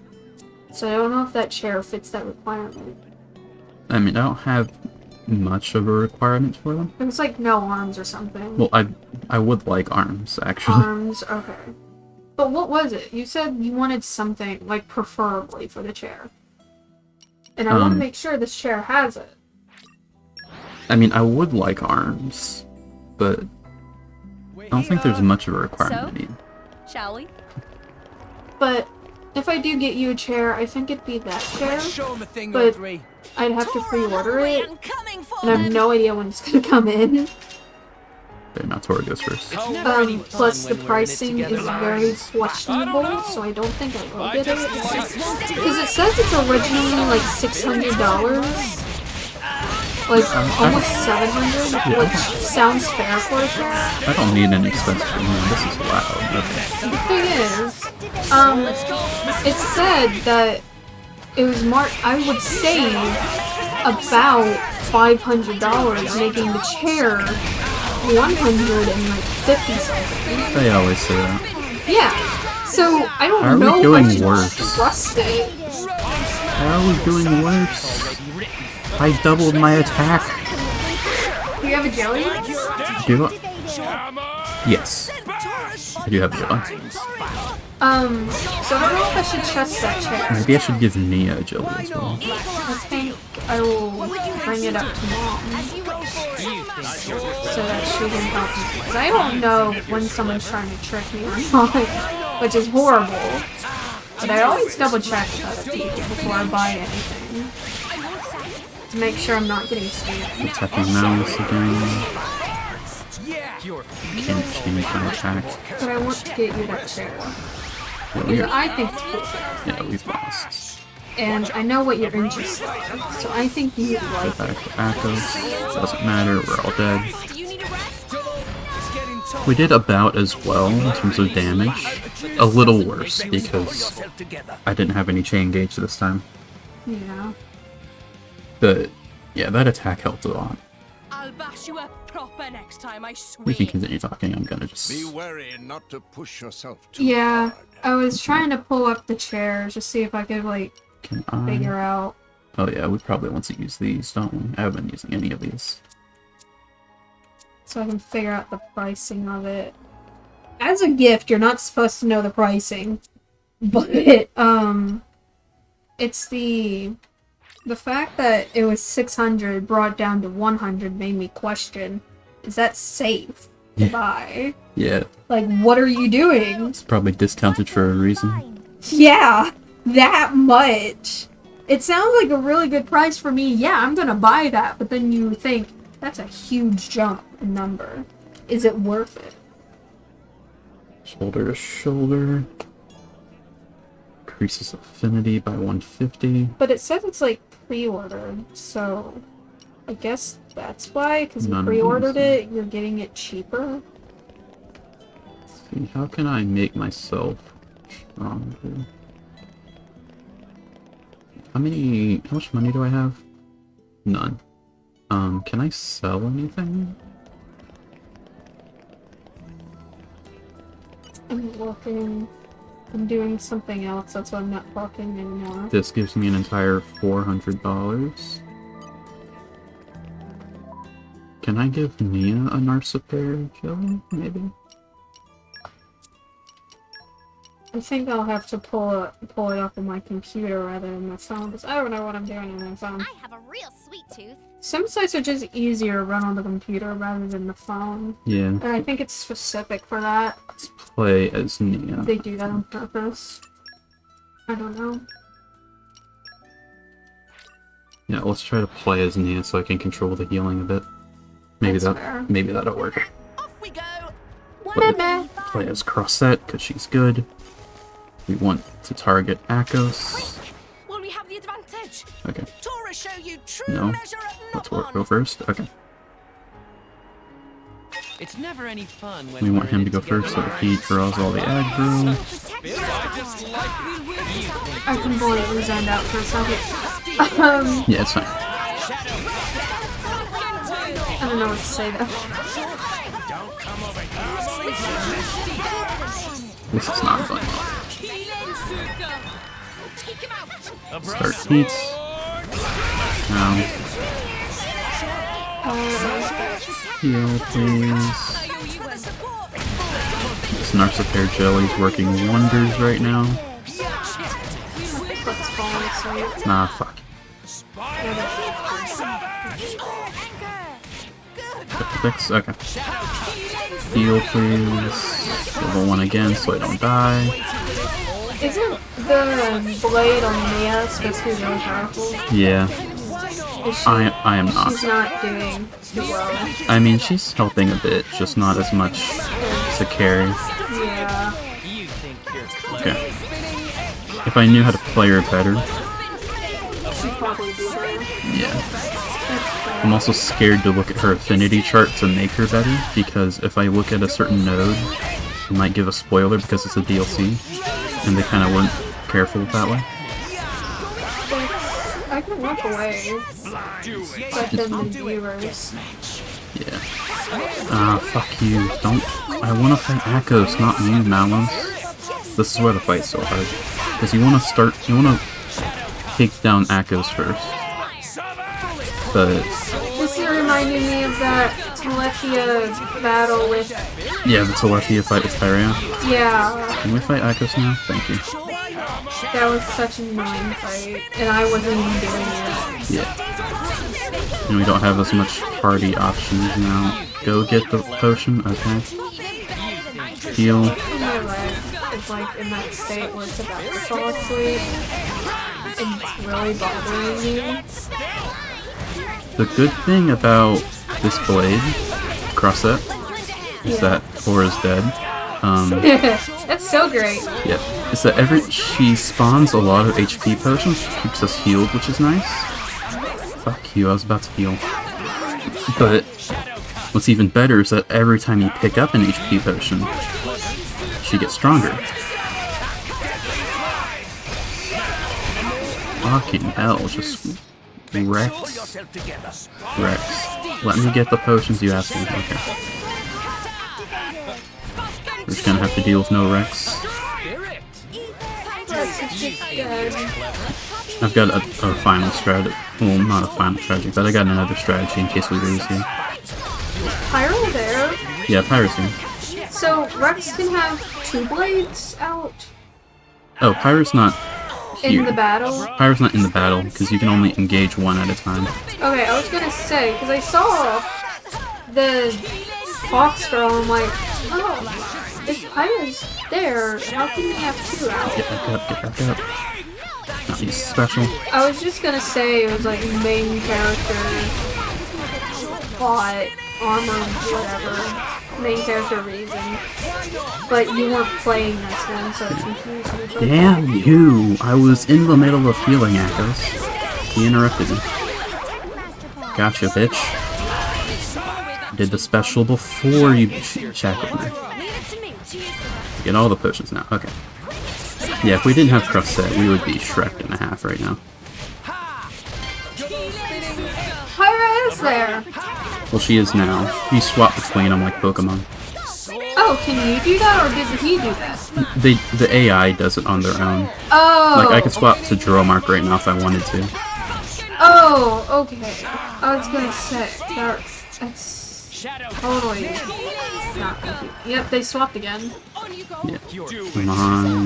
So I don't know if that chair fits that requirement. I mean, I don't have much of a requirement for them. It was like no arms or something. Well, I would like arms, actually. Arms, okay. But what was it? You said you wanted something, like, preferably for the chair. And I want to make sure this chair has it. I mean, I would like arms, but I don't think there's much of a requirement I need. Shall we? But if I do get you a chair, I think it'd be that chair. But I'd have to pre-order it, and I have no idea when it's gonna come in. Okay, now Tori goes first. Plus the pricing is very questionable, so I don't think I will get it. Because it says it's originally like $600. Like, almost $700, which sounds fair for a chair. I don't need an expensive one. This is loud. Okay. The thing is, it said that it was I would save about $500 making the chair $150 something. They always say that. Yeah, so I don't know if I should trust it. How are we doing worse? I doubled my attack. Do you have a jelly? Do I? Yes. I do have a jelly. So I don't know if I should trust that chair. Maybe I should give Nia a jelly as well. I think I will bring it up to Mom. So that she can help me. Because I don't know when someone's trying to trick me or not. Which is horrible. But I always double check before I buy anything. To make sure I'm not getting scammed. Attacking mouse again. Can't change my attack. But I want to get you that chair. Yeah, I think it's cool. Yeah, we've lost. And I know what your interests are, so I think you would like it. Akos. Doesn't matter, we're all dead. We did about as well in terms of damage. A little worse, because I didn't have any chain gauge this time. Yeah. But, yeah, that attack helped a lot. I'll bash you up proper next time, I swear. We can continue talking, I'm gonna just... Be wary not to push yourself too hard. I was trying to pull up the chairs to see if I could, like, figure out... Oh yeah, we probably want to use these, don't we? I haven't been using any of these. So I can figure out the pricing of it. As a gift, you're not supposed to know the pricing. But, it's the fact that it was 600 brought down to 100 made me question, is that safe to buy? Yeah. Like, what are you doing? It's probably discounted for a reason. Yeah, that much. It sounds like a really good price for me. Yeah, I'm gonna buy that. But then you think, that's a huge jump in number. Is it worth it? Shoulder to shoulder. Increases affinity by 150. But it says it's like pre-ordered, so I guess that's why, because you pre-ordered it, you're getting it cheaper. Let's see, how can I make myself stronger? How much money do I have? None. Can I sell anything? I'm looking. I'm doing something else, that's why I'm not talking anymore. This gives me an entire $400. Can I give Nia a Narcipair jelly, maybe? I think I'll have to pull it up on my computer rather than my phone, because I don't know what I'm doing on my phone. I have a real sweet tooth. Some sites are just easier to run on the computer rather than the phone. Yeah. And I think it's specific for that. Let's play as Nia. They do that on purpose. I don't know. Yeah, let's try to play as Nia so I can control the healing a bit. Maybe maybe that'll work. Play as Crossette because she's good. We want to target Akos. Will we have the advantage? Okay. Tora show you true No. measure of Let's go first. Okay. It's never any fun when We want him to go first so he draws all the aggro. I can completely zoned out for a second. Yeah, it's fine. I don't know what to say though. This is not fun. Start heats. Now. Heal, please. This Narcipair jelly's working wonders right now. Nah, fuck. Fix, okay. Heal, please. Level 1 again so I don't die. Isn't the blade on Nia supposed to be really powerful? Yeah. I am not. She's not doing too well. I mean, she's helping a bit, just not as much as a carry. Yeah. Okay. If I knew how to play her better. She'd probably do better. Yeah. I'm also scared to look at her affinity chart to make her better, because if I look at a certain node, it might give a spoiler because it's a DLC, and they kind of weren't careful that way. I can walk away, but then the viewers. Yeah. Ah, fuck you. Don't. I want to fight Akos, not you, Malums. This is where the fight's so hard. Because you want to take down Akos first. But This is reminding me of that Telethia battle with... yeah, the Telethia fight with Tyria. Yeah. Can we fight Akos now? Thank you. That was such an annoying fight, and I wasn't even doing it. Yeah. And we don't have as much party options now. Go get the potion, okay. Heal. My leg is like in that state where it's about to fall asleep, and it's really bothering me. The good thing about this blade, Crossette, is that Tora's dead. That's so great. Yeah, is that she spawns a lot of HP potions, keeps us healed, which is nice. Fuck you, I was about to heal. But what's even better is that every time you pick up an HP potion, she gets stronger. Fucking hell, just Rex. Let me get the potions you asked me. Okay. We're just gonna have to deal with no Rex. I've got a final strategy. Well, not a final strategy, but I got another strategy in case we lose here. Pyro there? Yeah, Pyro's here. So Rex can have 2 blades out Oh, Pyro's not here. in the battle? Pyro's not in the battle, because you can only engage one at a time. Okay, I was gonna say, because I saw the Fox girl, I'm like, oh, if Pyro's there, how can you have 2 out? Get back up, get back up. Not use special. I was just gonna say it was like main character, plot, armor, whatever, main character reason. But you weren't playing this one, so it's confusing. Damn you! I was in the middle of healing Akos. He interrupted me. Gotcha, bitch. Did the special before you shackled me. Get all the potions now. Okay. Yeah, if we didn't have Crossette, we would be Shrek in a half right now. Pyrus! there. Well, she is now. You swap between them like Pokemon. Oh, can you do that, or did he do that? The AI does it on their own. Oh. Like, I could swap to Dromark right now if I wanted to. Oh, okay. I was gonna say, that's totally not confusing. Yep, they swapped again. Yeah. Come on.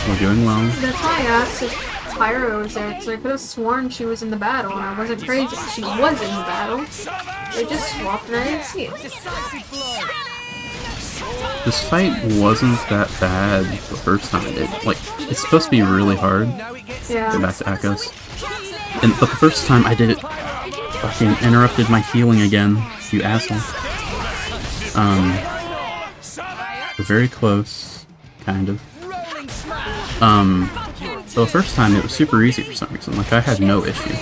We're doing well. That's why I asked if Pyro was there, because I could have sworn she was in the battle, and I wasn't crazy. She was in the battle. They just swapped and I didn't see it. This fight wasn't that bad the first time I did. Like, it's supposed to be really hard. Yeah. Go back to Echoes. But the first time I did it, fucking interrupted my healing again, you asshole. We're very close, kind of. So the first time it was super easy for some reason. Like, I had no issue.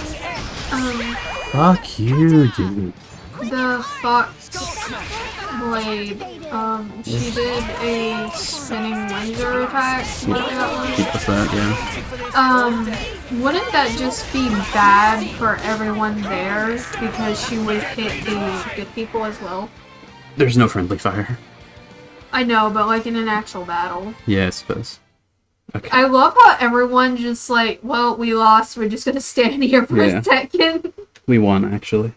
Fuck you, dude. The Fox Blade, she did a spinning Windsor attack. Keep with that, yeah. Wouldn't that just be bad for everyone there because she would hit the good people as well? There's no friendly fire. I know, but like in an actual battle. Yeah, I suppose. Okay. I love how everyone just like, well, we lost, we're just gonna stand here for a second. We won, actually.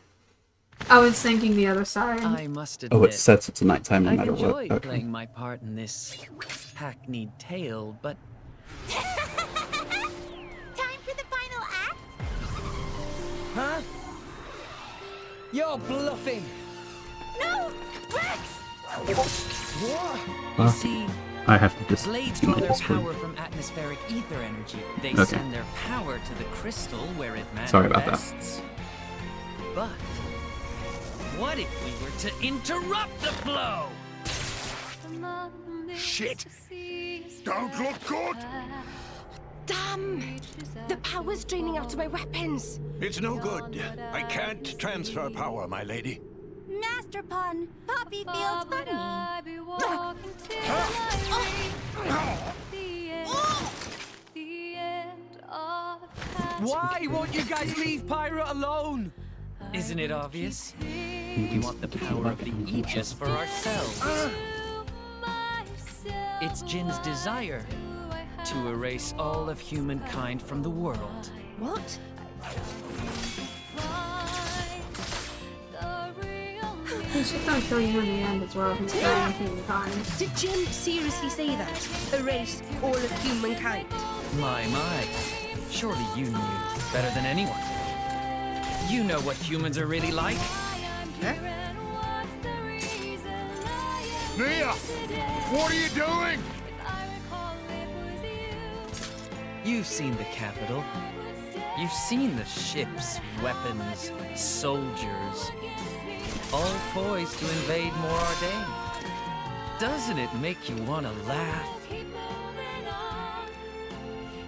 I was thinking the other side. I must admit, Oh, it sets it to nighttime no I matter what. enjoyed Okay. playing my part in this hackneyed tale, but Time for the final act? Huh? You're bluffing. No! Rex! you see, I have to just blades do draw my their Discord. power from atmospheric ether energy. They Okay. send their power to the crystal where it manifests. Sorry about that. But what if we were to interrupt the flow? Shit! Don't look good! Damn! The power's draining out of my weapons. It's no good. I can't transfer power, my lady. Master Pun, Poppy feels funny. Why won't you guys leave Pyro alone? Isn't it obvious? We want the power of the Aegis for ourselves. It's Jin's desire to erase all of humankind from the world. What? He's just gonna kill you in the end as well if he's killing humankind. Did Jin seriously say that? Erase all of humankind? My. Surely you knew better than anyone. You know what humans are really like. Nia! What are you doing? You've seen the capital. You've seen the ships, weapons, soldiers, all poised to invade Morardain. Doesn't it make you want to laugh?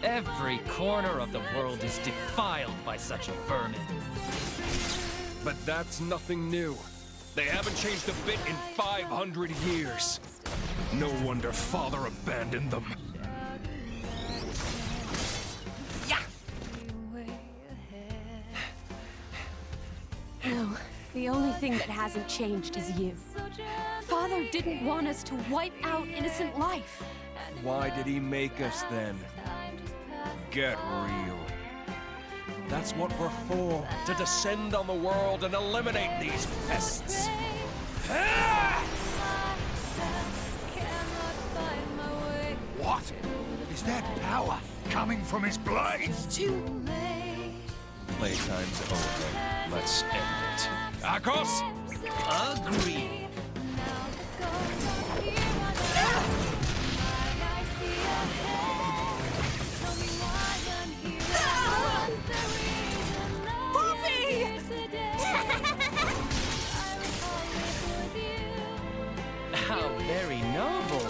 Every corner of the world is defiled by such a vermin. But that's nothing new. They haven't changed a bit in 500 years. No wonder Father abandoned them. No, the only thing that hasn't changed is you. Father didn't want us to wipe out innocent life. Why did he make us then? Get real. That's what we're for, to descend on the world and eliminate these pests. What? Is that power coming from his blades? Playtime's over. Let's end it. Akos? Agreed. How very noble.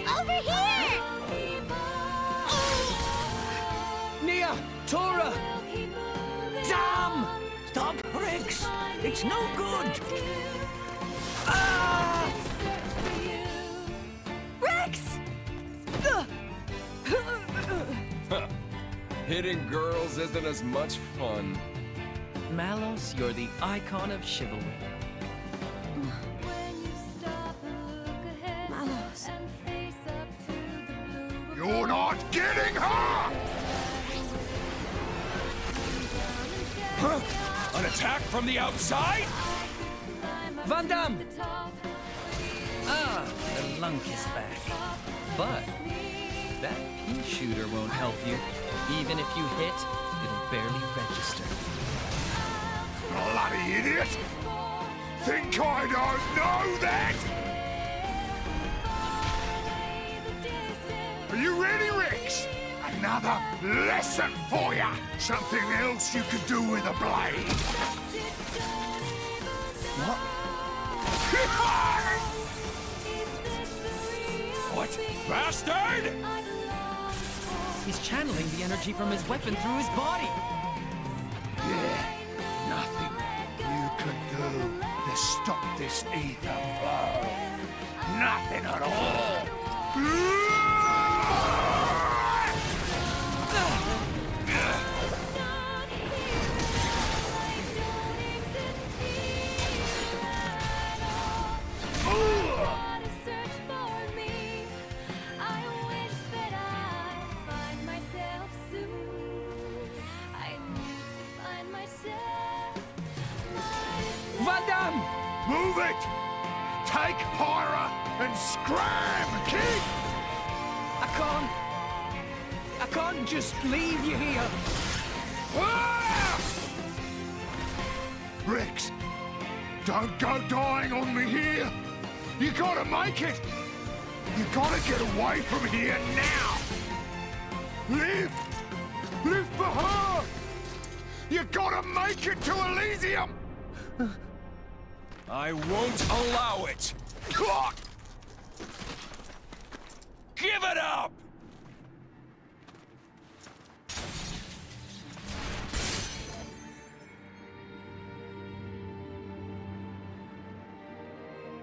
Over here! Nia! Tora! Damn! Stop, Rex! It's no good! Ah! Rex! Hitting girls isn't as much fun. Malos, you're the icon of chivalry. Malos. You're not getting her! Huh? An attack from the outside? Van Damme! Ah, the lunk is back. But that pea shooter won't help you. Even if you hit, it'll barely register. Bloody idiot! Think I don't know that? Are you ready, Rex? Another lesson for ya! Something else you could do with a blade! What? What? Bastard! He's channeling the energy from his weapon through his body. Yeah, nothing you can do to stop this ether flow. Nothing at all! Van Damme! Move it! Take Pyra and scram, kid! I can't just leave you here. Ah! Rex, don't go dying on me here. You gotta make it. You gotta get away from here now. Live! Live for her! You gotta make it to Elysium! I won't allow it! Give it up!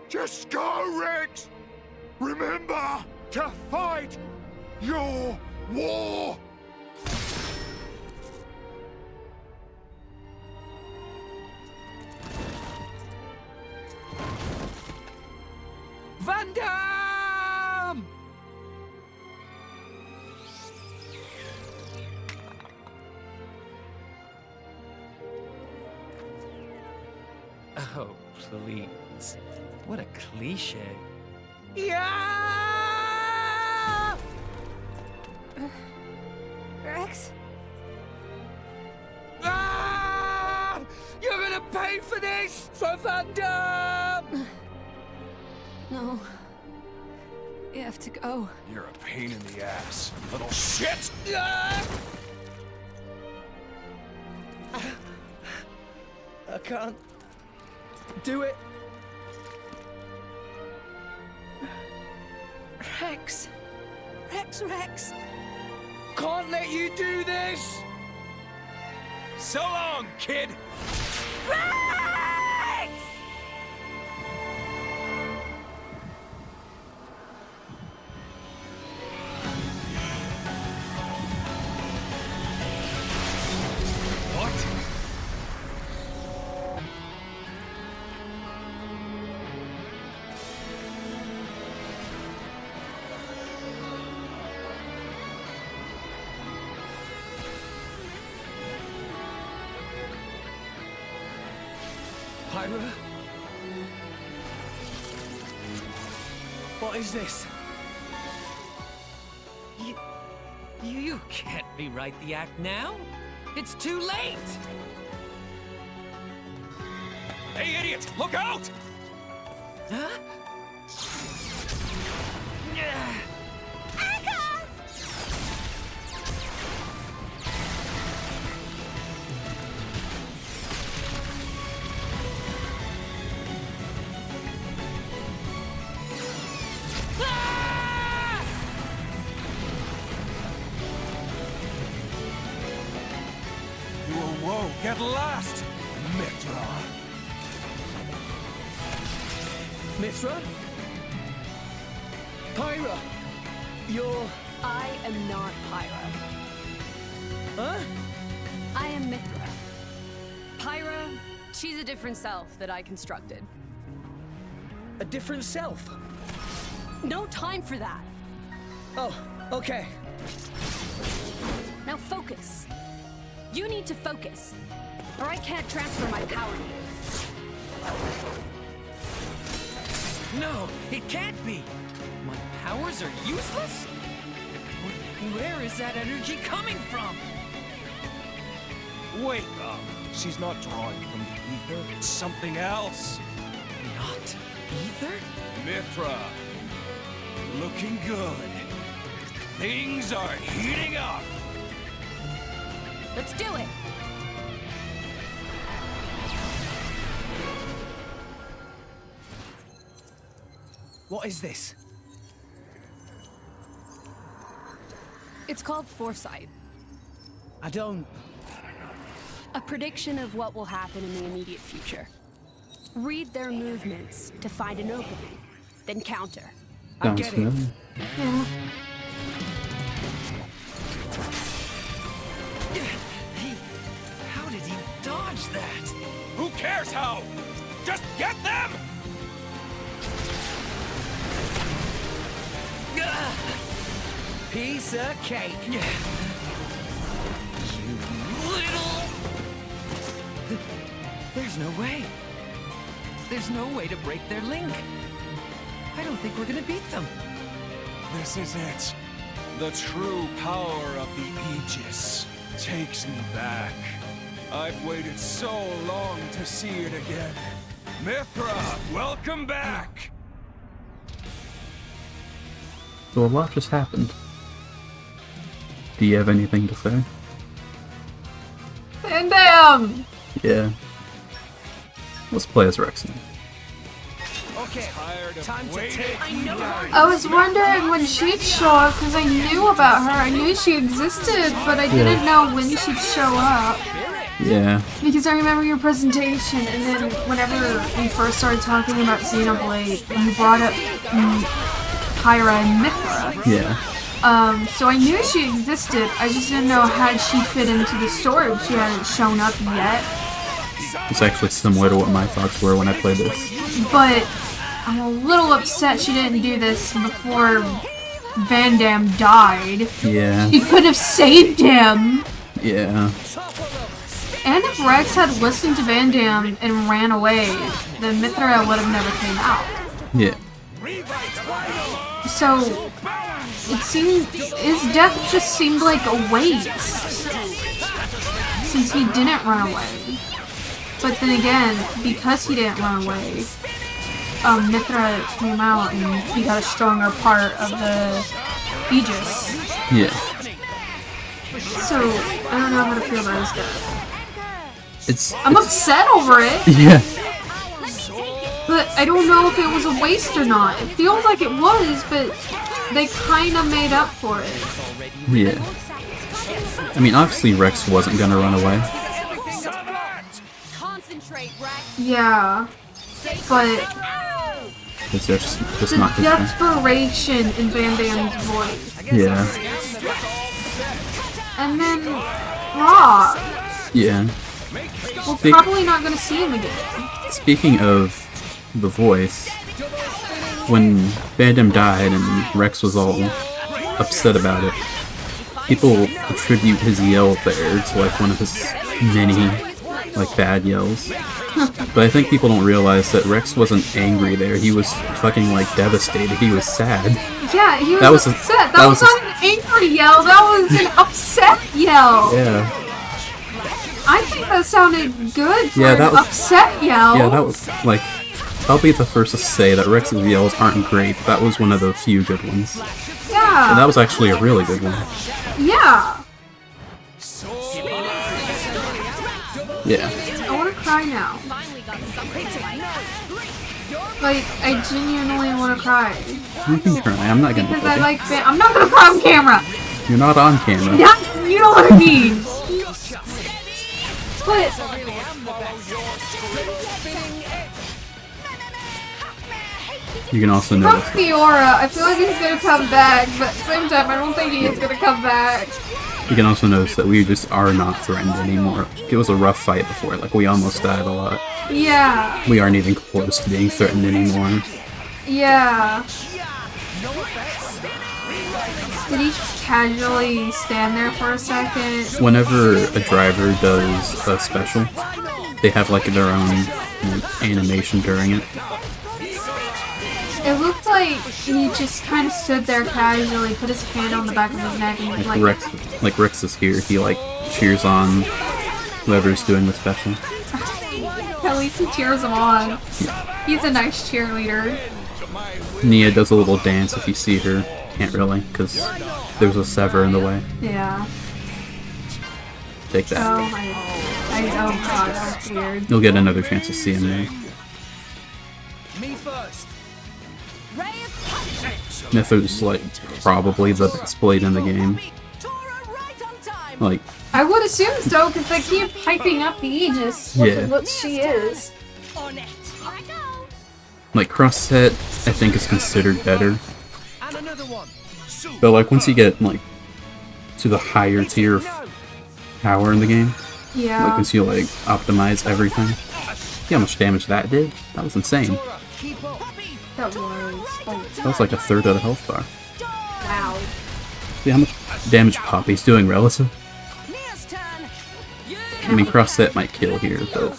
Just go, Rex! Remember to fight your war! Van Damme! Oh, please. What a cliche. Yeah! Rex? Ah! You're gonna pay for this, for Van Damme! No. You have to go. You're a pain in the ass, little shit! Ah! I can't do it. Rex. Rex. Can't let you do this! So long, kid! Rex! What? Pyra? What is this? You can't rewrite the act now. It's too late. Hey, idiot! Look out! Huh? You a rogue at last, Mitra. Mithra? Pyra! You're... I am not Pyra. Huh? I am Mithra. Pyra, she's a different self that I constructed. A different self? No time for that. Oh, okay. Now focus. You need to focus, or I can't transfer my power to you. No, it can't be! My powers are useless? Where is that energy coming from? Wake up. She's not drawing from the ether. It's something else. Not ether? Mithra. Looking good. Things are heating up. Let's do it! What is this? It's called foresight. I don't... A prediction of what will happen in the immediate future. Read their movements to find an opening, then counter. I get it. Yeah. How did he dodge that? Who cares how? Just get them! Piece of cake. You little... There's no way. There's no way to break their link. I don't think we're gonna beat them. This is it. The true power of the Aegis takes me back. I've waited so long to see it again. Mithra, welcome back! So a lot just happened. Do you have anything to say? And damn! Yeah. Let's play as Rex now. Okay, time to take I was wondering when she'd show up because I knew about her. I knew she existed, but I didn't know when she'd show up. Yeah. Because I remember your presentation, and then whenever we first started talking about Xenoblade, you brought up Pyra and Mithra. Yeah. So I knew she existed, I just didn't know how she fit into the story. She hadn't shown up yet. It's actually similar to what my thoughts were when I played this. But I'm a little upset she didn't do this before Van Damme died. Yeah. She could have saved him! Yeah. And if Rex had listened to Van Damme and ran away, then Mithra would have never came out. Yeah. So, it seemed... his death just seemed like a waste. Since he didn't run away. But then again, because he didn't run away, Mithra came out and he got a stronger part of the Aegis. Yeah. So, I don't know how to feel about his death. I'm it's upset over it! Yeah. But I don't know if it was a waste or not. It feels like it was, but they kinda made up for it. Yeah. I mean, obviously Rex wasn't gonna run away. Yeah. But It's just the not his thing. desperation in Van Damme's voice. Yeah. And then Rob. Yeah. We're probably not gonna see him again. Speaking of the voice, when Van Damme died and Rex was all upset about it, people attribute his yell there to like one of his many like bad yells. But I think people don't realize that Rex wasn't angry there. He was fucking like devastated. He was sad. Yeah, he was upset. That was not an angry yell. That was an upset yell. Yeah. I think that sounded good for that an was, upset yell. Yeah, that was like. I'll be the first to say that Rex's yells aren't great. But that was one of the few good ones. Yeah. And that was actually a really good one. Yeah. Yeah. I want to cry now. Like, I genuinely want to cry. You can cry. I'm not gonna. Because I like I'm not gonna cry on camera! You're not on camera. Yeah, you know what I mean! But... You can also know. From Fiora, I feel like he's gonna come back, but at the same time, I don't think he is gonna come back. You can also notice that we just are not threatened anymore. It was a rough fight before, like we almost died a lot. Yeah. We aren't even close to being threatened anymore. Yeah. Did he just casually stand there for a second? Whenever a driver does a special, they have like their own animation during it. It looked like he just kind of stood there casually, put his hand on the back of his neck, and Like Rex is here. He like cheers on whoever's doing the special. At least he cheers him on. He's a nice cheerleader. Nia does a little dance if you see her. Can't really, because there's a sever in the way. Yeah. Take that. Oh my god, that's weird. You'll get another chance to see him there. Me first. Mytho's like probably the best blade in the game. Like, I would assume so, because they keep hyping up the Aegis. Yeah. What she is. like cross-set, I think is considered better. But like once you get like to the higher tier of power in the game, yeah. like once you like optimize everything, see how much damage that did? That was insane. That was. That was like a third of the health bar. Wow. See how much damage Poppy's doing relative? I mean, cross-set might kill here, but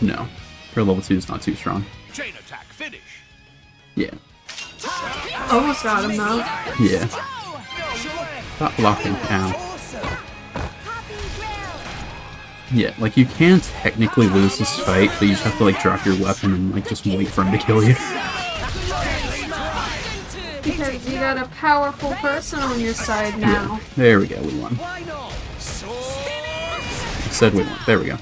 no. Her level 2 is not too strong. Chain attack finish. Yeah. Almost got him though. Yeah. Stop blocking, ow. Yeah, like you can technically lose this fight, but you just have to like drop your weapon and like just wait for him to kill you. Because you got a powerful person on your side now. Yeah. There we go, we won. I said we won. There we go.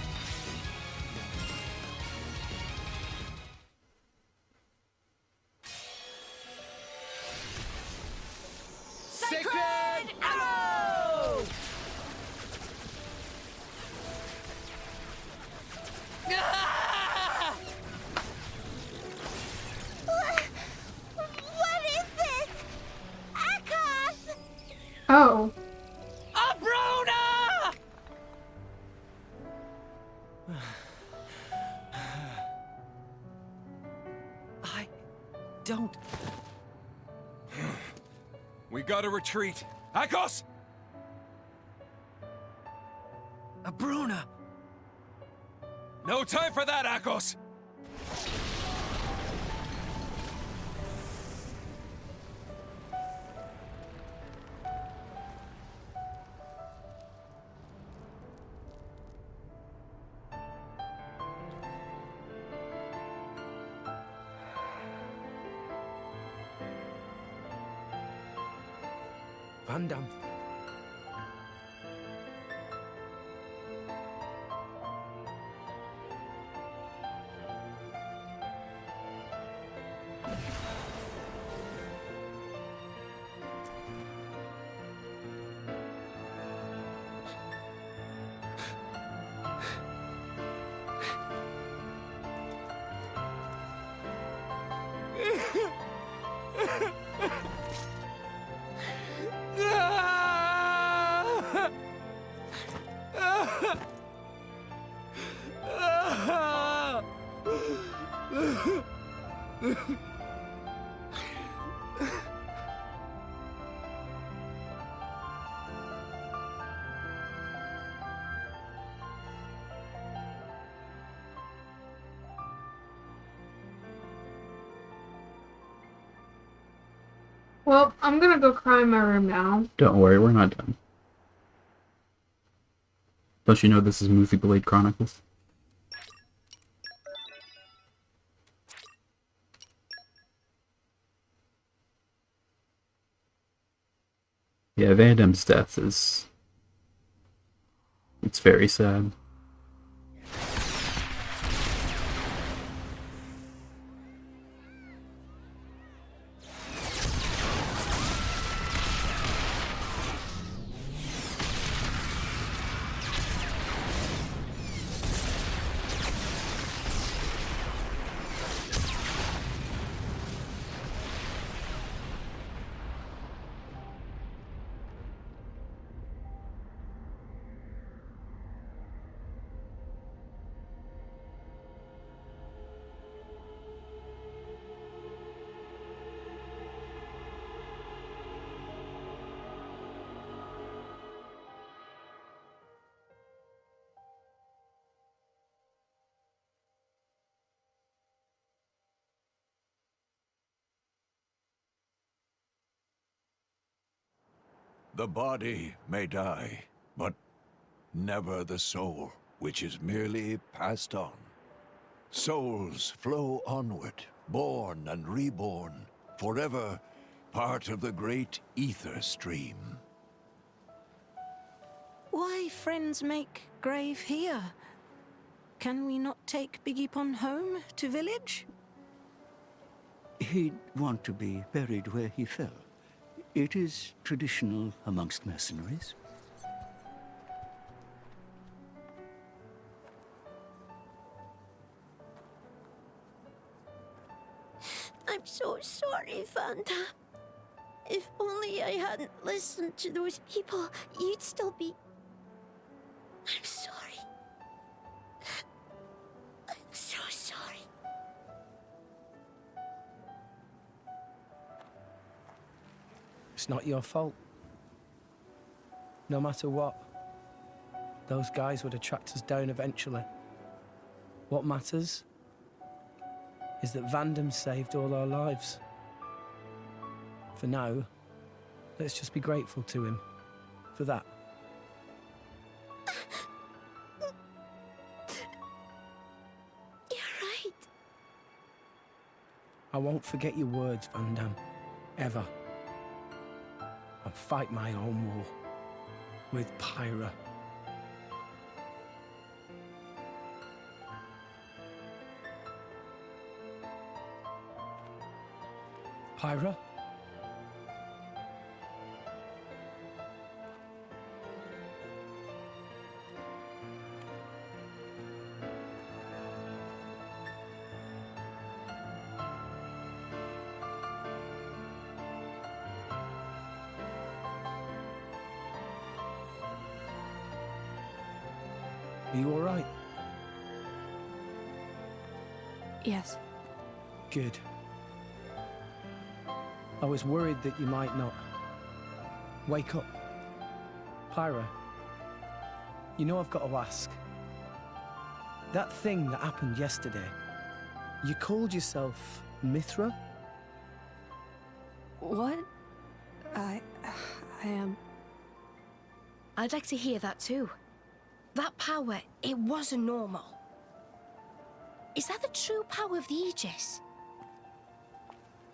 Oh. Abrona! I don't. We gotta retreat. Akos! Abrona! No time for that, Akos! Van Damme. Well, I'm gonna go cry in my room now. Don't worry, we're not done. Don't you know this is Movie Blade Chronicles? Yeah, Van Damme's death is... it's very sad. The body may die, but never the soul, which is merely passed on. Souls flow onward, born and reborn, forever part of the great ether stream. Why friends make grave here? Can we not take Biggie Pon home to village? He'd want to be buried where he fell. It is traditional amongst mercenaries. I'm so sorry, Vanda. If only I hadn't listened to those people, you'd still be... I'm sorry. I'm so sorry. It's not your fault. No matter what, those guys would have tracked us down eventually. What matters is that Vandam saved all our lives. For now, let's just be grateful to him for that. You're right. I won't forget your words, Vandam. Ever. I'll fight my own war with Pyra. Pyra? Are you all right? Yes. Good. I was worried that you might not. Wake up. Pyra, you know I've got to ask. That thing that happened yesterday, you called yourself Mithra? What? I am... I'd like to hear that too. That power, it wasn't normal. Is that the true power of the Aegis?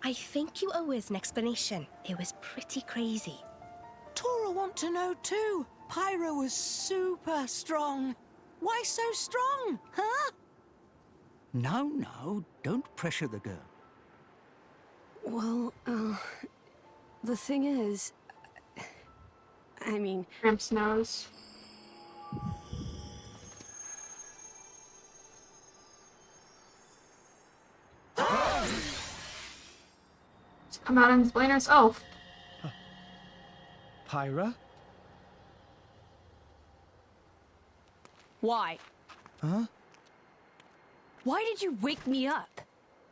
I think you owe us an explanation. It was pretty crazy. Tora want to know too. Pyra was super strong. Why so strong, huh? No, don't pressure the girl. Well, the thing is... I mean... Grimps knows. Come out and explain herself. Pyra? Why? Huh? Why did you wake me up?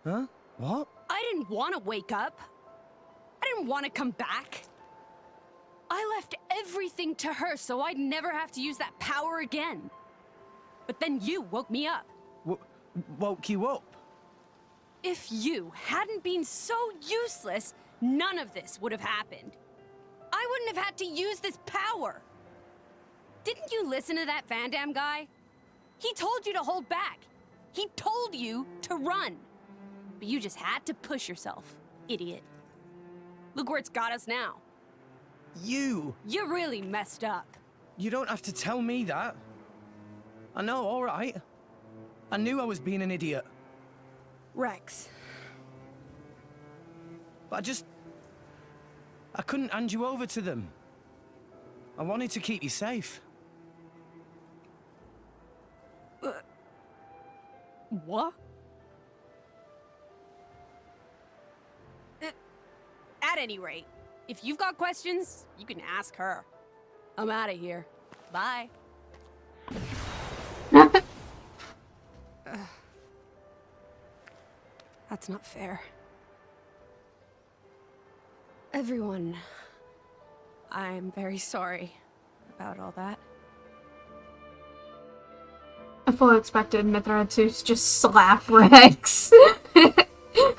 Huh? What? I didn't want to wake up. I didn't want to come back. I left everything to her so I'd never have to use that power again. But then you woke me up. Woke you up? If you hadn't been so useless, none of this would have happened. I wouldn't have had to use this power. Didn't you listen to that Vandam guy? He told you to hold back. He told you to run. But you just had to push yourself, idiot. Look where it's got us now. You really messed up. You don't have to tell me that. I know, all right. I knew I was being an idiot. Rex. But I couldn't hand you over to them. I wanted to keep you safe. What? At any rate, if you've got questions, you can ask her. I'm out of here. Bye. That's not fair. Everyone, I'm very sorry about all that. I fully expected Mithra to just slap Rex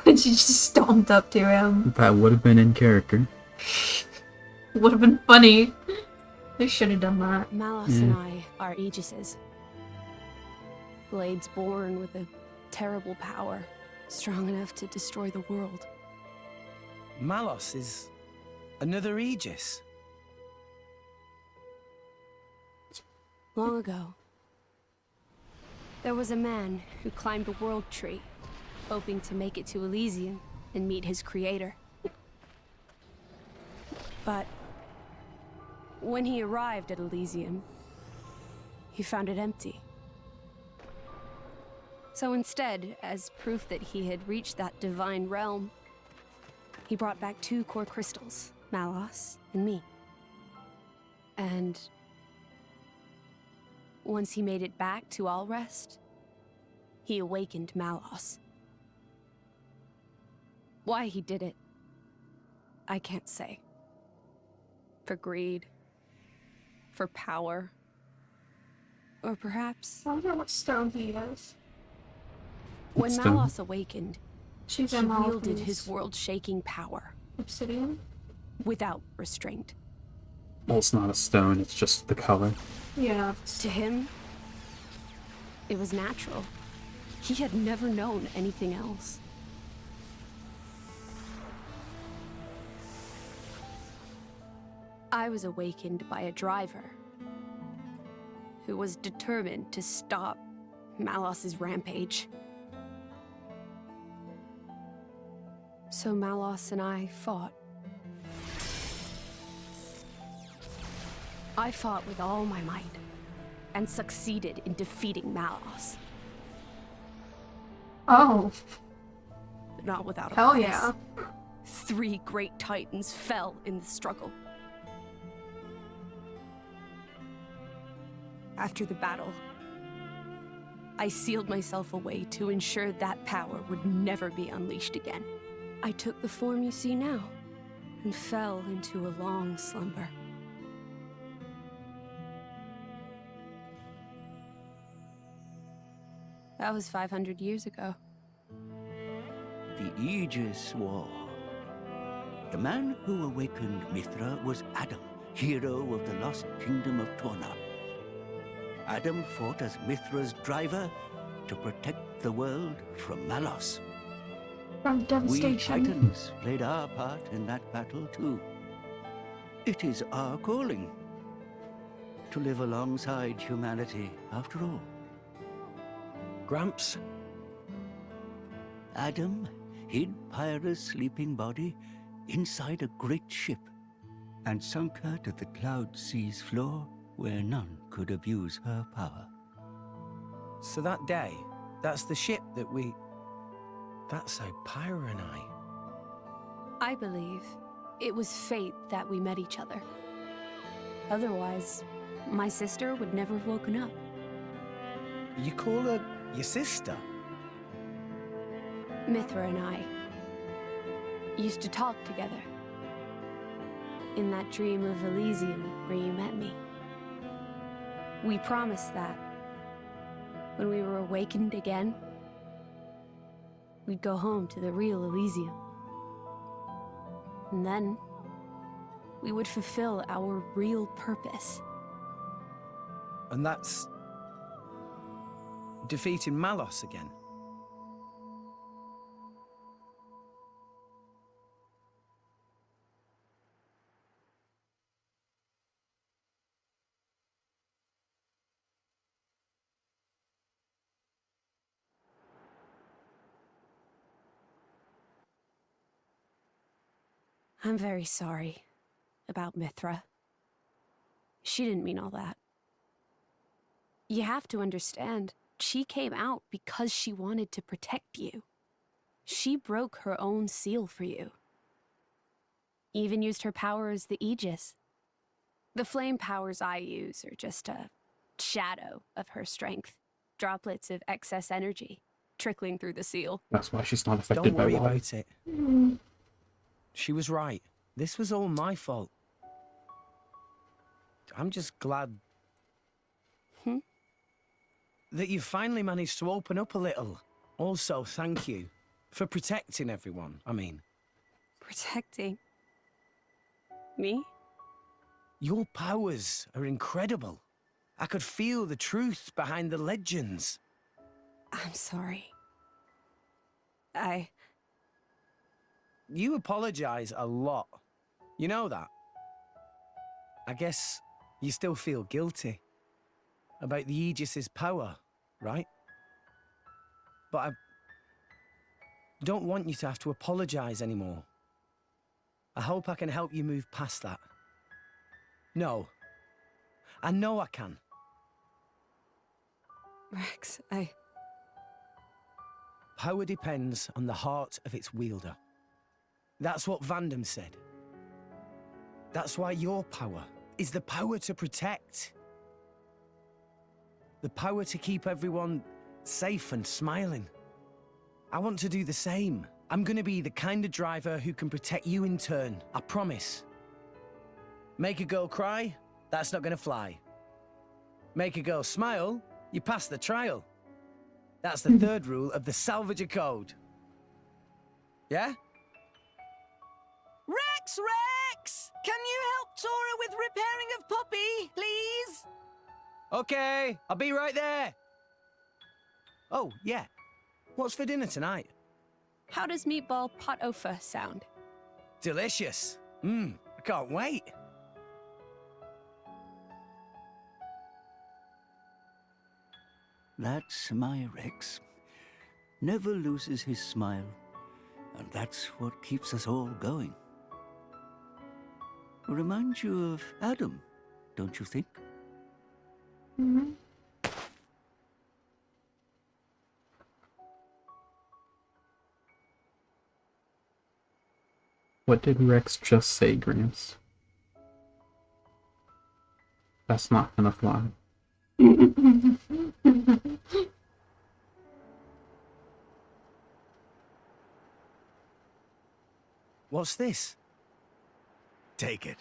when she just stomped up to him. That would have been in character. Would have been funny. They should have done that. Malos and I are Aegises. Blades born with a terrible power, strong enough to destroy the world. Malos is another Aegis. Long ago, there was a man who climbed the world tree, hoping to make it to Elysium and meet his creator. But when he arrived at Elysium, he found it empty. So instead, as proof that he had reached that divine realm, he brought back 2 core crystals, Malos and me. And once he made it back to Alrest, he awakened Malos. Why he did it, I can't say. For greed, for power, or perhaps... I wonder what stone he is. When stone? Malos awakened, he wielded his world-shaking power. Obsidian? Without restraint. Well, it's not a stone, it's just the color. Yeah. To him, it was natural. He had never known anything else. I was awakened by a driver who was determined to stop Malos's rampage. So Malos and I fought. I fought with all my might and succeeded in defeating Malos. Oh. But not without a Hell price. yeah. 3 great titans fell in the struggle. After the battle, I sealed myself away to ensure that power would never be unleashed again. I took the form you see now and fell into a long slumber. That was 500 years ago. The Aegis War. The man who awakened Mithra was Adam, hero of the lost kingdom of Torna. Adam fought as Mithra's driver to protect the world from Malos. From We devastation. Titans played our part in that battle too. It is our calling to live alongside humanity after all. Gramps? Adam hid Pyra's sleeping body inside a great ship and sunk her to the cloud sea's floor where none could abuse her power. So that day, that's the ship that we... That's how Pyra and I believe it was fate that we met each other. Otherwise, my sister would never have woken up. You call her your sister? Mithra and I used to talk together. In that dream of Elysium where you met me. We promised that when we were awakened again, we'd go home to the real Elysium. And then we would fulfill our real purpose. And that's... defeating Malos again? I'm very sorry about Mithra. She didn't mean all that. You have to understand, she came out because she wanted to protect you. She broke her own seal for you. Even used her power as the Aegis. The flame powers I use are just a shadow of her strength. Droplets of excess energy trickling through the seal. That's why she's not affected Don't by worry water. about it. She was right. This was all my fault. I'm just glad... that you finally managed to open up a little. Also, thank you for protecting everyone, I mean. Protecting? Me? Your powers are incredible. I could feel the truth behind the legends. I'm sorry. You apologize a lot. You know that? I guess you still feel guilty about the Aegis's power, right? But I don't want you to have to apologize anymore. I hope I can help you move past that. No. I know I can. Rex, Power depends on the heart of its wielder. That's what Vandam said. That's why your power is the power to protect. The power to keep everyone safe and smiling. I want to do the same. I'm gonna be the kind of driver who can protect you in turn, I promise. Make a girl cry? That's not gonna fly. Make a girl smile? You pass the trial. That's the third rule of the Salvager Code. Yeah? Rex! Can you help Tora with repairing of Poppy, please? Okay, I'll be right there. Oh, yeah. What's for dinner tonight? how does meatball pot au feu sound? Delicious. I can't wait. That's my Rex. Never loses his smile. And that's what keeps us all going. Reminds you of Adam, don't you think? Mm-hmm. What did Rex just say, Gramps? That's not gonna fly. What's this? Take it,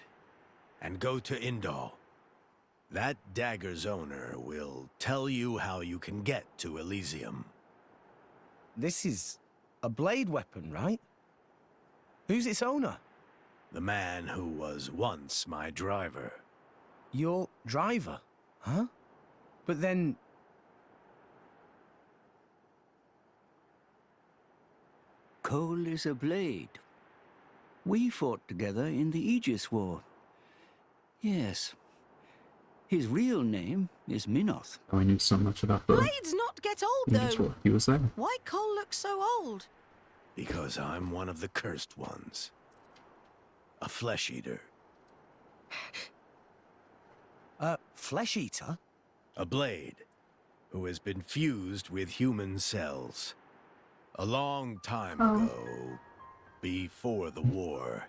and go to Indal. That dagger's owner will tell you how you can get to Elysium. This is a blade weapon, right? Who's its owner? The man who was once my driver. Your driver? Huh? But then... Cole is a blade. We fought together in the Aegis War. Yes. His real name is Minoth. Oh, I knew so much about the Blades not get old, Aegis though. War. He was there. Why Cole look so old? Because I'm one of the cursed ones. A flesh eater. Flesh eater? A blade who has been fused with human cells. A long time ago, before the war,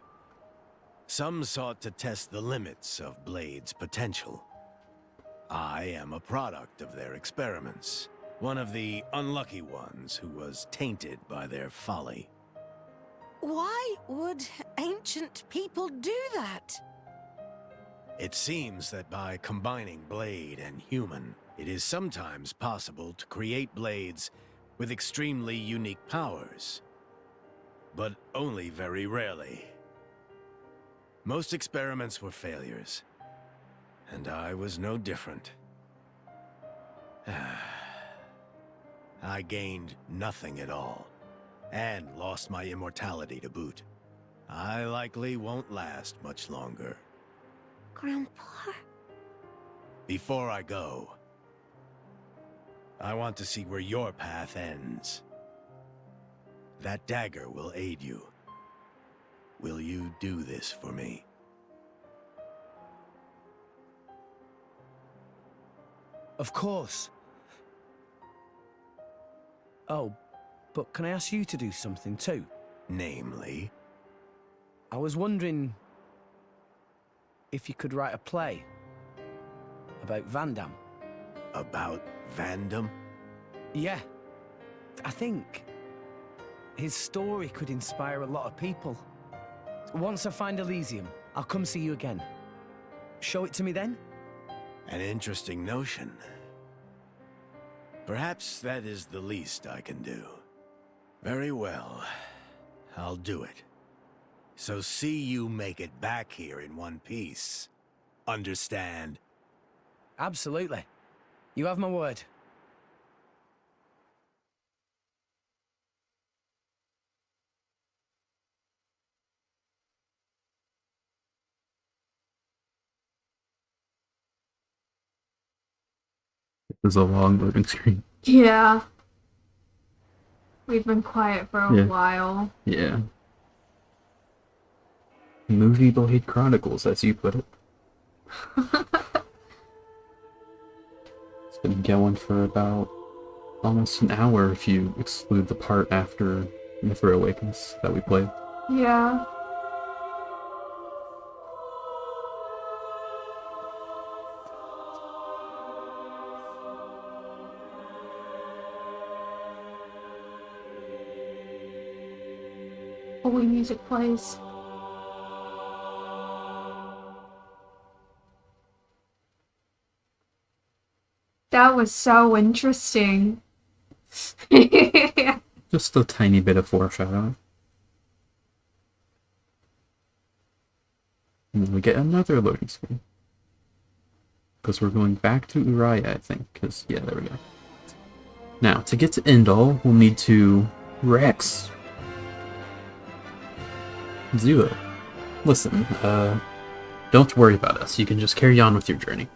some sought to test the limits of Blade's potential. I am a product of their experiments. One of the unlucky ones who was tainted by their folly. Why would ancient people do that? It seems that by combining blade and human, it is sometimes possible to create blades with extremely unique powers. But only very rarely. Most experiments were failures, and I was no different. I gained nothing at all, and lost my immortality to boot. I likely won't last much longer. Grandpa? Before I go, I want to see where your path ends. That dagger will aid you. Will you do this for me? Of course. Oh, but can I ask you to do something too? Namely? I was wondering if you could write a play about Vandam. About Vandam? Yeah. I think his story could inspire a lot of people. Once I find Elysium, I'll come see you again. Show it to me then? An interesting notion. Perhaps that is the least I can do. Very well. I'll do it. So see you make it back here in one piece. Understand? Absolutely. You have my word. This is a long loading screen. Yeah. We've been quiet for a Yeah. while. Yeah. Movie Blade Chronicles, as you put it. It's been going for about almost an hour if you exclude the part after Mithra Awakens that we played. Yeah. Holy music plays. That was so interesting. Just a tiny bit of foreshadowing. And then we get another loading screen. Because we're going back to Uriah, I think. Because, yeah, there we go. Now, to get to Indal, we'll need to Rex. Zuo. Listen, don't worry about us. You can just carry on with your journey.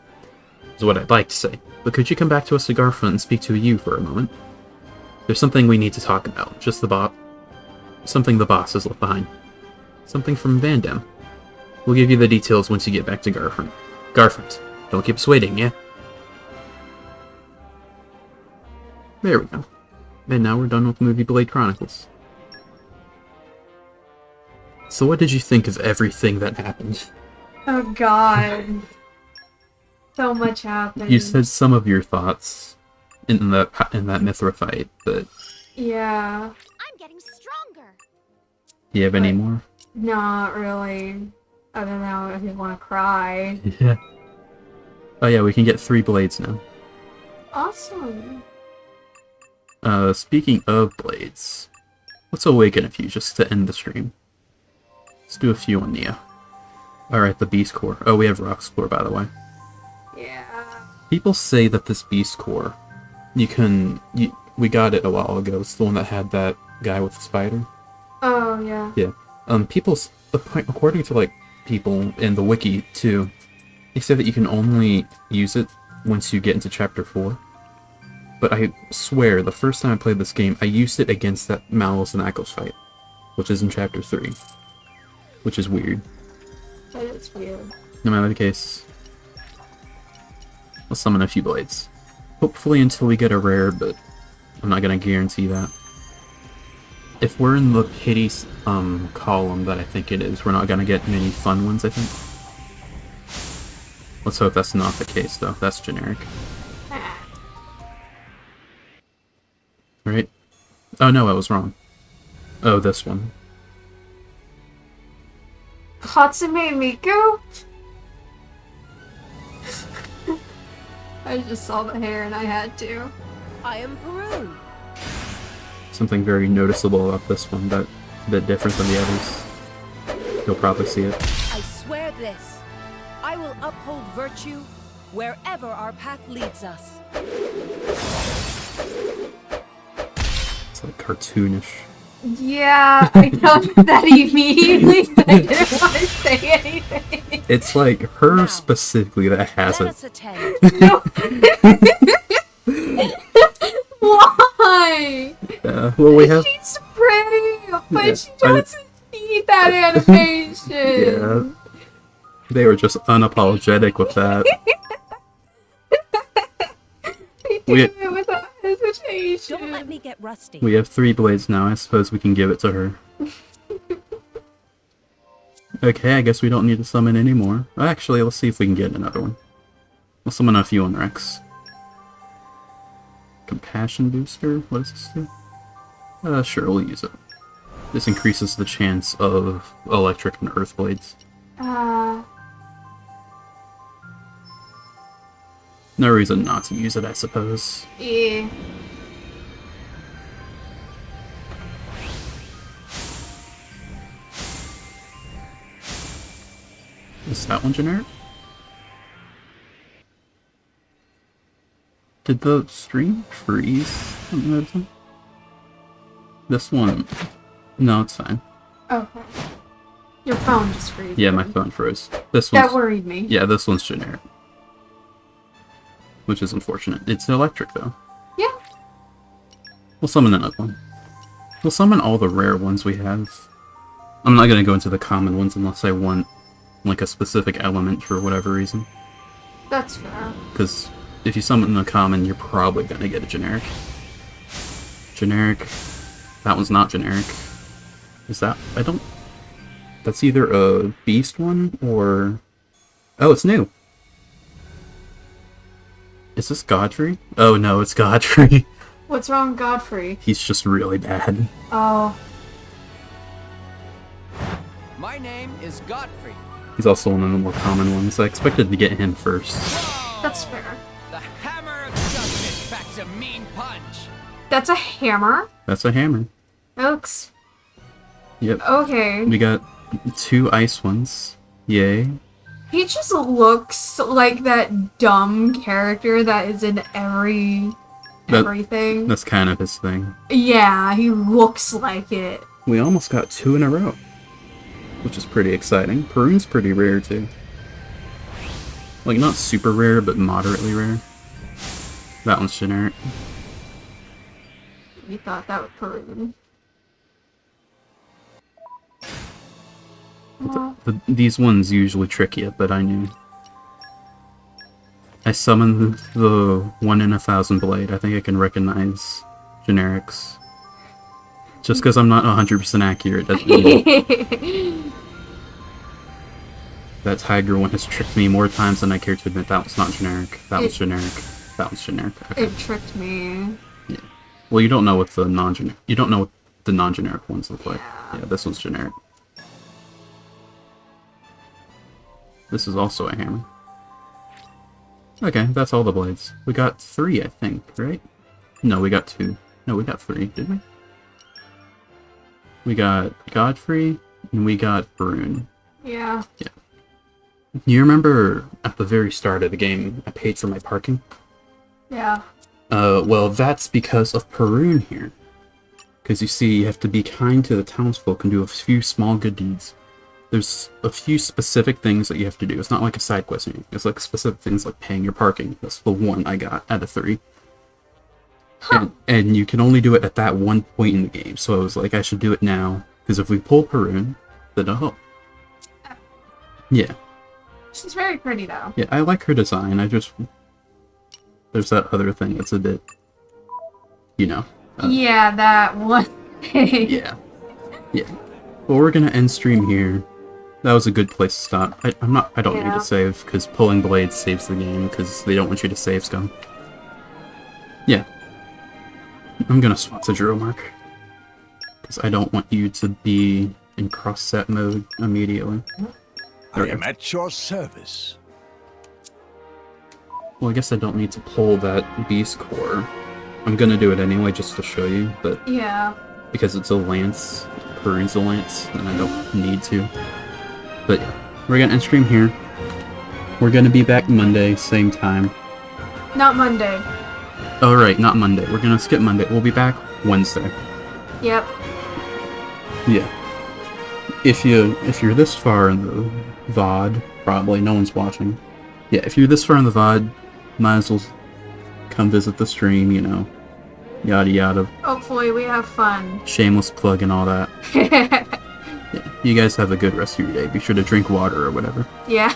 Is what I'd like to say. But could you come back to us to Garfund and speak to you for a moment? There's something we need to talk about. Just the something the boss has left behind. Something from Vandam. We'll give you the details once you get back to Garfund. Garfund, don't keep us waiting, yeah? There we go. And now we're done with Movie Blade Chronicles. So what did you think of everything that happened? Oh god. So much happened. You said some of your thoughts in that Mithra fight, but Yeah. I'm getting stronger. do you have any more? Not really. I don't know if you want to cry. Yeah. Oh yeah, we can get 3 blades now. Awesome. Speaking of blades, let's awaken a few just to end the stream. Let's do a few on Nia. Alright, the Beast Core. Oh, we have Rock's Core, by the way. Yeah. People say that this Beast Core, we got it a while ago. It's the one that had that guy with the spider. Oh, yeah. Yeah. According to, like, people in the wiki, too, they say that you can only use it once you get into Chapter 4. But I swear, the first time I played this game, I used it against that Malus and Echoes fight, which is in Chapter 3. Which is weird. That is weird. No matter the case, I'll summon a few blades. Hopefully until we get a rare, but I'm not gonna guarantee that. If we're in the pity column that I think it is, we're not gonna get many fun ones, I think. Let's hope that's not the case, though. That's generic. Right? Oh no, I was wrong. Oh, this one. Hatsume Miku? I just saw the hair and I had to. I am Peru. Something very noticeable about this one, but a bit different than the others. You'll probably see it. I swear this. I will uphold virtue wherever our path leads us. It's like cartoonish. Yeah, I noticed that immediately, but I didn't want to say anything. It's like her specifically that has it. No. Why? Well, we have. She's pretty, but Yeah, she doesn't need that animation. Yeah. They were just unapologetic with that. Without hesitation. Don't let me get rusty. We have 3 blades now. I suppose we can give it to her. Okay, I guess we don't need to summon any more. Actually, let's see if we can get another one. We'll summon a few on Rex. Compassion booster? What does this do? Sure, we'll use it. This increases the chance of electric and earth blades. No reason not to use it, I suppose. Yeah. Is that one generic? Did the stream freeze? This one... No, it's fine. Okay. Your phone just freezes. Yeah, my phone froze. This one's... That worried me. Yeah, this one's generic. Which is unfortunate. It's electric, though. Yeah. We'll summon another one. We'll summon all the rare ones we have. I'm not going to go into the common ones unless I want, like, a specific element for whatever reason. That's fair. Because if you summon a common, you're probably going to get a generic. Generic. That one's not generic. Is that... I don't... That's either a beast one, or... Oh, it's new! Is this Godfrey? Oh no, it's Godfrey. What's wrong with Godfrey? He's just really bad. Oh. My name is Godfrey. He's also one of the more common ones. I expected to get him first. That's fair. The hammer of justice packs a mean punch. That's a hammer? That's a hammer. That looks... Yep. Okay. We got 2 ice ones. Yay. He just looks like that dumb character that is in everything. That's kind of his thing. Yeah, he looks like it. We almost got 2 in a row, which is pretty exciting. Perun's pretty rare too. Like, not super rare, but moderately rare. That one's generic. You thought that was Perun. These ones usually trick you, but I knew. I summoned the 1 in 1,000 blade. I think I can recognize generics. Just because I'm not 100% accurate doesn't mean... That tiger one has tricked me more times than I care to admit. That one's not generic. That one's generic. That one's generic. Okay. It tricked me. Yeah. Well, you don't know what the non-generic... You don't know what the non-generic ones look like. Yeah, this one's generic. This is also a hammer. Okay, that's all the blades. We got 3, I think, right? No, we got 2. No, we got 3, didn't we? We got Godfrey, and we got Perun. Yeah. Yeah. You remember at the very start of the game, I paid for my parking? Yeah. Well, that's because of Perun here. Because you see, you have to be kind to the townsfolk and do a few small good deeds. There's a few specific things that you have to do. It's not like a side quest. It's like specific things like paying your parking. That's the 1 I got out of 3. Huh. And you can only do it at that one point in the game. So I was like, I should do it now. Because if we pull Perun, then it'll help. Yeah. She's very pretty, though. Yeah, I like her design. There's that other thing that's a bit... You know. Yeah, that one thing. Yeah. Yeah. Well, we're gonna end stream here. That was a good place to stop. I don't need to save, because pulling blades saves the game, because they don't want you to save scum. Yeah. I'm gonna swap to Zero Mark. Because I don't want you to be in cross-set mode immediately. I am at your service. Well, I guess I don't need to pull that beast core. I'm gonna do it anyway, just to show you, but... Yeah. Because it's a lance, Perun's a lance, and I don't need to. But yeah, we're gonna end stream here. We're gonna be back Monday, same time. Not Monday. Oh right, not Monday. We're gonna skip Monday. We'll be back Wednesday. Yep. Yeah. If you're this far in the VOD, probably no one's watching. Yeah, if you're this far in the VOD, might as well come visit the stream, you know. Yada yada. Hopefully we have fun. Shameless plug and all that. Yeah, you guys have a good rest of your day. Be sure to drink water or whatever. Yeah.